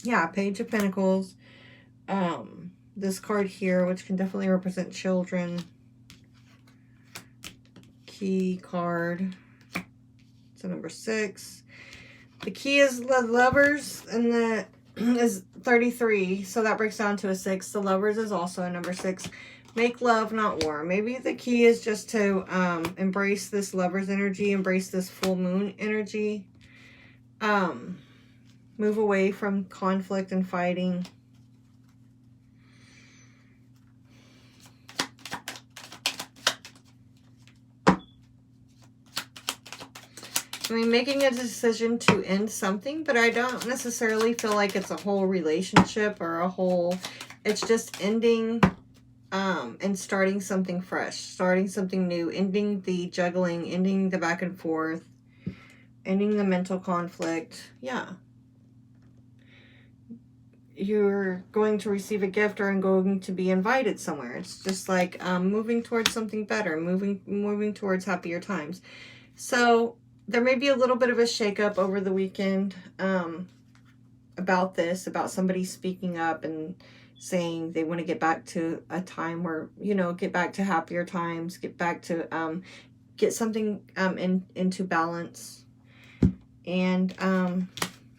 Yeah, Page of Pentacles. This card here, which can definitely represent children. Key card. It's a number 6. The key is the Lovers, and the is 33. So that breaks down to a 6. The Lovers is also a number 6. Make love, not war. Maybe the key is just to embrace this Lover's energy, embrace this full moon energy. Move away from conflict and fighting. I mean, making a decision to end something, but I don't necessarily feel like it's a whole relationship or a whole, it's just ending and starting something fresh, starting something new, ending the juggling, ending the back and forth, ending the mental conflict. Yeah. You're going to receive a gift or going to be invited somewhere. It's just like moving towards something better, moving towards happier times. So there may be a little bit of a shakeup over the weekend about this, about somebody speaking up and saying they want to get back to a time where, you know, get back to happier times, get back to, get something into balance, and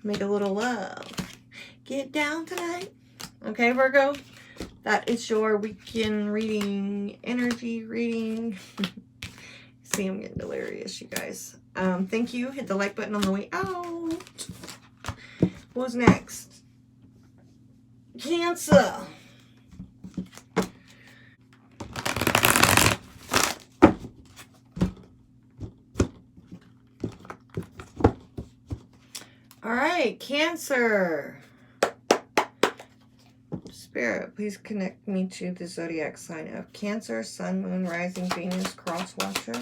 make a little love. Get down tonight. Okay, Virgo, that is your weekend reading, energy reading. See, I'm getting delirious, you guys. Thank you. Hit the like button on the way out. What's next? Cancer. All right, Cancer. Spirit, please connect me to the zodiac sign of Cancer, Sun, Moon, Rising, Venus, Cross Watcher.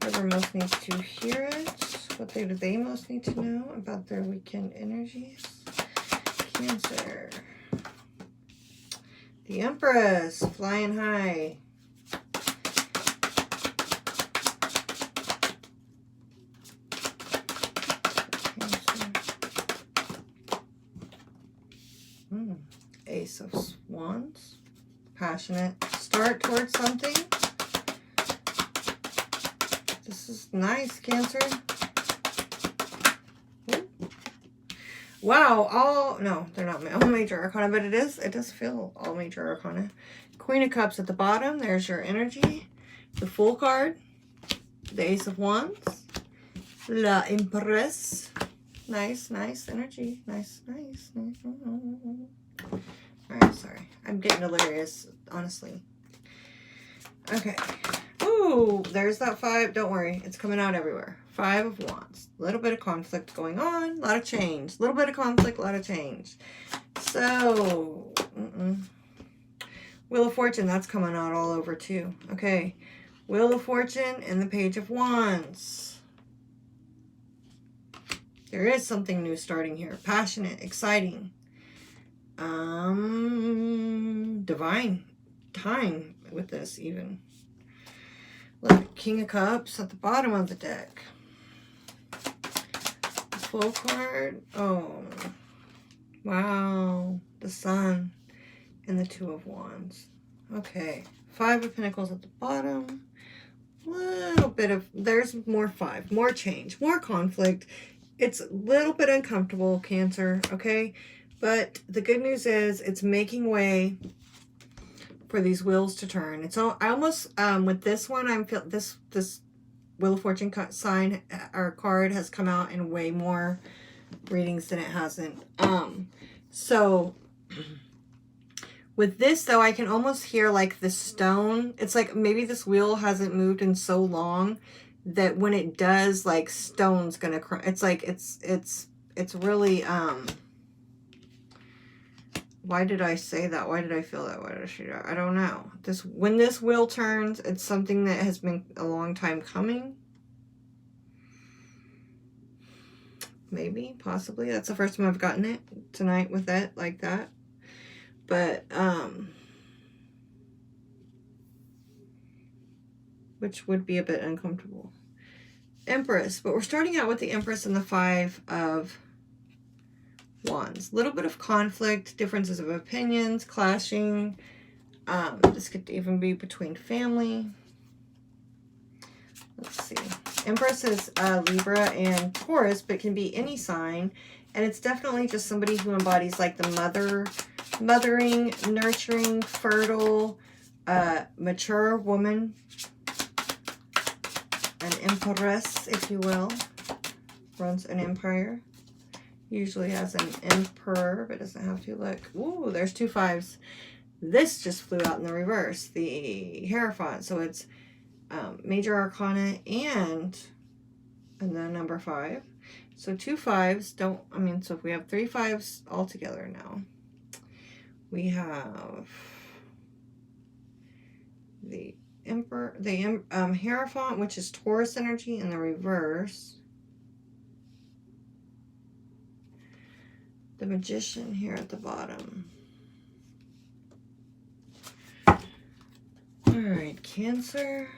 Whoever most needs to hear it. What do they most need to know about their weekend energies? Cancer. The Empress, flying high. Ace of Wands. Passionate start towards something. This is nice, Cancer. Ooh. Wow, all, no, they're not all major arcana, but it does feel all major arcana. Queen of Cups at the bottom. There's your energy. The Fool card. The Ace of Wands. La Empress. Nice, nice energy. Nice, nice, nice. Alright, sorry. I'm getting delirious, honestly. Okay. Ooh, there's that 5. Don't worry. It's coming out everywhere. 5 of Wands. A little bit of conflict going on. A lot of change. A little bit of conflict, a lot of change. So, Wheel of Fortune. That's coming out all over too. Okay. Wheel of Fortune and the Page of Wands. There is something new starting here. Passionate, exciting. Divine time with this even. Look, King of Cups at the bottom of the deck. Full card. Oh, wow. The Sun and the 2 of Wands. Okay. 5 of Pentacles at the bottom. Little bit of, there's more 5, more change, more conflict. It's a little bit uncomfortable, Cancer, okay? But the good news is it's making way for these wheels to turn. It's all, I almost, with this one, I'm feel this Wheel of Fortune sign or card has come out in way more readings than it hasn't. So with this though, I can almost hear like the stone. It's like maybe this wheel hasn't moved in so long that when it does, like stone's gonna cry. It's like it's really why did I say that? Why did I feel that? Why did I shoot out? I don't know. When this wheel turns, it's something that has been a long time coming. Maybe, possibly. That's the first time I've gotten it tonight with it like that. But, which would be a bit uncomfortable. Empress, but we're starting out with the Empress and the 5 of Wands. A little bit of conflict, differences of opinions, clashing. This could even be between family. Let's see. Empress is Libra and Taurus, but can be any sign. And it's definitely just somebody who embodies like the mothering, nurturing, fertile, mature woman. An empress, if you will. Runs an empire. Usually has an emperor, but doesn't have to. Look. Ooh, there's 2 5s. This just flew out in the reverse. The Hierophant. So it's Major Arcana and then number 5. So 2 5s don't, I mean, so if we have 3 5s all together now, we have the Emperor, the Hierophant, which is Taurus energy in the reverse. The Magician here at the bottom. All right, Cancer.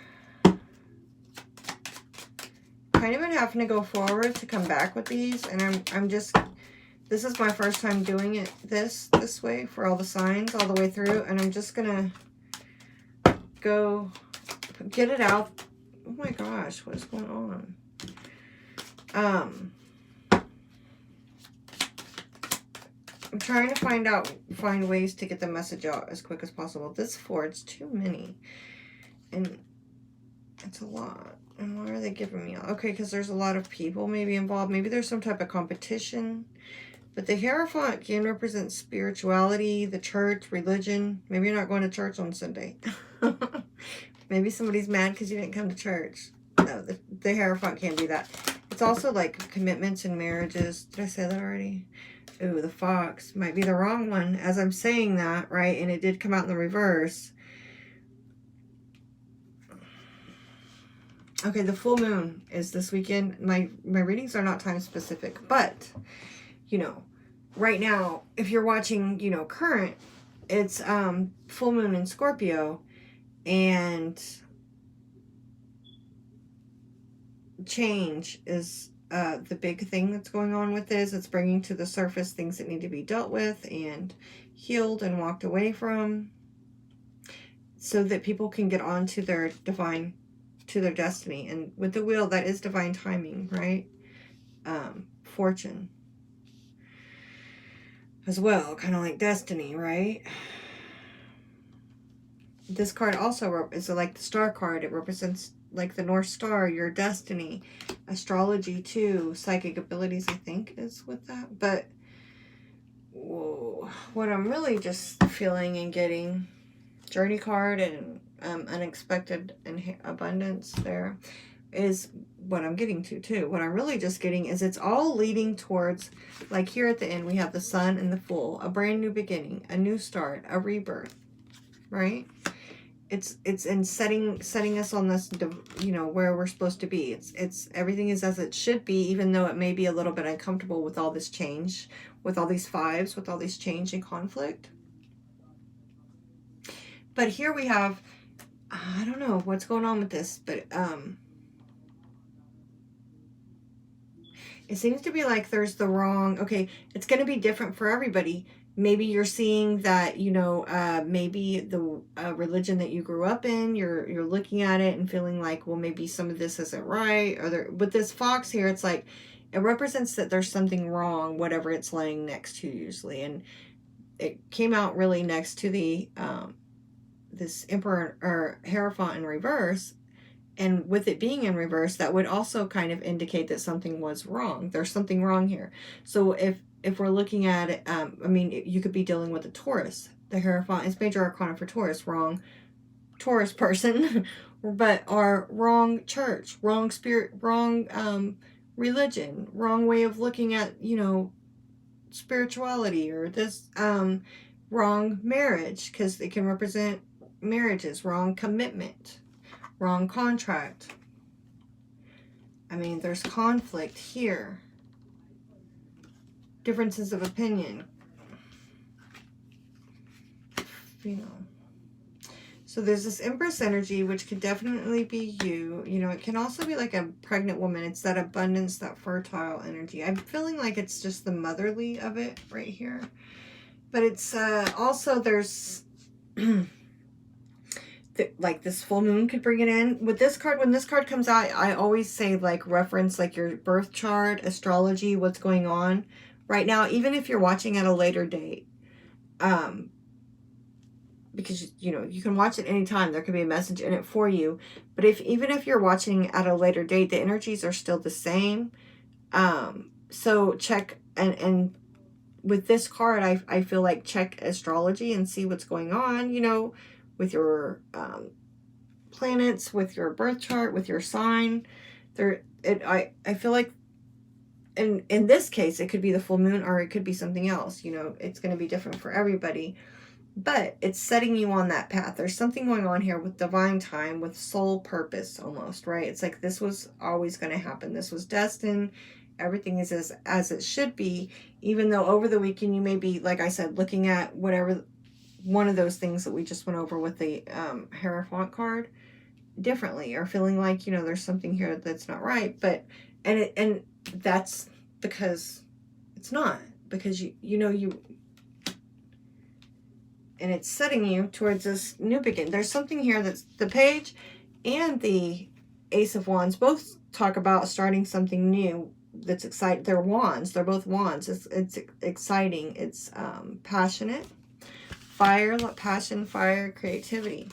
Kind of been having to go forward to come back with these, and I'm just, this is my first time doing it this way for all the signs all the way through, and I'm just gonna go get it out. Oh my gosh, what is going on? I'm trying to find ways to get the message out as quick as possible. This 4, it's too many, and it's a lot. And why are they giving me? Okay, because there's a lot of people maybe involved. Maybe there's some type of competition. But the Hierophant can represent spirituality, the church, religion. Maybe you're not going to church on Sunday. Maybe somebody's mad because you didn't come to church. No, the Hierophant can't do that. It's also like commitments and marriages. Did I say that already? Ooh, the Fox might be the wrong one as I'm saying that, right? And it did come out in the reverse. Okay, the full moon is this weekend. My readings are not time specific, but, you know, right now, if you're watching, you know, current, it's full moon in Scorpio, and change is the big thing that's going on with this. It's bringing to the surface things that need to be dealt with and healed and walked away from, so that people can get on to their to their destiny. And with the wheel, that is divine timing, right? Fortune as well, kind of like destiny, right? This card also is like the star card. It represents like the North Star, your destiny. Astrology too, psychic abilities, I think, is with that. But whoa, what I'm really just feeling and getting, journey card and unexpected and abundance there is what I'm getting to too. What I'm really just getting is it's all leading towards, like here at the end, we have the Sun and the Fool, a brand new beginning, a new start, a rebirth, right? It's in setting us on this, you know, where we're supposed to be. It's everything is as it should be, even though it may be a little bit uncomfortable with all this change, with all these 5s, with all these change and conflict. But here we have, I don't know what's going on with this, but it seems to be like there's the wrong, okay, it's going to be different for everybody. maybe you're seeing that, you know, maybe the religion that you grew up in, you're looking at it and feeling like, well, maybe some of this isn't right. Or there, with this fox here, it's like, it represents that there's something wrong, whatever it's laying next to usually. And it came out really next to the, this Emperor or Hierophant in reverse. And with it being in reverse, that would also kind of indicate that something was wrong. There's something wrong here. So if we're looking at it, I mean, you could be dealing with a Taurus. The Hierophant is major arcana for Taurus. Wrong Taurus person, but or wrong church, wrong spirit, wrong religion, wrong way of looking at, you know, spirituality, or this wrong marriage, because it can represent marriages, wrong commitment, wrong contract. I mean, there's conflict here. Differences of opinion. You know. So there's this Empress energy, which could definitely be you. You know, it can also be like a pregnant woman. It's that abundance, that fertile energy. I'm feeling like it's just the motherly of it right here. But it's also, there's... like this full moon could bring it in. With this card, when this card comes out, I always say, like, reference like your birth chart, astrology, what's going on right now, even if you're watching at a later date. Because, you know, you can watch it anytime. There could be a message in it for you. But even if you're watching at a later date, the energies are still the same. So check, and with this card, I feel like check astrology and see what's going on, you know, with your planets, with your birth chart, with your sign. I feel like in this case, it could be the full moon, or it could be something else. You know, it's going to be different for everybody. But it's setting you on that path. There's something going on here with divine time, with soul purpose almost, right? It's like this was always going to happen. This was destined. Everything is as it should be, even though over the weekend you may be, like I said, looking at whatever one of those things that we just went over with the Hierophant card differently, or feeling like, you know, there's something here that's not right. But and that's because it's not, because you know, and it's setting you towards this new beginning. There's something here that's the page and the Ace of Wands both talk about starting something new that's exciting. They're wands. They're both wands. It's exciting. It's passionate. Fire, passion, fire, creativity.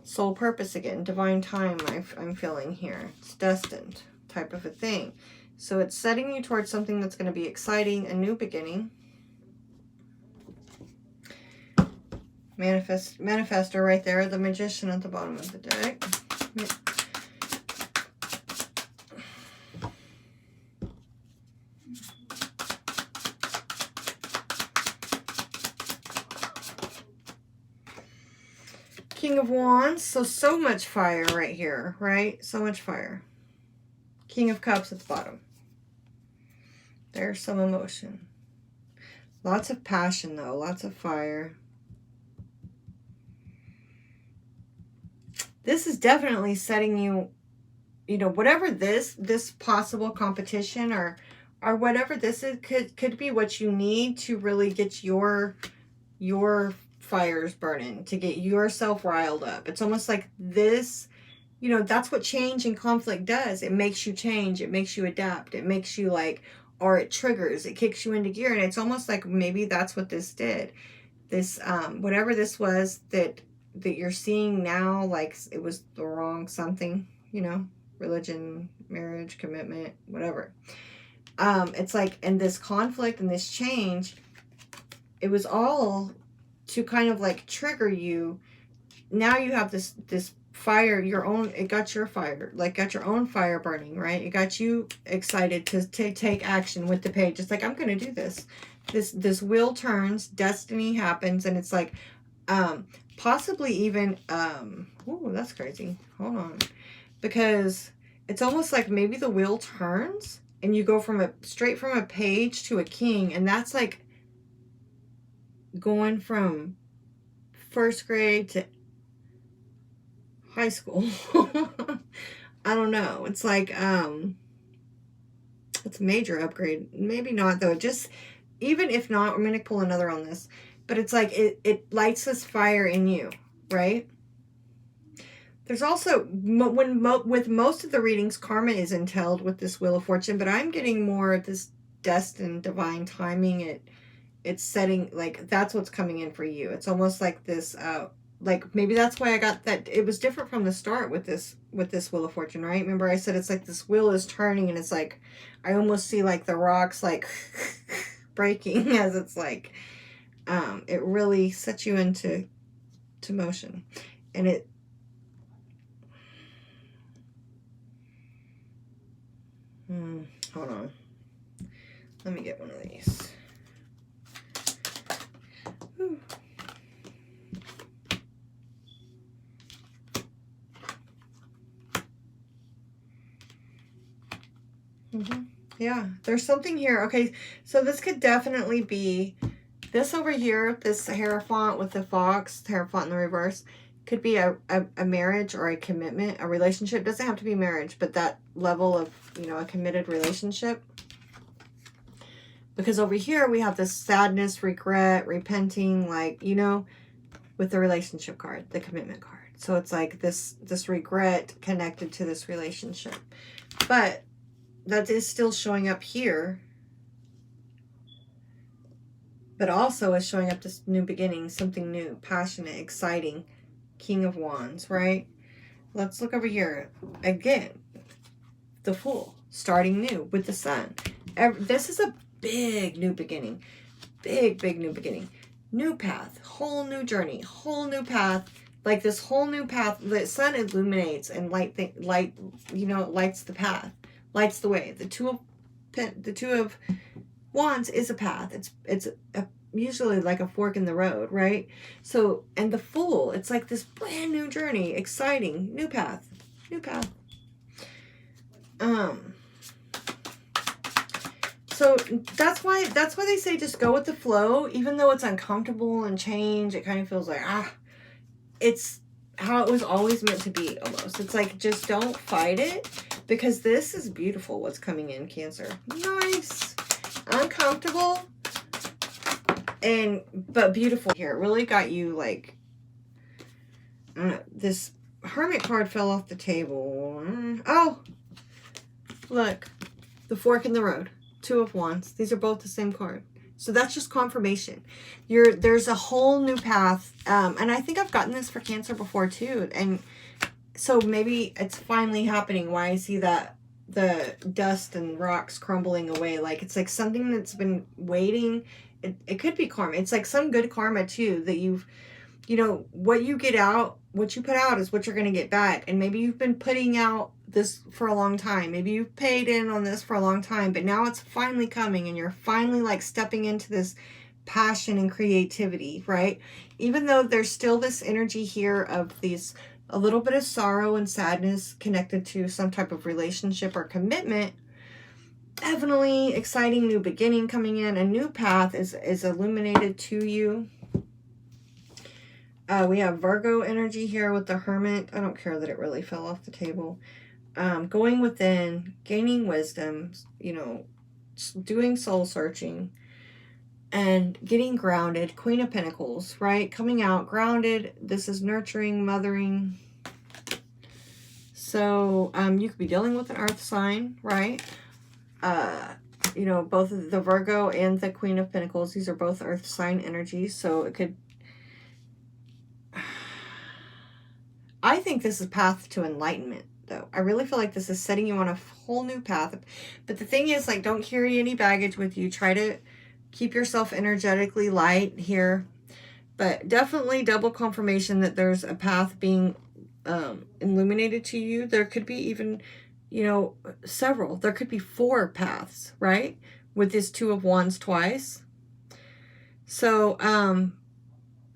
Soul purpose again. Divine time, I'm feeling here. It's destined type of a thing. So it's setting you towards something that's going to be exciting, a new beginning. Manifestor right there, the Magician at the bottom of the deck. King of Wands, so much fire right here, right? So much fire. King of Cups at the bottom. There's some emotion. Lots of passion though, lots of fire. This is definitely setting you, you know, whatever this possible competition or whatever this is, could be what you need to really get your fires burning, to get yourself riled up. It's almost like this, you know, that's what change and conflict does. It makes you change. It makes you adapt. It makes you like, or it triggers, it kicks you into gear. And it's almost like maybe that's what this did. This, whatever this was that you're seeing now, like it was the wrong something, you know, religion, marriage, commitment, whatever. It's like, and this conflict and this change, it was all to kind of like trigger you. Now you have this fire, your own, it got your fire, like got your own fire burning, right? It got you excited to take action with the page. It's like, I'm going to do this. This wheel turns, destiny happens, and it's like, possibly even, oh, that's crazy. Hold on. Because it's almost like maybe the wheel turns and you go straight from a page to a king. And that's like going from first grade to high school. I don't know. It's like, it's a major upgrade. Maybe not though. Just even if not, I'm going to pull another on this, but it's like it lights this fire in you, right? There's also, with most of the readings, karma is entailed with this Wheel of Fortune, but I'm getting more of this destined divine timing. It's setting, like, that's what's coming in for you. It's almost like this, like, maybe that's why I got that. It was different from the start with this Wheel of Fortune, right? Remember I said it's like this wheel is turning, and it's like, I almost see like the rocks like breaking as it's like, it really sets you into motion. And it, hold on. Let me get one of these. Whew. Yeah, there's something here. Okay, so this could definitely be this over here, this Hierophant with the fox, Hierophant in the reverse, could be a marriage or a commitment, a relationship. Doesn't have to be marriage, but that level of, you know, a committed relationship. Because over here we have this sadness, regret, repenting, like, you know, with the relationship card, the commitment card. So it's like this regret connected to this relationship. But that is still showing up here. But also is showing up this new beginning, something new, passionate, exciting, King of Wands, right? Let's look over here. Again, the Fool, starting new with the Sun. This is a big new beginning. Big new beginning. New path, whole new journey, whole new path. Like this whole new path, the Sun illuminates and you know, lights the path, lights the way. The Two of Wands is a path. It's usually like a fork in the road, right? So, and the Fool, it's like this brand new journey, exciting, new path. So that's why they say just go with the flow, even though it's uncomfortable and change. It kind of feels like, it's how it was always meant to be almost. It's like, just don't fight it, because this is beautiful what's coming in, Cancer. Nice. Uncomfortable, but beautiful here. It really got you like, this Hermit card fell off the table. Oh, look, the fork in the road. Two of Wands. These are both the same card. So that's just confirmation. There's a whole new path. And I think I've gotten this for Cancer before too. And so maybe it's finally happening. Why I see that the dust and rocks crumbling away. Like it's like something that's been waiting. It could be karma. It's like some good karma too, that you know, what you get out, what you put out is what you're going to get back. And maybe you've been putting out this for a long time. Maybe you've paid in on this for a long time, but now it's finally coming and you're finally like stepping into this passion and creativity, right? Even though there's still this energy here of these, a little bit of sorrow and sadness connected to some type of relationship or commitment. Definitely exciting new beginning coming in. A new path is illuminated to you. We have Virgo energy here with the Hermit. I don't care that it really fell off the table. Going within, gaining wisdom, you know, doing soul searching, and getting grounded. Queen of Pentacles, right? Coming out grounded. This is nurturing, mothering. So you could be dealing with an earth sign, right? You know, both the Virgo and the Queen of Pentacles, these are both earth sign energies. So it could, I think this is path to enlightenment, though. I really feel like this is setting you on a whole new path. But the thing is, like, don't carry any baggage with you. Try to keep yourself energetically light here. But definitely double confirmation that there's a path being illuminated to you. There could be even, you know, several. There could be 4 paths, right? With this Two of Wands twice. So,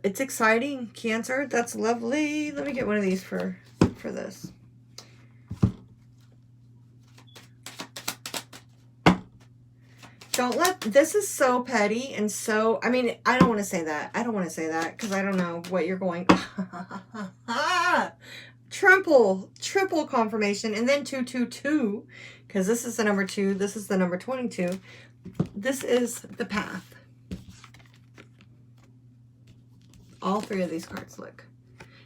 it's exciting, Cancer. That's lovely. Let me get one of these for this. Don't let, this is so petty and so, I mean, I don't want to say that. I don't want to say that because I don't know what you're going. Triple confirmation, and then 222, because this is the number 2. This is the number 22. This is the path. All three of these cards, look.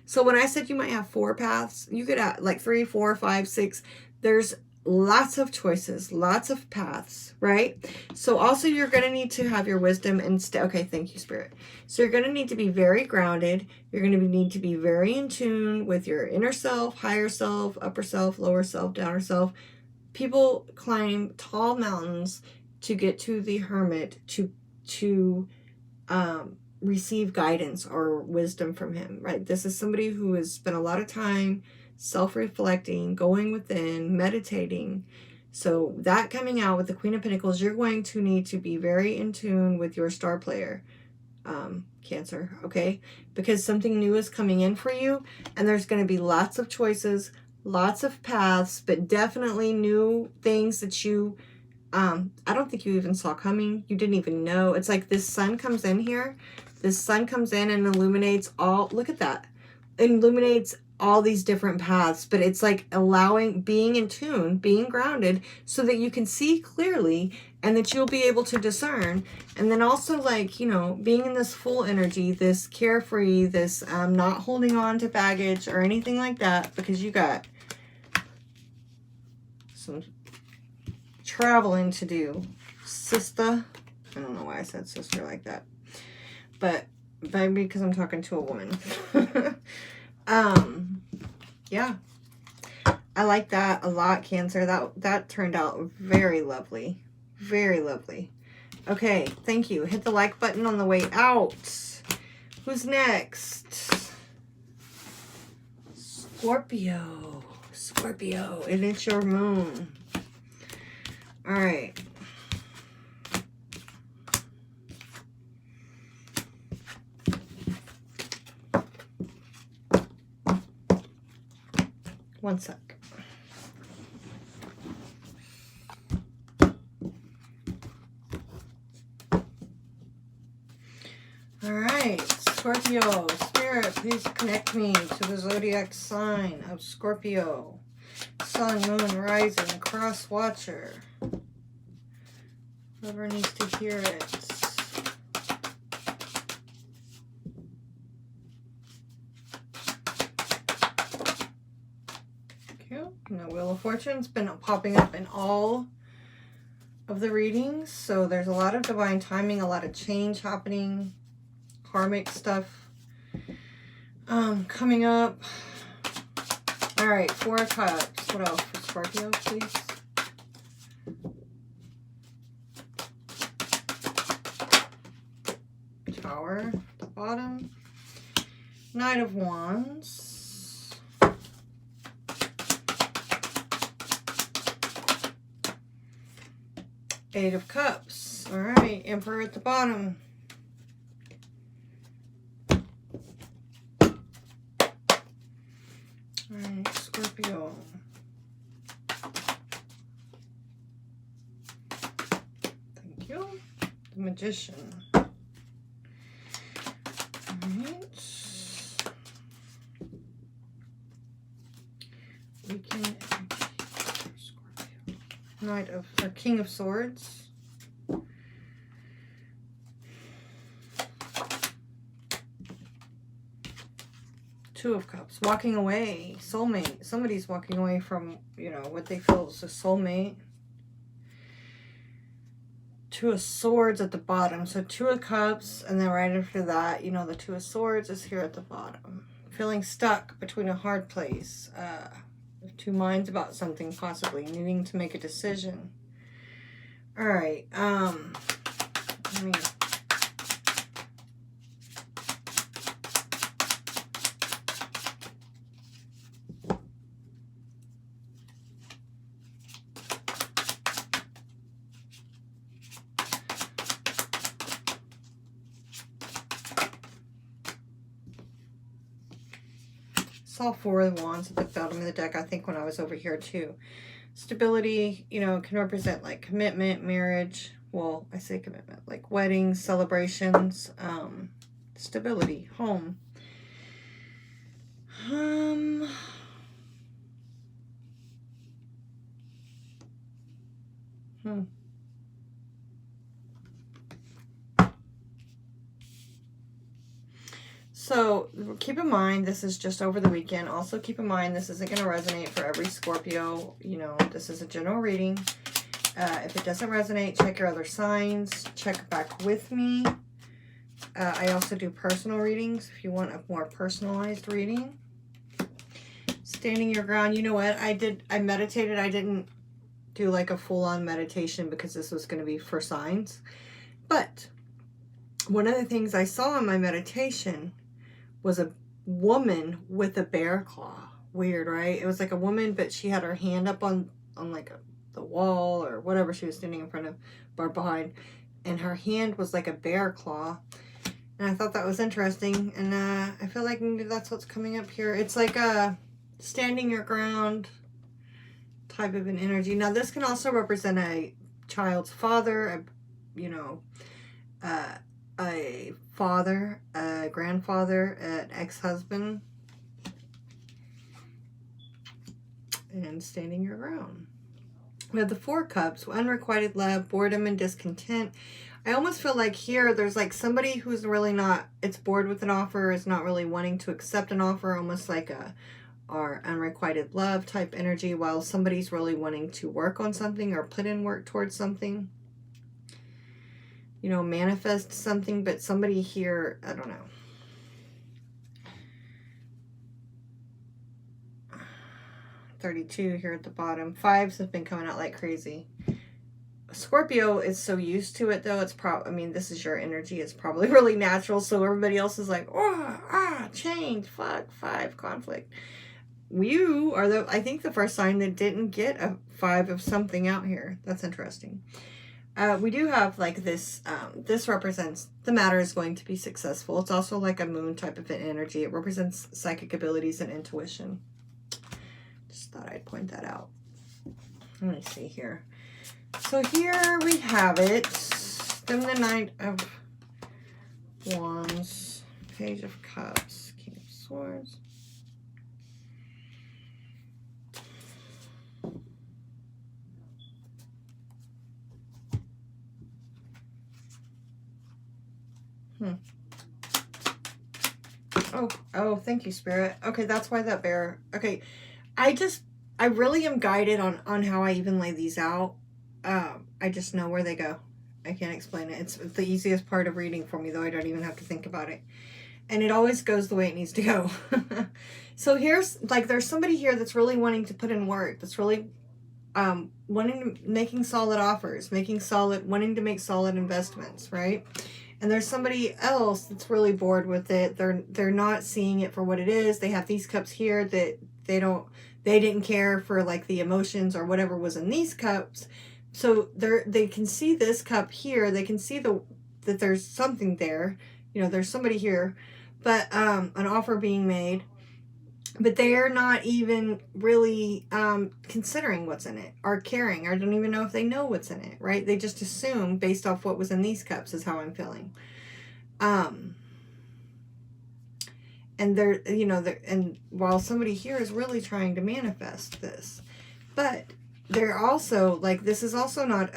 So when I said you might have 4 paths, you could have like 3, 4, 5, 6. There's lots of choices, lots of paths, right? So also you're going to need to have your wisdom and okay, thank you, Spirit. So you're going to need to be very grounded. You're going to need to be very in tune with your inner self, higher self, upper self, lower self, downer self. People climb tall mountains to get to the hermit to receive guidance or wisdom from him, right? This is somebody who has spent a lot of time self-reflecting, going within, meditating. So that coming out with the Queen of Pentacles, you're going to need to be very in tune with your star player, Cancer, okay? Because something new is coming in for you, and there's going to be lots of choices, lots of paths, but definitely new things that you I don't think you even saw coming. You didn't even know. It's like this sun comes in here. This sun comes in and illuminates all, look at that. Illuminates all these different paths, but it's like allowing, being in tune, being grounded so that you can see clearly and that you'll be able to discern. And then also like, you know, being in this full energy, this carefree, this not holding on to baggage or anything like that, because you got some traveling to do, sister. I don't know why I said sister like that, but maybe because I'm talking to a woman. Yeah, I like that a lot, Cancer. That turned out very lovely, very lovely. Okay, thank you. Hit the like button on the way out. Who's next? Scorpio. Scorpio, and it's your moon. All right. One sec. All right, Scorpio, Spirit, please connect me to the zodiac sign of Scorpio. Sun, moon, rising, cross watcher. Whoever needs to hear it. Cute. And the Wheel of Fortune's been popping up in all of the readings. So there's a lot of divine timing, a lot of change happening, karmic stuff coming up. All right, 4 of Cups. What else for Scorpio, please? Tower at the bottom. Knight of Wands. Eight of Cups. All right, Emperor at the bottom. All right, Scorpio. Thank you. The Magician. All right. Weekend energy. Scorpio. Knight of, or King of Swords. Two of Cups, walking away, soulmate. Somebody's walking away from, you know, what they feel is a soulmate. Two of Swords at the bottom. So 2 of Cups, and then right after that, you know, the 2 of Swords is here at the bottom. Feeling stuck between a hard place. Of 2 minds about something, possibly needing to make a decision. All right. Let me... Saw 4 of Wands at the bottom of the deck, I think, when I was over here too. Stability, you know, can represent like commitment, marriage. Well, I say commitment, like weddings, celebrations, stability, home. So keep in mind, this is just over the weekend. Also keep in mind, this isn't going to resonate for every Scorpio. You know, this is a general reading. If it doesn't resonate, check your other signs. Check back with me. I also do personal readings if you want a more personalized reading. Standing your ground. You know what? I meditated. I didn't do like a full-on meditation because this was going to be for signs. But one of the things I saw in my meditation was a woman with a bear claw. Weird, right? It was like a woman, but she had her hand up on like the wall or whatever she was standing in front of or behind, and her hand was like a bear claw. And I thought that was interesting, and I feel like maybe that's what's coming up here. It's like a standing your ground type of an energy. Now this can also represent a child's father, a father, a grandfather, an ex-husband, and standing your ground. We have the Four Cups, unrequited love, boredom, and discontent. I almost feel like here there's like somebody who's really not, it's bored with an offer, is not really wanting to accept an offer, almost like or unrequited love type energy, while somebody's really wanting to work on something or put in work towards something. You know, manifest something, but somebody here, I don't know. $32 here at the bottom. Fives have been coming out like crazy. Scorpio is so used to it though. It's I mean, this is your energy. It's probably really natural. So everybody else is like, oh, change, fuck, five, conflict. You are I think the first sign that didn't get a five of something out here. That's interesting. We do have like this, this represents the matter is going to be successful. It's also like a moon type of an energy. It represents psychic abilities and intuition. Just thought I'd point that out. Let me see here. So here we have it. Then the Knight of Wands, Page of Cups, King of Swords. Oh, thank you, Spirit. Okay, that's why that bear. Okay, I really am guided on how I even lay these out. I just know where they go. I can't explain it. It's the easiest part of reading for me, though. I don't even have to think about it. And it always goes the way it needs to go. So here's, like, there's somebody here that's really wanting to put in work. That's really making solid offers, wanting to make solid investments, right? And there's somebody else that's really bored with it. They're not seeing it for what it is. They have these cups here that they didn't care for like the emotions or whatever was in these cups. So they can see this cup here. They can see that there's something there. You know, there's somebody here, but an offer being made. But they are not even really considering what's in it or caring. I don't even know if they know what's in it, right? They just assume based off what was in these cups is how I'm feeling. And and while somebody here is really trying to manifest this, but they're also like, this is also not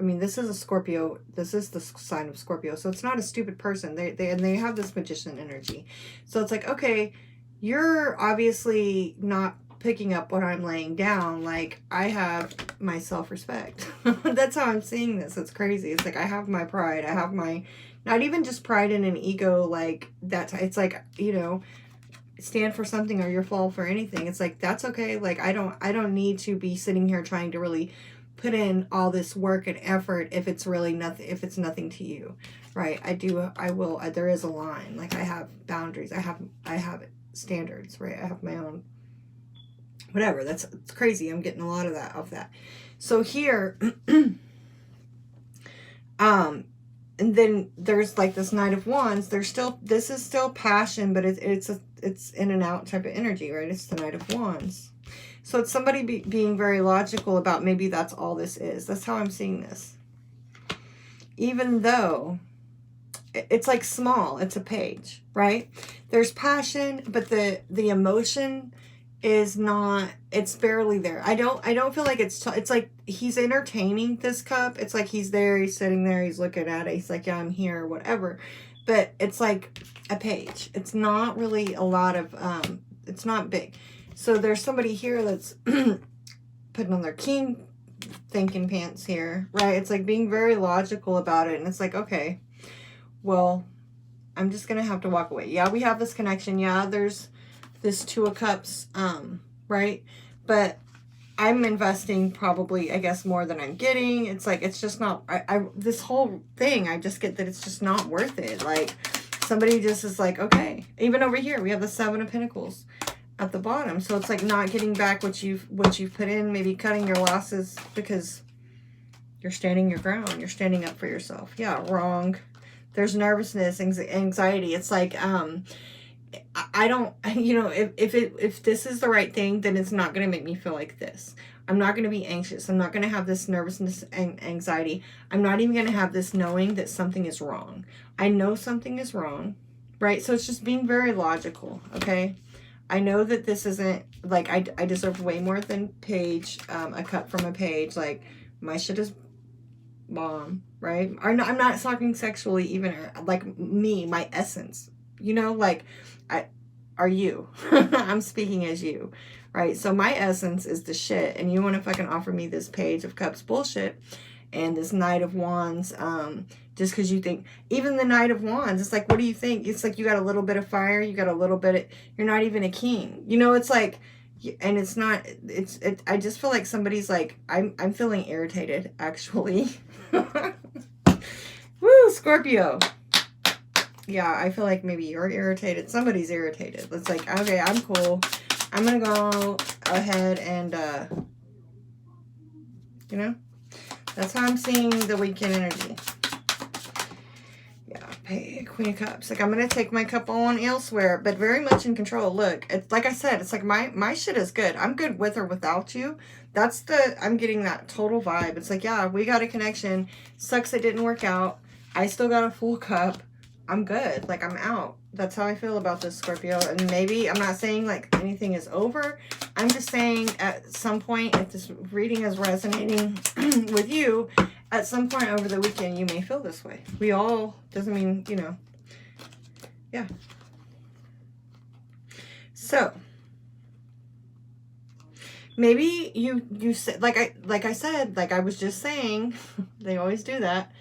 I mean, this is a Scorpio. This is the sign of Scorpio. So it's not a stupid person. They have this magician energy. So it's like, okay, you're obviously not picking up what I'm laying down. Like, I have my self-respect. That's how I'm seeing this. It's crazy. It's like, I have my pride. I have my, not even just pride and an ego, like that. It's like, you know, stand for something or you'll fall for anything. It's like, that's okay. Like, I don't need to be sitting here trying to really put in all this work and effort if it's really nothing, if it's nothing to you, right? There is a line. Like, I have boundaries. I have standards, right? I have my own, whatever. It's crazy. I'm getting a lot of that. So here, and then there's like this Knight of Wands. This is still passion, but it's in and out type of energy, right? It's the Knight of Wands. So it's somebody being very logical about maybe that's all this is. That's how I'm seeing this. Even though it's like small, it's a page, right? There's passion, but the emotion is not, it's barely there. I don't feel like it's like he's entertaining this cup. It's like he's there, he's sitting there, he's looking at it. He's like, yeah, I'm here, whatever. but it's like a page. It's not really a lot of, it's not big. So there's somebody here that's putting on their king thinking pants here, right? It's like being very logical about it. And it's like, okay, well, I'm just going to have to walk away. Yeah, we have this connection. Yeah, there's this Two of Cups, right? But I'm investing probably, I guess, more than I'm getting. It's like, it's just not, this whole thing, I just get that it's just not worth it. Like, somebody just is like, okay. Even over here, we have the Seven of Pentacles at the bottom. So it's like not getting back what you've put in, maybe cutting your losses because you're standing your ground. You're standing up for yourself. Yeah, wrong. There's nervousness, anxiety. It's like, I don't, you know, if this is the right thing, then it's not going to make me feel like this. I'm not going to be anxious. I'm not going to have this nervousness and anxiety. I'm not even going to have this knowing that something is wrong. I know something is wrong, right? So it's just being very logical, okay? I know that this isn't, like, I deserve way more than page, a cut from a page. Like, my shit is bomb, right? Or no, I'm not talking sexually even, like, me, my essence. You know, like, are you? I'm speaking as you, right? So my essence is the shit, and you want to fucking offer me this Page of Cups bullshit and this Knight of Wands, just because you think, even the Knight of Wands, it's like, what do you think? It's like you got a little bit of fire, you got a little bit of, you're not even a king. You know, it's like, and it's not, I just feel like somebody's like, I'm feeling irritated, actually. Woo, Scorpio. Yeah, I feel like maybe you're irritated. Somebody's irritated. It's like, okay, I'm cool. I'm going to go ahead and, you know, that's how I'm seeing the weekend energy. Yeah, hey, Queen of Cups. Like, I'm going to take my cup on elsewhere, but very much in control. Look, it's like I said, it's like my shit is good. I'm good with or without you. That's I'm getting that total vibe. It's like, yeah, we got a connection. Sucks it didn't work out. I still got a full cup. I'm good. Like, I'm out. That's how I feel about this, Scorpio. And maybe, I'm not saying, like, anything is over. I'm just saying at some point, if this reading is resonating with you, at some point over the weekend, you may feel this way. We all, doesn't mean, you know. Yeah. So, maybe you said, like I said, like I was just saying, they always do that.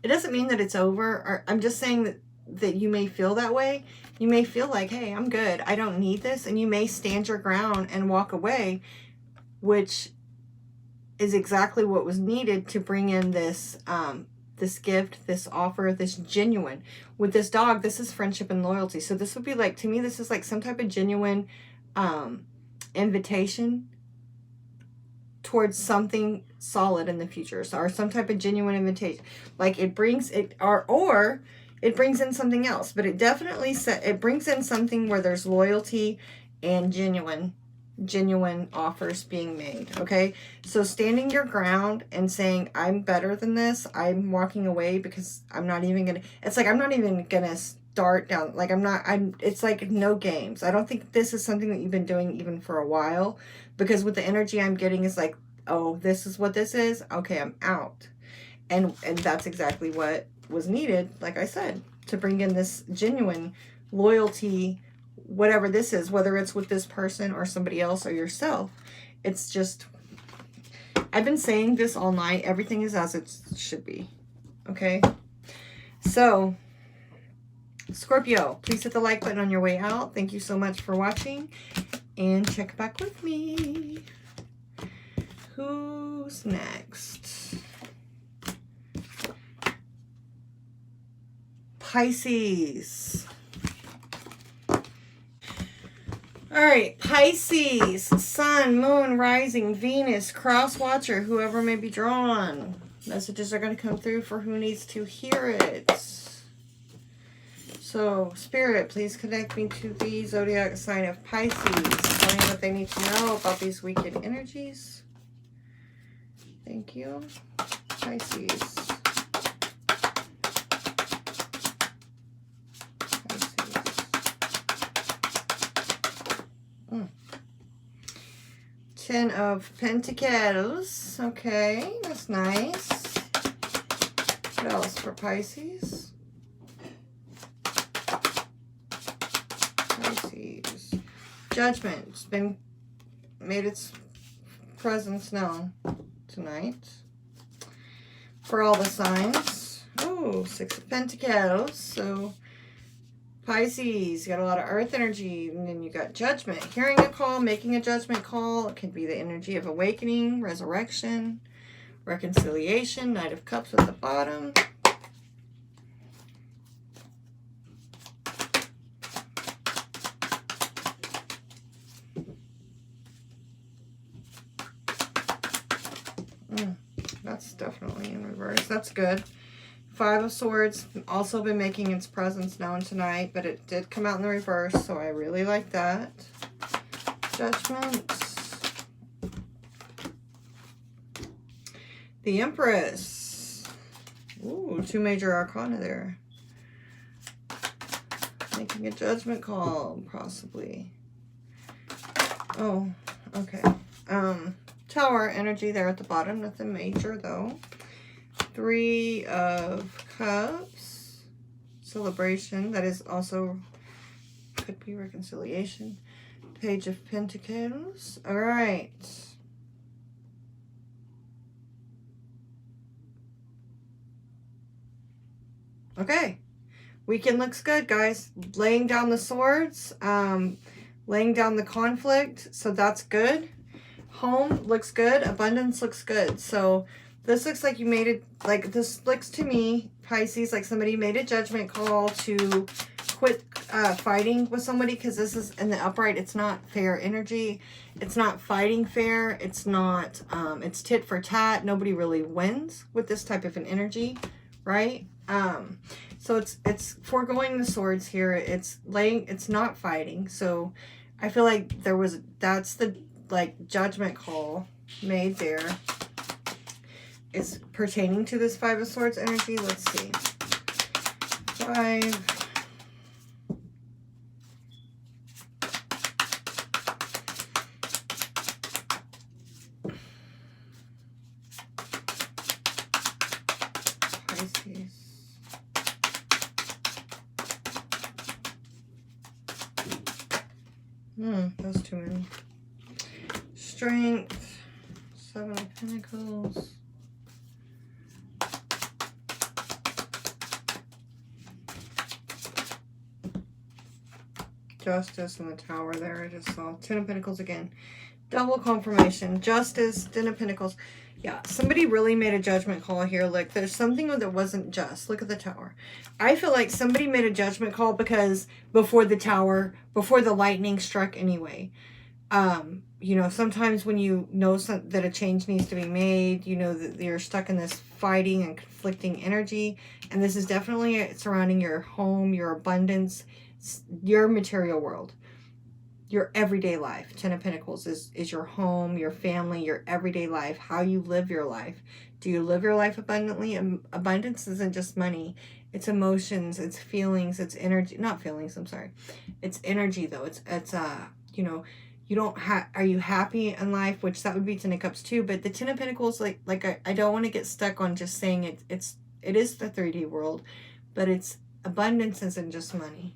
It doesn't mean that it's over. Or I'm just saying that you may feel that way. You may feel like, hey, I'm good. I don't need this. And you may stand your ground and walk away, which is exactly what was needed to bring in this, this gift, this offer, this genuine. With this dog, this is friendship and loyalty. So this would be like, to me, this is like some type of genuine invitation towards something solid in the future. So, or some type of genuine invitation. Like it brings it, or it brings in something else, but it definitely it brings in something where there's loyalty and genuine offers being made. Okay. So standing your ground and saying, I'm better than this. I'm walking away because I'm not even going to, it's like, I'm not even going to start down. Like it's like no games. I don't think this is something that you've been doing even for a while, because with the energy I'm getting is like, oh, this is what this is. Okay. I'm out. And that's exactly what was needed, like I said, to bring in this genuine loyalty, whatever this is, whether it's with this person or somebody else or yourself. It's just, I've been saying this all night. Everything is as it should be. Okay. So, Scorpio, please hit the like button on your way out. Thank you so much for watching, and check back with me. Who's next? Pisces. All right, Pisces, Sun, Moon, Rising, Venus, Cross Watcher, whoever may be drawn. Messages are going to come through for who needs to hear it. So, Spirit, please connect me to the zodiac sign of Pisces. Tell me what they need to know about these weekend energies. Thank you. Pisces. Ten of Pentacles. Okay, that's nice. What else for Pisces? Judgment. It's been made its presence known tonight for all the signs. Oh, 6 of Pentacles. So Pisces, you got a lot of earth energy, and then you got judgment. Hearing a call, making a judgment call. It could be the energy of awakening, resurrection, reconciliation, Knight of Cups at the bottom. That's definitely in reverse. That's good. 5 of Swords, also been making its presence known tonight, but it did come out in the reverse, so I really like that. Judgment. The Empress. Ooh, 2 major arcana there. Making a judgment call, possibly. Oh, okay. Tower energy there at the bottom, nothing major though. 3 of Cups, celebration, that is also, could be reconciliation. Page of Pentacles, all right. Okay, weekend looks good, guys. Laying down the swords, laying down the conflict, so that's good. Home looks good, abundance looks good, so this looks like you made it, like this looks to me, Pisces, like somebody made a judgment call to quit fighting with somebody, because this is in the upright. It's not fair energy. It's not fighting fair. It's not, it's tit for tat. Nobody really wins with this type of an energy, right? So it's foregoing the swords here. It's not fighting. So I feel like that's the like judgment call made there. Is pertaining to this 5 of Swords energy. Let's see. 5. Pisces. That's too many. Strength. 7 of Pentacles. Justice and the Tower there. I just saw 10 of Pentacles again. Double confirmation. Justice, 10 of Pentacles. Yeah, somebody really made a judgment call here. Like, there's something that wasn't just. Look at the Tower. I feel like somebody made a judgment call because before the Tower, before the lightning struck anyway. You know, sometimes when you know that a change needs to be made, you know that you're stuck in this fighting and conflicting energy. And this is definitely surrounding your home, your abundance, your material world, your everyday life. 10 of Pentacles is your home, your family, your everyday life, how you live your life. Do you live your life abundantly? Abundance isn't just money. It's emotions, it's feelings, it's energy. Not feelings, I'm sorry. It's energy though. It's you know, you don't have, are you happy in life? Which that would be 10 of Cups too. But the 10 of Pentacles, like I don't want to get stuck on just saying it is the 3D world, but it's abundance isn't just money.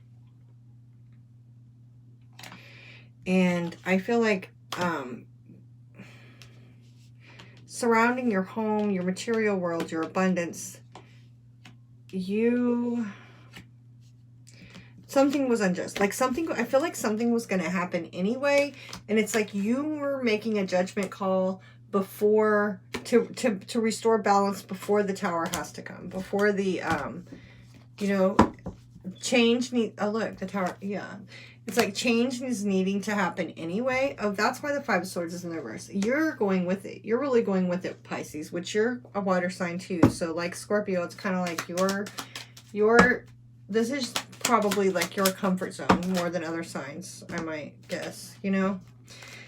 And I feel like surrounding your home, your material world, your abundance, something was unjust. Like something, I feel like something was going to happen anyway. And it's like you were making a judgment call before, to restore balance before the Tower has to come. Before the, you know, change oh look, the Tower, yeah. It's like change is needing to happen anyway. Oh, that's why the 5 of Swords is in the reverse. You're going with it. You're really going with it, Pisces, which you're a water sign too. So like Scorpio, it's kind of like this is probably like your comfort zone more than other signs, I might guess, you know?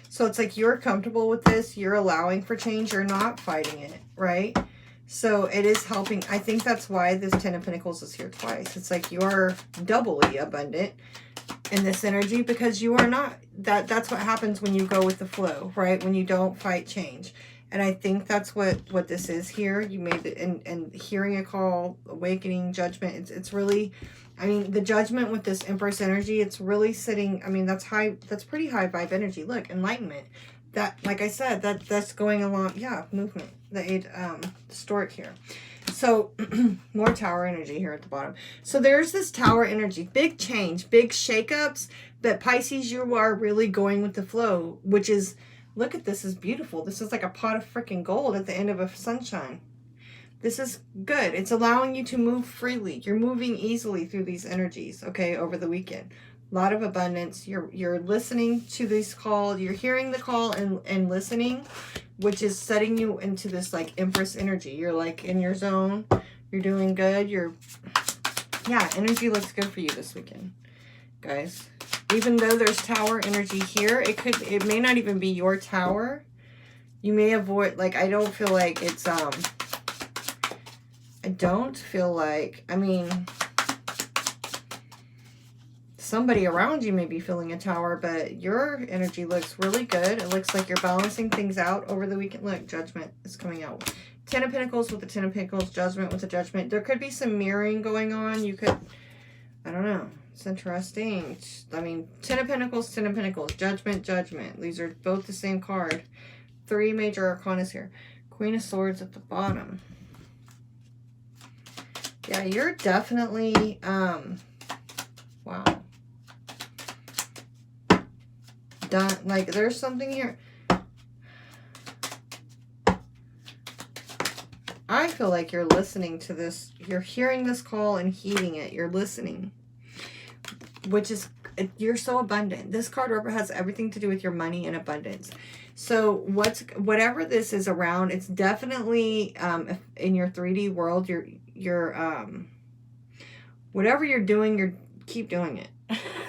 So it's like you're comfortable with this. You're allowing for change. You're not fighting it, right? So it is helping. I think that's why this 10 of Pentacles is here twice. It's like you're doubly abundant in this energy because you are not. That's what happens when you go with the flow, right? When you don't fight change. And I think that's what this is here. You made it, and hearing a call, awakening, judgment. It's really, I mean, the judgment with this Empress energy, it's really sitting, I mean, that's pretty high vibe energy. Look, enlightenment. That, like I said, that's going along, yeah, movement. The stork here. So, more tower energy here at the bottom. So there's this tower energy. Big change, big shakeups. But Pisces, you are really going with the flow, which is, look at this, is beautiful. This is like a pot of freaking gold at the end of a sunshine. This is good. It's allowing you to move freely. You're moving easily through these energies, okay, over the weekend. A lot of abundance. You're listening to this call. You're hearing the call and listening, which is setting you into this like Empress energy. You're like in your zone. You're doing good. Yeah, energy looks good for you this weekend, guys. Even though there's tower energy here, it may not even be your tower. You may avoid, like, I don't feel like it's, I don't feel like, I mean, somebody around you may be feeling a tower, but your energy looks really good. It looks like you're balancing things out over the weekend. Look, judgment is coming out. 10 of Pentacles with the 10 of Pentacles, judgment with the judgment. There could be some mirroring going on. You could, I don't know. It's interesting. I mean, 10 of Pentacles, 10 of Pentacles, judgment, judgment. These are both the same card. 3 major arcanas here. Queen of Swords at the bottom. Yeah, you're definitely, wow. Done. Like, there's something here. I feel like you're listening to this. You're hearing this call and heeding it. You're listening. Which is, you're so abundant. This card has everything to do with your money and abundance. So whatever this is around, it's definitely in your 3D world. Whatever you're doing, keep doing it.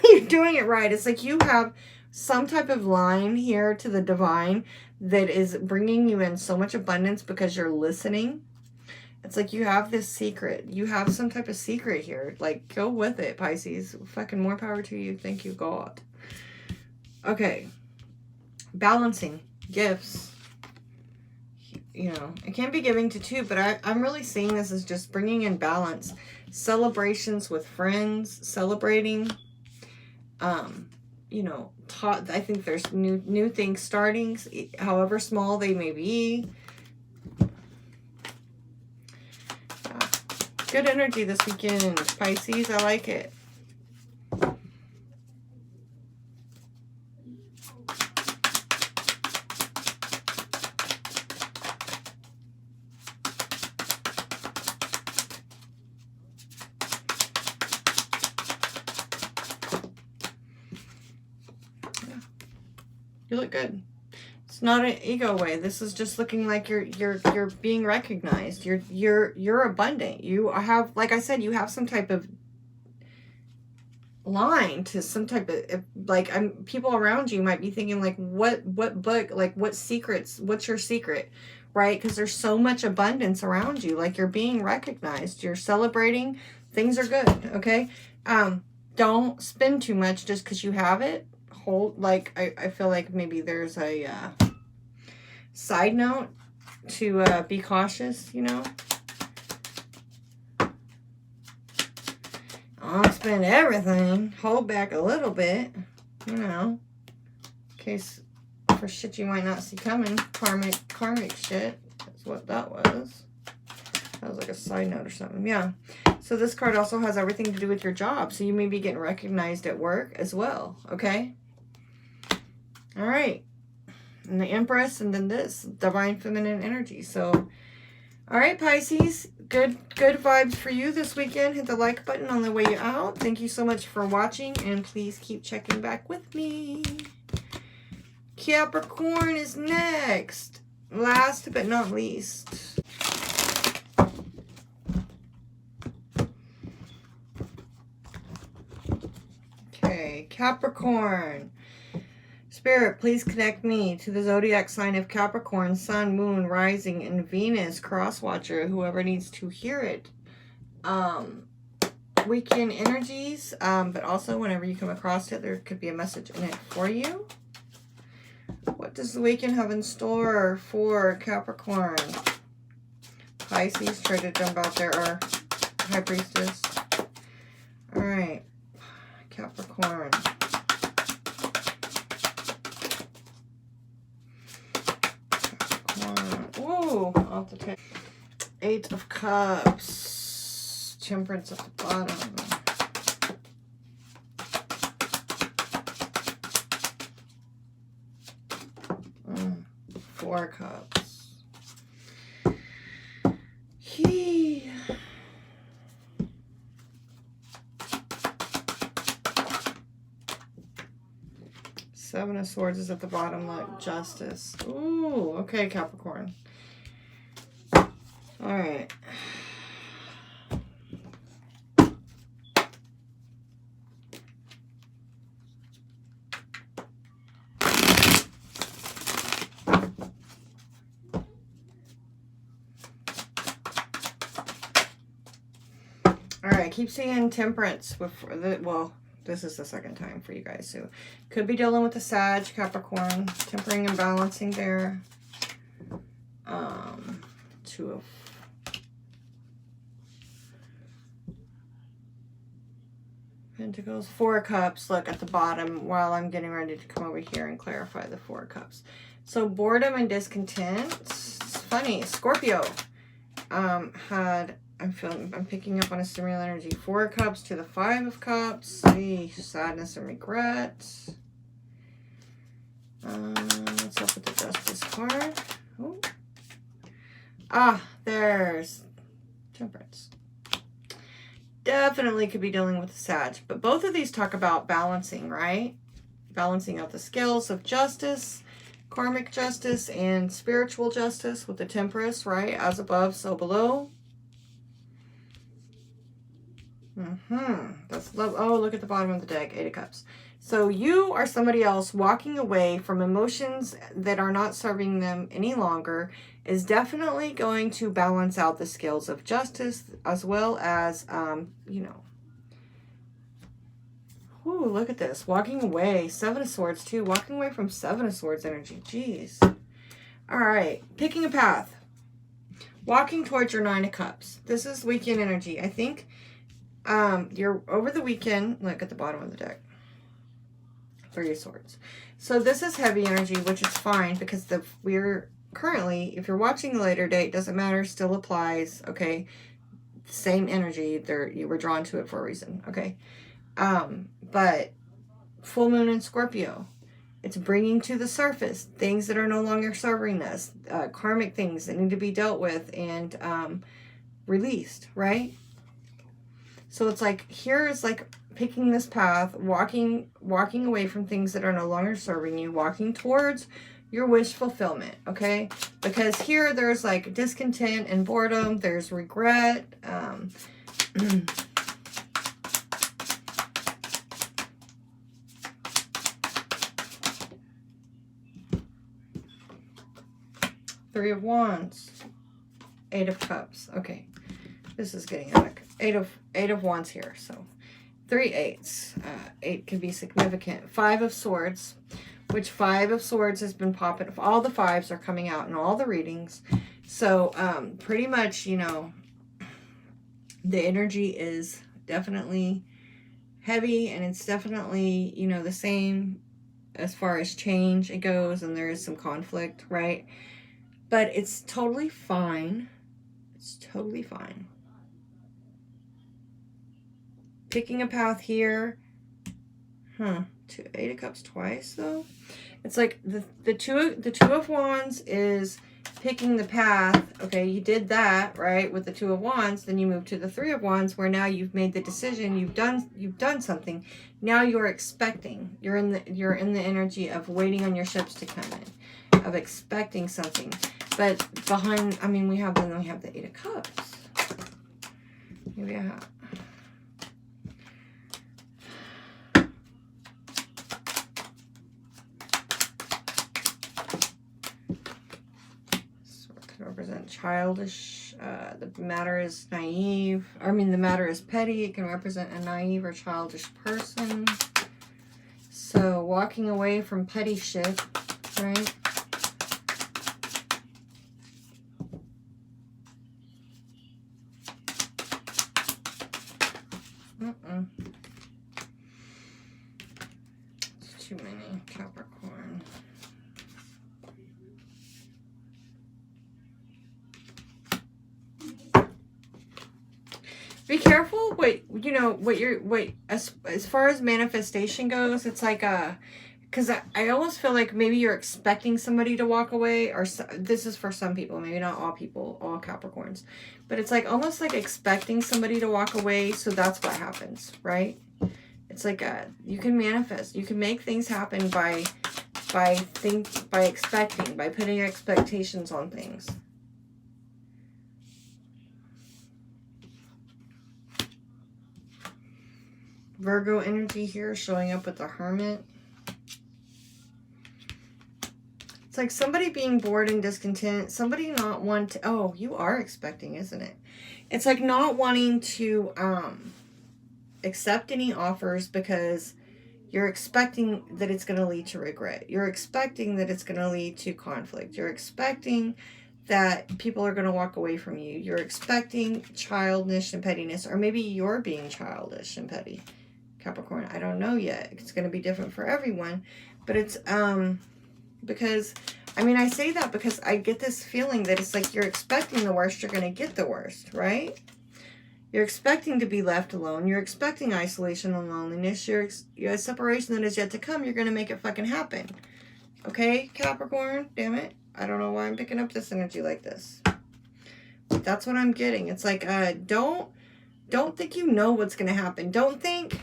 You're doing it right. It's like you have some type of line here to the divine that is bringing you in so much abundance because you're listening. It's like you have this secret. You have some type of secret here. Like, go with it, Pisces. Fucking more power to you. Thank you, God. Okay. Balancing. Gifts. You know, it can be giving to two, but I'm really seeing this as just bringing in balance. Celebrations with friends. Celebrating. You know, I think there's new things starting, however small they may be. Good energy this weekend, Pisces. I like it. Yeah. You look good. It's not an ego way. This is just looking like you're being recognized. You're abundant. You have, like I said, you have some type of line to some type of, like, people around you might be thinking like, what book, like, what secrets, what's your secret, right? Because there's so much abundance around you. Like, you're being recognized. You're celebrating. Things are good. Okay. Don't spend too much just because you have it. Like, I feel like maybe there's a side note to be cautious, you know. Don't spend everything. Hold back a little bit, you know, in case for shit you might not see coming. Karmic shit. That's what that was. That was like a side note or something. Yeah. So this card also has everything to do with your job. So you may be getting recognized at work as well. Okay. All right. And the Empress, and then this divine feminine energy. So, all right, Pisces, good vibes for you this weekend. Hit the like button on the way out. Thank you so much for watching, and please keep checking back with me. Capricorn is next. Last but not least. Okay, Capricorn. Spirit, please connect me to the zodiac sign of Capricorn, Sun, Moon, Rising, and Venus, Crosswatcher, whoever needs to hear it. Weekend energies, but also whenever you come across it, there could be a message in it for you. What What does the weekend have in store for Capricorn? Pisces, tried to jump out there, or High Priestess. All right, Capricorn. Ooh, off the table. 8 of Cups. Temperance at the bottom. 4 Cups. He. 7 of Swords is at the bottom, like Justice. Ooh, okay, Capricorn. All right. All right, keep seeing Temperance before the, well, this is the second time for you guys, so could be dealing with the Sag, Capricorn, tempering and balancing there. 2 of Pentacles, 4 Cups. Look at the bottom while I'm getting ready to come over here and clarify the 4 Cups. So boredom and discontent. It's funny, Scorpio had, I'm picking up on a similar energy. 4 Cups to the 5 of Cups. Sadness and regret. What's up with the Justice card? Ooh. Ah, there's Temperance. Definitely could be dealing with the Sag, but both of these talk about balancing, right? Balancing out the scales of justice, karmic justice, and spiritual justice with the Temperance, right? As above, so below. That's love. Oh, look at the bottom of the deck, 8 of Cups. So you are somebody else walking away from emotions that are not serving them any longer is definitely going to balance out the scales of justice, as well as, you know. Ooh, look at this. Walking away. 7 of Swords, too. Walking away from 7 of Swords energy. Jeez. All right. Picking a path. Walking towards your 9 of Cups. This is weekend energy. I think you're over the weekend. Look at the bottom of the deck. 3 of Swords. So this is heavy energy, which is fine because we're currently, if you're watching the later date, doesn't matter, still applies, okay? Same energy, you were drawn to it for a reason, okay? But full moon in Scorpio, it's bringing to the surface things that are no longer serving us, karmic things that need to be dealt with and released, right? So it's like, here is like picking this path, walking away from things that are no longer serving you, walking towards your wish fulfillment, okay? Because here there's like discontent and boredom, there's regret, 3 of Wands, 8 of Cups. Okay, this is getting out of 8 of Wands here. So 3 8s. 8 can be significant. 5 of Swords, which 5 of Swords has been popping. All the 5s are coming out in all the readings. So pretty much, you know, the energy is definitely heavy, and it's definitely, you know, the same as far as change it goes, and there is some conflict, right? But it's totally fine. It's totally fine. Picking a path here. 8 of Cups twice though. It's like the two of Wands is picking the path. Okay, you did that right with the 2 of Wands. Then you move to the 3 of Wands, where now you've made the decision. You've done something. Now you're expecting. You're in the energy of waiting on your ships to come in, of expecting something. But behind, I mean, we have the 8 of Cups. Maybe I have. So it can represent childish. The matter is naive. I mean, the matter is petty. It can represent a naive or childish person. So walking away from petty shit, right? Be careful as far as manifestation goes, it's like because I almost feel like maybe you're expecting somebody to walk away, or this is for some people, maybe not all people, all Capricorns, but it's like almost like expecting somebody to walk away, so that's what happens, right? It's like you can manifest, you can make things happen by expecting, by putting expectations on things. Virgo energy here showing up with the Hermit. It's like somebody being bored and discontent, somebody not want to, oh, you are expecting, isn't it? It's like not wanting to accept any offers because you're expecting that it's going to lead to regret. You're expecting that it's going to lead to conflict. You're expecting that people are going to walk away from you. You're expecting childishness and pettiness, or maybe you're being childish and petty. Capricorn, I don't know yet. It's going to be different for everyone, but it's because I say that because I get this feeling that it's like you're expecting the worst, you're going to get the worst, right? You're expecting to be left alone. You're expecting isolation and loneliness. You're a separation that is yet to come. You're going to make it fucking happen. Okay, Capricorn? Damn it. I don't know why I'm picking up this energy like this. But that's what I'm getting. It's like, don't think you know what's going to happen. Don't think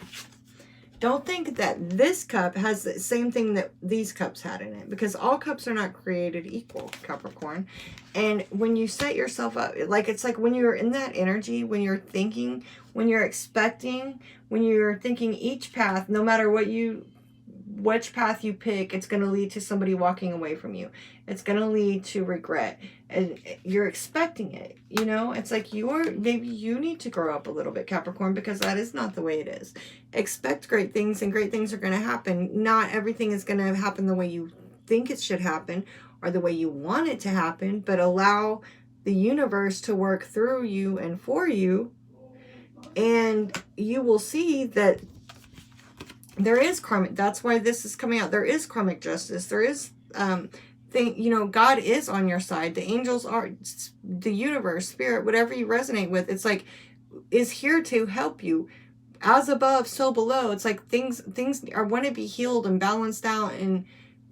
that this cup has the same thing that these cups had in it, because all cups are not created equal, Capricorn. And when you set yourself up, like it's like when you're in that energy, when you're thinking, when you're expecting, when you're thinking each path, no matter which path you pick, it's going to lead to somebody walking away from you. It's going to lead to regret. And you're expecting it, you know? It's like maybe you need to grow up a little bit, Capricorn, because that is not the way it is. Expect great things, and great things are going to happen. Not everything is going to happen the way you think it should happen or the way you want it to happen, but allow the universe to work through you and for you, and you will see that there is karmic. That's why this is coming out. There is karmic justice. There is God is on your side. The angels are, the universe, spirit, whatever you resonate with, it's like is here to help you. As above, so below. It's like things are want to be healed and balanced out and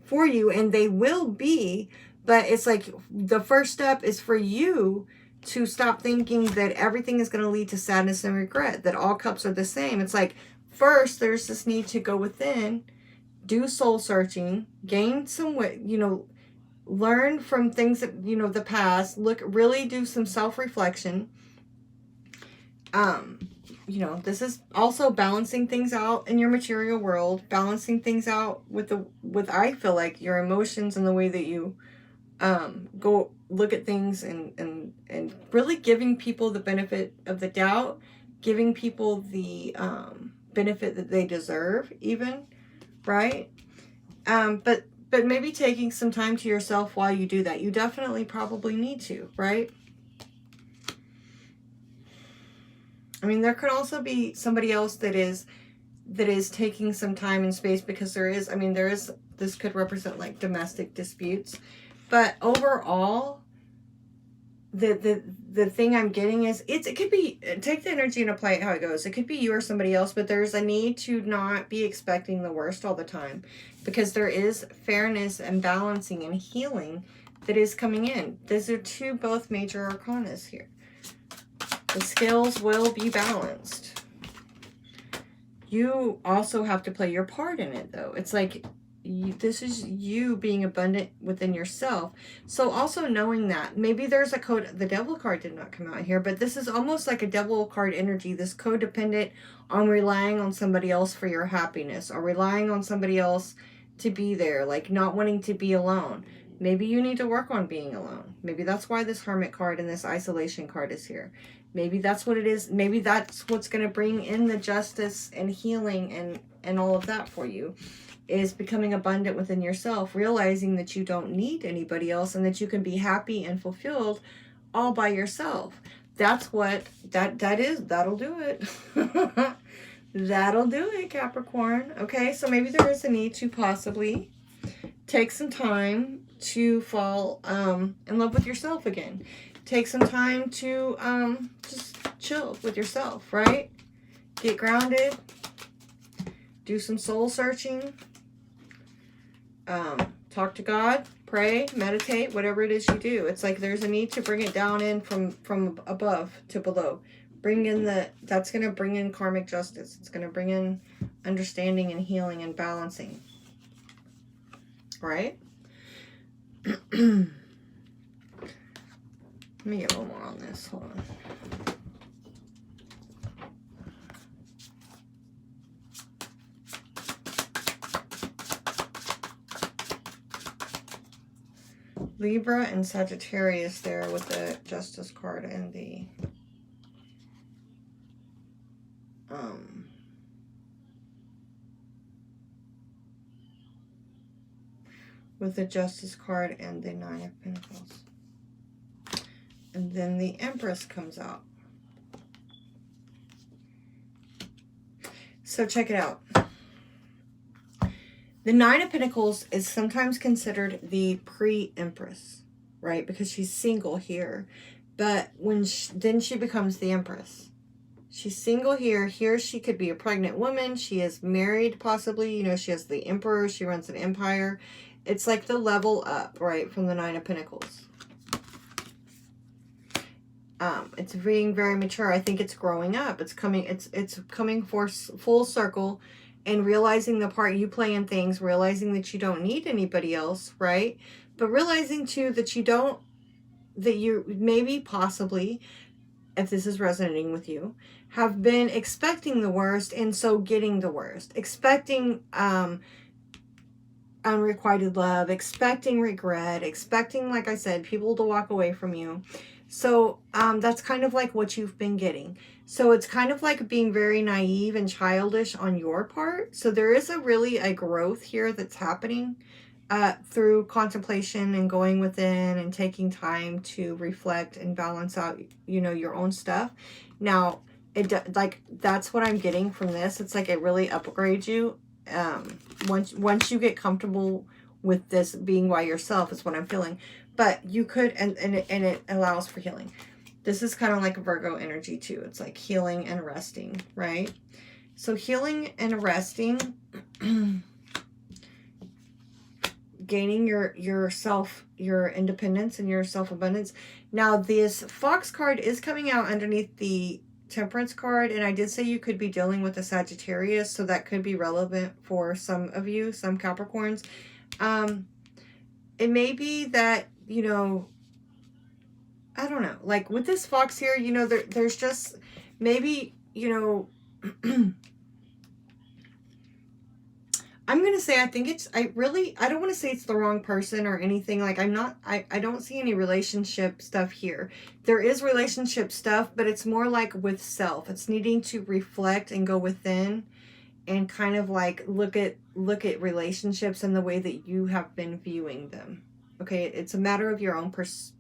for you, and they will be. But it's like the first step is for you to stop thinking that everything is going to lead to sadness and regret, that all cups are the same. It's like first there's this need to go within, do soul searching, gain some learn from things that the past, really do some self-reflection. This is also balancing things out in your material world, balancing things out with I feel like your emotions and the way that you go look at things, and really giving people the benefit of the doubt, giving people the benefit that they deserve, even, right? But maybe taking some time to yourself while you do that. You definitely probably need to, right? There could also be somebody else that is taking some time and space, because this could represent like domestic disputes. But overall, the thing I'm getting is it could be, take the energy and apply it how it goes. It could be you or somebody else, but there's a need to not be expecting the worst all the time, because there is fairness and balancing and healing that is coming in. These are both major arcanas here. The scales will be balanced. You also have to play your part in it, though. It's like this is you being abundant within yourself. So also knowing that maybe there's a code. The devil card did not come out here, but this is almost like a devil card energy. This codependent on relying on somebody else for your happiness, or relying on somebody else to be there, like not wanting to be alone. Maybe you need to work on being alone. Maybe that's why this Hermit card and this Isolation card is here. Maybe that's what it is. Maybe that's what's going to bring in the justice and healing and all of that for you, is becoming abundant within yourself, realizing that you don't need anybody else, and that you can be happy and fulfilled all by yourself. That's what that is. That'll do it. That'll do it, Capricorn. Okay, so maybe there is a need to possibly take some time to fall in love with yourself again. Take some time to just chill with yourself, right? Get grounded. Do some soul searching. Talk to God, pray, meditate, whatever it is you do. It's like there's a need to bring it down in from above to below. Bring in that's going to bring in karmic justice. It's going to bring in understanding and healing and balancing. Right? Let me get a little more on this. Hold on. Libra and Sagittarius there with the Justice card and the with the Justice card and the Nine of Pentacles. And then the Empress comes out. So check it out. The Nine of Pentacles is sometimes considered the pre-Empress, right? Because she's single here. But then she becomes the Empress. She's single here. Here she could be a pregnant woman. She is married possibly. You know, she has the Emperor. She runs an empire. It's like the level up, right, from the Nine of Pentacles. It's being very mature. I think it's growing up. It's coming for full circle and realizing the part you play in things, realizing that you don't need anybody else, right? But realizing too that you maybe possibly, if this is resonating with you, have been expecting the worst and so getting the worst. Expecting unrequited love, expecting regret, expecting, like I said, people to walk away from you. So that's kind of like what you've been getting. So it's kind of like being very naive and childish on your part. So there is really a growth here that's happening through contemplation and going within and taking time to reflect and balance out, you know, your own stuff. Now, that's what I'm getting from this. It's like it really upgrades you. Once you get comfortable with this being by yourself is what I'm feeling. But you could, and it allows for healing. This is kind of like a Virgo energy too. It's like healing and resting, right? So healing and resting, gaining your independence and your self-abundance. Now this Fox card is coming out underneath the Temperance card, and I did say you could be dealing with a Sagittarius, so that could be relevant for some of you, some Capricorns. It may be that, you know, I don't know, like with this Fox here, you know, there's just maybe, you know, I'm going to say, I think I don't want to say it's the wrong person or anything. Like I don't see any relationship stuff here. There is relationship stuff, but it's more like with self. It's needing to reflect and go within and kind of like look at relationships and the way that you have been viewing them. Okay. It's a matter of your own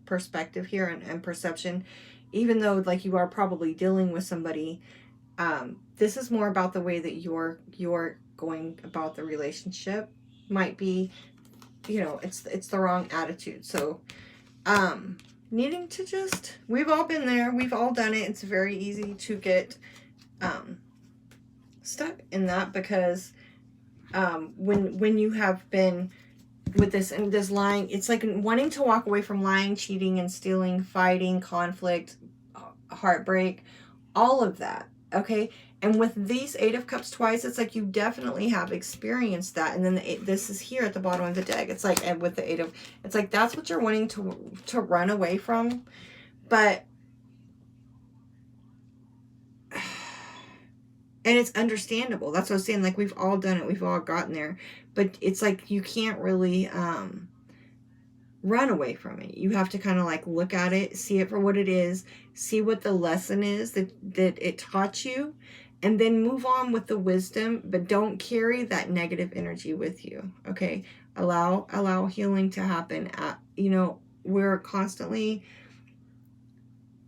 perspective here and perception, even though like you are probably dealing with somebody. This is more about the way that you're going about the relationship. Might be, you know, it's the wrong attitude. So needing to just, we've all been there, we've all done it. It's very easy to get stuck in that, because when you have been with this and this lying, it's like wanting to walk away from lying, cheating, and stealing, fighting, conflict, heartbreak, all of that. Okay. And with these Eight of Cups twice, it's like you definitely have experienced that. And then this is here at the bottom of the deck. It's like, and with the Eight of, it's like that's what you're wanting to run away from. But, and it's understandable. That's what I was saying. Like, we've all done it. We've all gotten there. But it's like you can't really run away from it. You have to kind of like look at it, see it for what it is, see what the lesson is that it taught you, and then move on with the wisdom, but don't carry that negative energy with you. Okay. Allow healing to happen. You know, we're constantly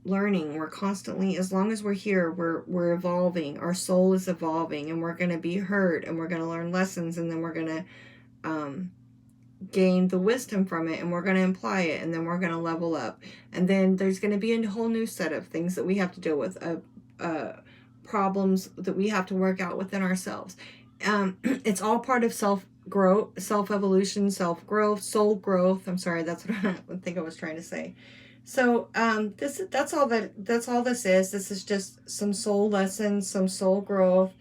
learning. We're constantly, as long as we're here, we're evolving. Our soul is evolving, and we're going to be hurt, and we're going to learn lessons, and then we're going to gain the wisdom from it, and we're going to apply it, and then we're going to level up. And then there's going to be a whole new set of things that we have to deal with, problems that we have to work out within ourselves. It's all part of self-growth, self-evolution, self-growth, soul growth. I'm sorry, that's what I think I was trying to say. So that's all this is. This is just some soul lessons, some soul growth,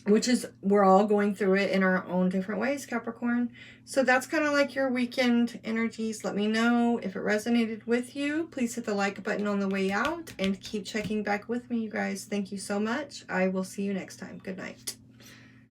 which is, we're all going through it in our own different ways, Capricorn. So that's kind of like your weekend energies. Let me know if it resonated with you. Please hit the like button on the way out and keep checking back with me, you guys. Thank you so much. I will see you next time. Good night.